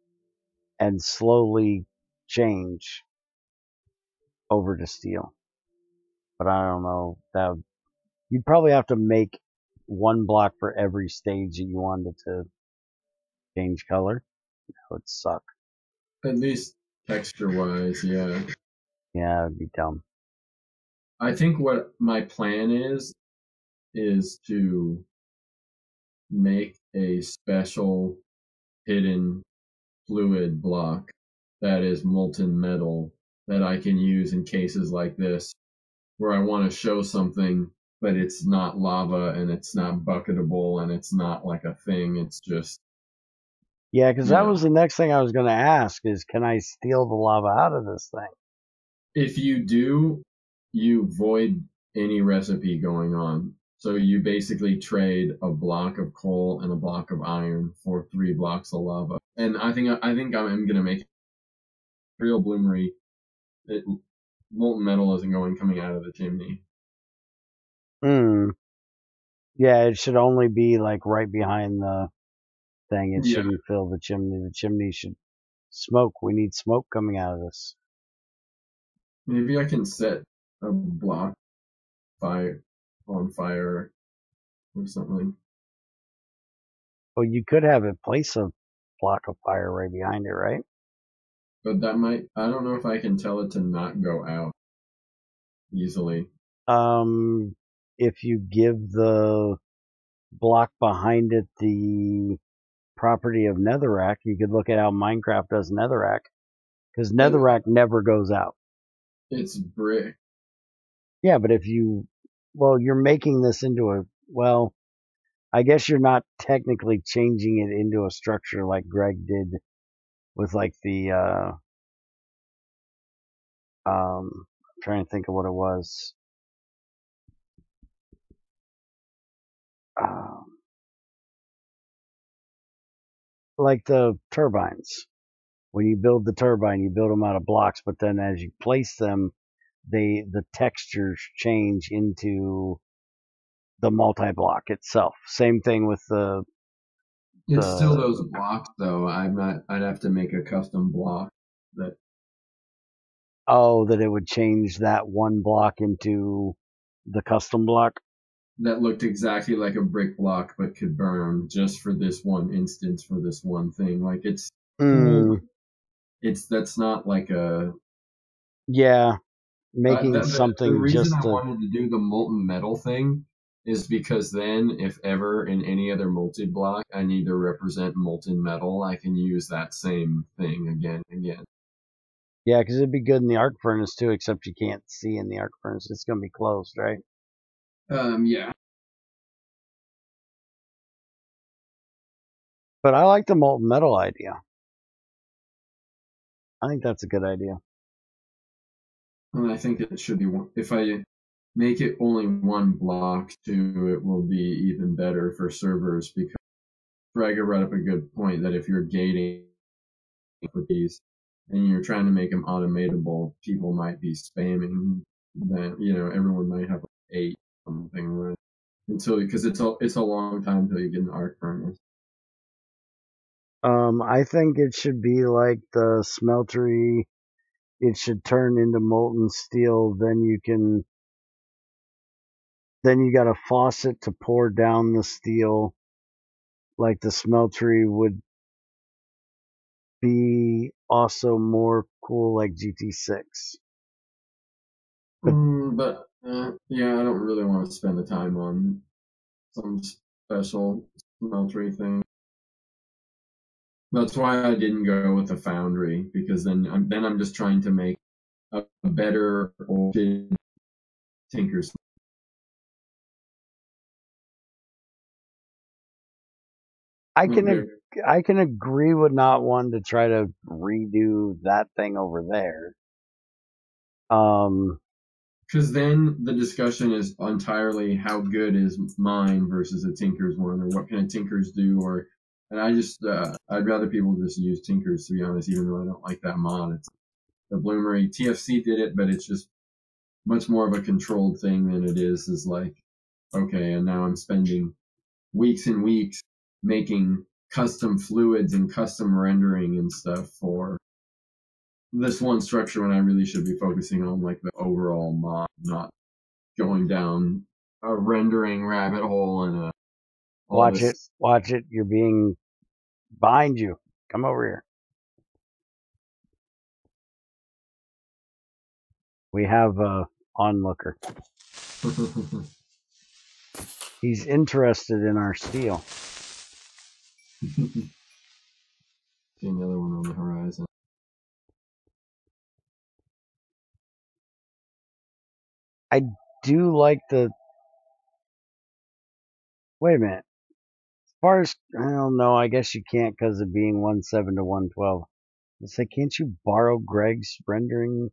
and slowly change over to steel. But I don't know, you'd probably have to make 1 block for every stage that you wanted to change color. That would suck. At least texture-wise, yeah. Yeah, it'd be dumb. I think what my plan is to make a special hidden fluid block that is molten metal that I can use in cases like this where I want to show something but it's not lava and it's not bucketable and it's not like a thing. It's just, Yeah, because you that know, was the next thing I was going to ask is, can I steal the lava out of this thing? if you do, you void any recipe going on. So you basically trade a block of coal and a block of iron for 3 blocks of lava. And I think I'm gonna make real bloomery. It, molten metal isn't coming out of the chimney. Hmm. Yeah, it should only be like right behind the thing. It Yeah, shouldn't fill the chimney. The chimney should smoke. We need smoke coming out of this. maybe I can set a block fire on fire or something. Well, you could have it place a block of fire right behind it, right? But I don't know if I can tell it to not go out easily. If you give the block behind it the property of netherrack, you could look at how Minecraft does netherrack, because But netherrack never goes out. it's brick. Yeah, but you're making this into I guess you're not technically changing it into a structure like Greg did with like the, I'm trying to think of what it was. Um, like the turbines. When you build the turbine, you build them out of blocks, but then as you place them, the textures change into the multi-block itself. Same thing with It's still the those blocks though. I'd have to make a custom block that that it would change that one block into the custom block. looked exactly like a brick block but could burn just for this one instance for this one thing. Like it's cool, but Mm, that's not like a yeah, making the something reason just I to. wanted to do the molten metal thing is because then if ever in any other multi block I need to represent molten metal, I can use that same thing again and again. Yeah, because it'd be good in the arc furnace too, except you can't see in the arc furnace. It's going to be closed, right? Yeah. But I like the molten metal idea. I think that's a good idea. And I think it should be one. If I make it only one block too, it will be even better for servers because Braga brought up a good point that if you're gating with these and you're trying to make them automatable, people might be spamming that, everyone might have 8 something right until because it's a long time until you get an arc furnace. I think it should be like the smeltery. It should turn into molten steel. Then you got a faucet to pour down the steel, like the smeltery would be also more cool, like GT6. But But yeah, I don't really want to spend the time on some special smeltery thing. That's why I didn't go with the foundry because then I'm just trying to make a better old Tinker's. I can I can agree with not wanting to try to redo that thing over there. Because then the discussion is entirely how good is mine versus a Tinker's one, or what can a Tinker's do, and I'd rather people just use Tinkers to be honest, even though I don't like that mod. It's the bloomery TFC did it, but it's just much more of a controlled thing than it is like okay, and now I'm spending weeks and weeks making custom fluids and custom rendering and stuff for this one structure when I really should be focusing on like the overall mod, not going down a rendering rabbit hole and all this. Watch it. You're being behind you. Come over here. We have a onlooker. He's interested in our steel. See another one on the horizon. I do like Wait a minute. As far as I don't know, I guess you can't because of being 1.7 to 1.12. Let's say, can't you borrow Greg's rendering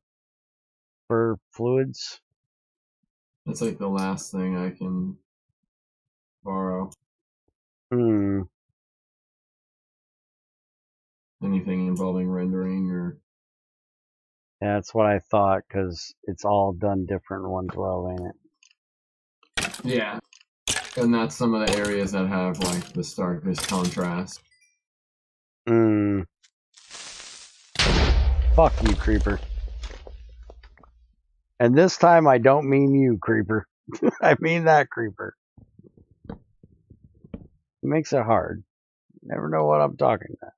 for fluids? That's like the last thing I can borrow. Anything involving rendering or. Yeah, that's what I thought, because it's all done different in 1.12, ain't it? Yeah. And that's some of the areas that have like the starkest contrast. Fuck you, Creeper. And this time I don't mean you, Creeper. I mean that Creeper. It makes it hard. Never know what I'm talking about.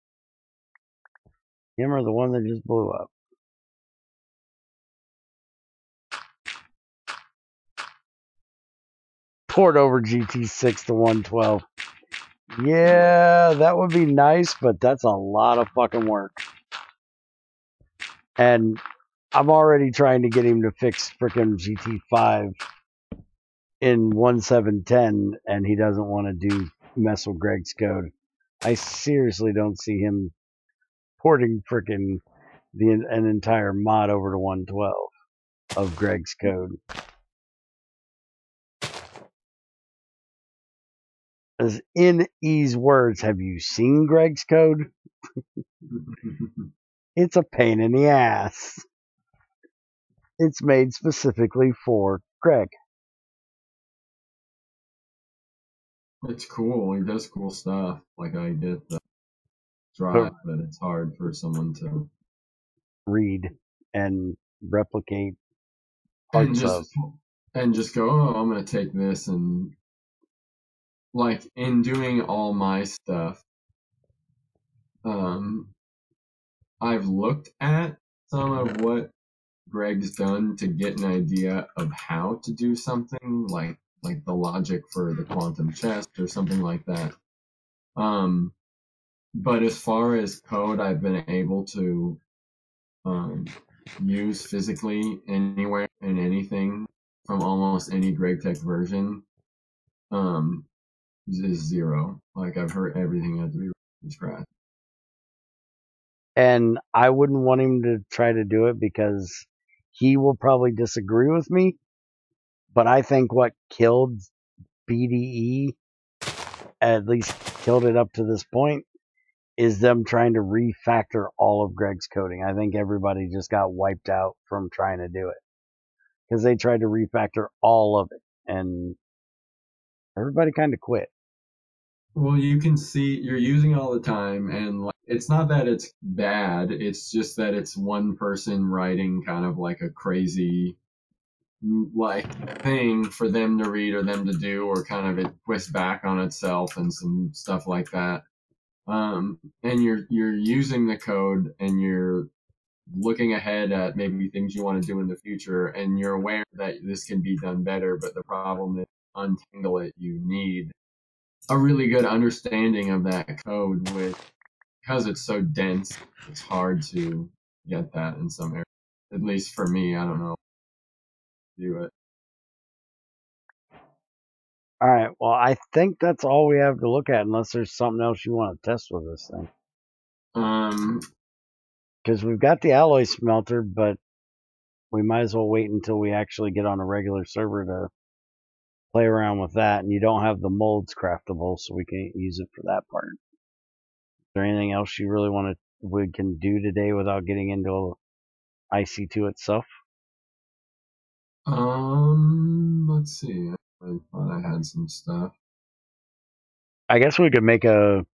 Him or the one that just blew up. Port over GT6 to 112. Yeah, that would be nice, but that's a lot of fucking work. And I'm already trying to get him to fix frickin' GT5 in 1.7.10, and he doesn't want to mess with Greg's code. I seriously don't see him porting frickin' an entire mod over to 1.12 of Greg's code. As in E's words, have you seen Greg's code? It's a pain in the ass. It's made specifically for Greg. It's cool. He does cool stuff. Like I get the drive, but it's hard for someone to read and replicate and parts of. just go, oh, I'm gonna take this and like in doing all my stuff, I've looked at some of what Greg's done to get an idea of how to do something like the logic for the quantum chest or something like that. But as far as code I've been able to use physically anywhere and anything from almost any GregTech version, is zero. Like I've heard everything had to be from scratch. And I wouldn't want him to try to do it because he will probably disagree with me. But I think what killed BDE, at least killed it up to this point, is them trying to refactor all of Greg's coding. I think everybody just got wiped out from trying to do it because they tried to refactor all of it, and everybody kind of quit. Well, you can see you're using it all the time, and like, it's not that it's bad. It's just that it's one person writing kind of like a crazy like thing for them to read or them to do, or kind of it twists back on itself and some stuff like that. And you're using the code and you're looking ahead at maybe things you want to do in the future, and you're aware that this can be done better. But the problem is, untangle it, you need a really good understanding of that code, because it's so dense, it's hard to get that in some areas. At least for me, I don't know how to do it. All right, well, I think that's all we have to look at, unless there's something else you want to test with this thing. Because we've got the alloy smelter, but we might as well wait until we actually get on a regular server to play around with that. And you don't have the molds craftable, so we can't use it for that part. Is there anything else you really we can do today without getting into IC2 itself? Let's see. I thought I had some stuff. I guess we could make a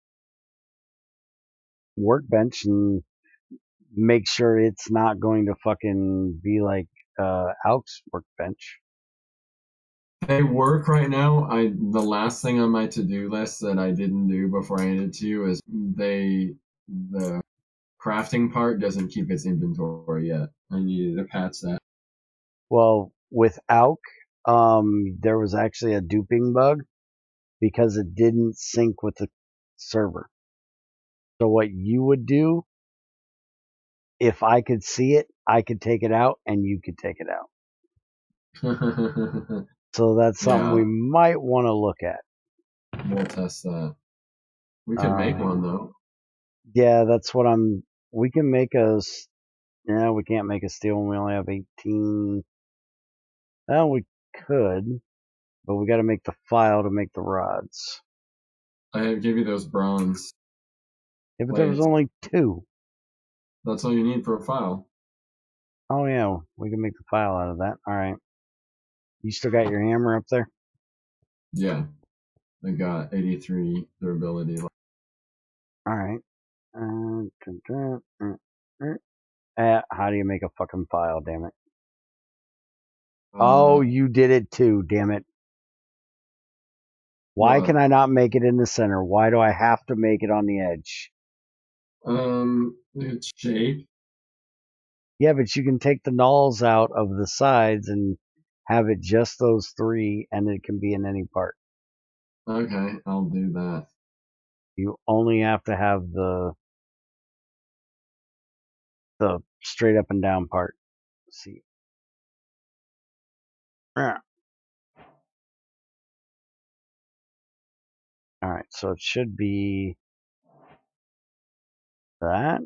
workbench and make sure it's not going to fucking be like Alk's workbench. They work right now. The last thing on my to-do list that I didn't do before I handed it to you is the crafting part doesn't keep its inventory yet. I needed to patch that. Well, with Alk, there was actually a duping bug because it didn't sync with the server. So what you would do, if I could see it, I could take it out and you could take it out. So that's something we might want to look at. We'll test that. We could make one though. Yeah, that's what we can make yeah, we can't make a steel when we only have 18. Well, we could, but we gotta make the file to make the rods. I give you those bronze. Yeah, but there was only 2. That's all you need for a file. Oh yeah, we can make the file out of that. Alright. You still got your hammer up there? Yeah. I got 83 durability. Alright. How do you make a fucking file, damn it? Oh, you did it too, damn it. Why can I not make it in the center? Why do I have to make it on the edge? It's shape. Yeah, but you can take the nulls out of the sides and have it just those 3, and it can be in any part. Okay, I'll do that. You only have to have the straight up and down part. Let's see. Alright, so it should be that.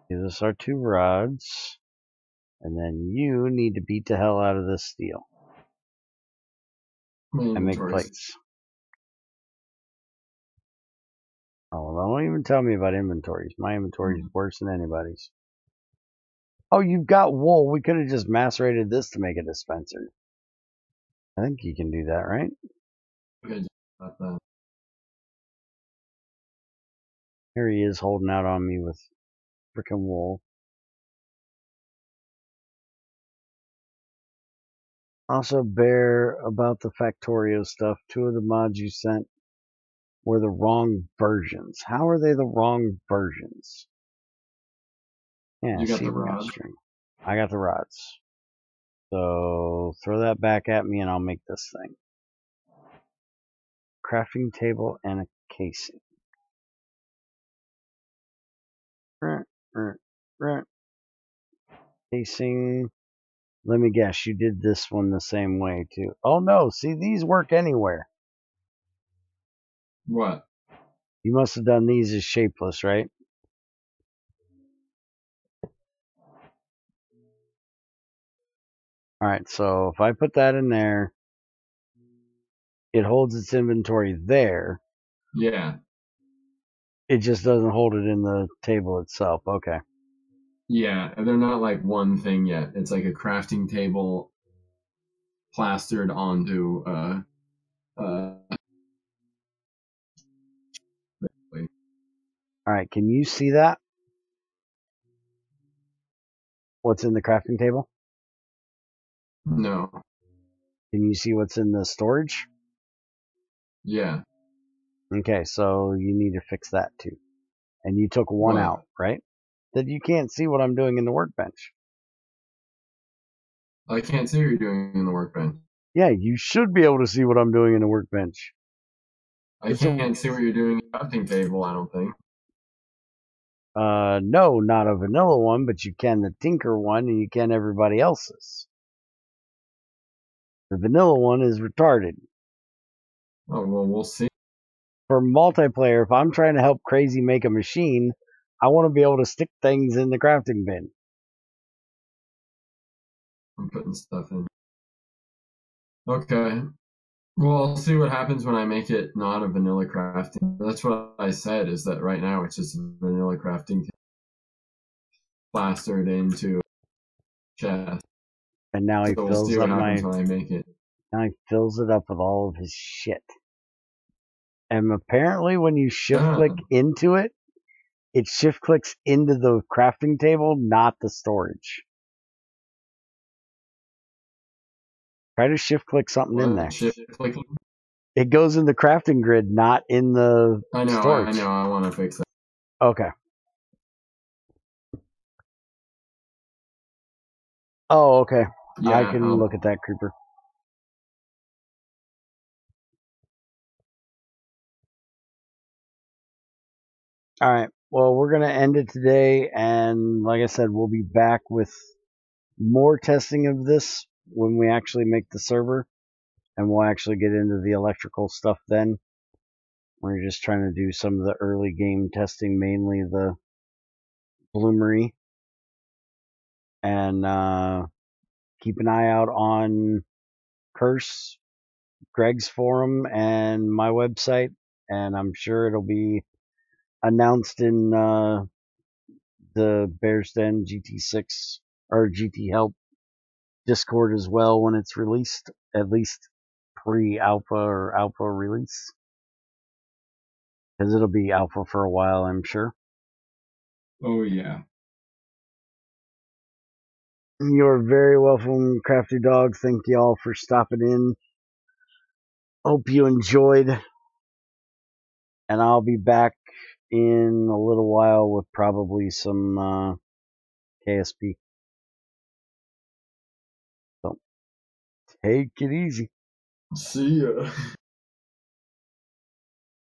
These us our 2 rods. And then you need to beat the hell out of this steel. And make plates. Oh, don't even tell me about inventories. My inventory is worse than anybody's. Oh, you've got wool. We could have just macerated this to make a dispenser. I think you can do that, right? Okay, got that. Here he is holding out on me with frickin' wool. Also, Bear, about the Factorio stuff, 2 of the mods you sent were the wrong versions. How are they the wrong versions? Yeah, you got the rods. String. I got the rods. So throw that back at me and I'll make this thing. Crafting table and a casing. Casing. Let me guess, you did this one the same way too. Oh no, see, these work anywhere. What? You must have done these as shapeless, right? Alright, so if I put that in there, it holds its inventory there. Yeah. It just doesn't hold it in the table itself. Okay. Yeah, they're not like one thing yet. It's like a crafting table plastered onto Alright, can you see that? What's in the crafting table? No. Can you see what's in the storage? Yeah. Okay, so you need to fix that too. And you took one out, right? That you can't see what I'm doing in the workbench. I can't see what you're doing in the workbench. Yeah, you should be able to see what I'm doing in the workbench. I can't see what you're doing in the crafting table, I don't think. No, not a vanilla one, but you can the Tinker one and you can everybody else's. The vanilla one is retarded. Oh, well, we'll see. For multiplayer, if I'm trying to help Crazy make a machine, I want to be able to stick things in the crafting bin. I'm putting stuff in. Okay. Well, I'll see what happens when I make it not a vanilla crafting. That's what I said, is that right now it's just vanilla crafting plastered into chest. And now he fills see up what happens when I make it. Now he fills it up with all of his shit. And apparently when you shift click into it, it shift clicks into the crafting table, not the storage. Try to shift click something in there. Shift clicking? It goes in the crafting grid, not in the storage. I know. I want to fix that. Okay. Oh, okay. Yeah, I can look at that, Creeper. Alright, well, we're going to end it today, and like I said, we'll be back with more testing of this when we actually make the server. and we'll actually get into the electrical stuff then. We're just trying to do some of the early game testing, mainly the bloomery, and keep an eye out on Curse, Greg's forum, and my website, and I'm sure it'll be announced in the Bears Den GT6 or GT Help Discord as well when it's released, at least pre-alpha or alpha release, because it'll be alpha for a while, I'm sure. Oh yeah. You're very welcome, Crafty Dog. Thank you all for stopping in. Hope you enjoyed, and I'll be back in a little while with probably some KSP. So take it easy. See ya.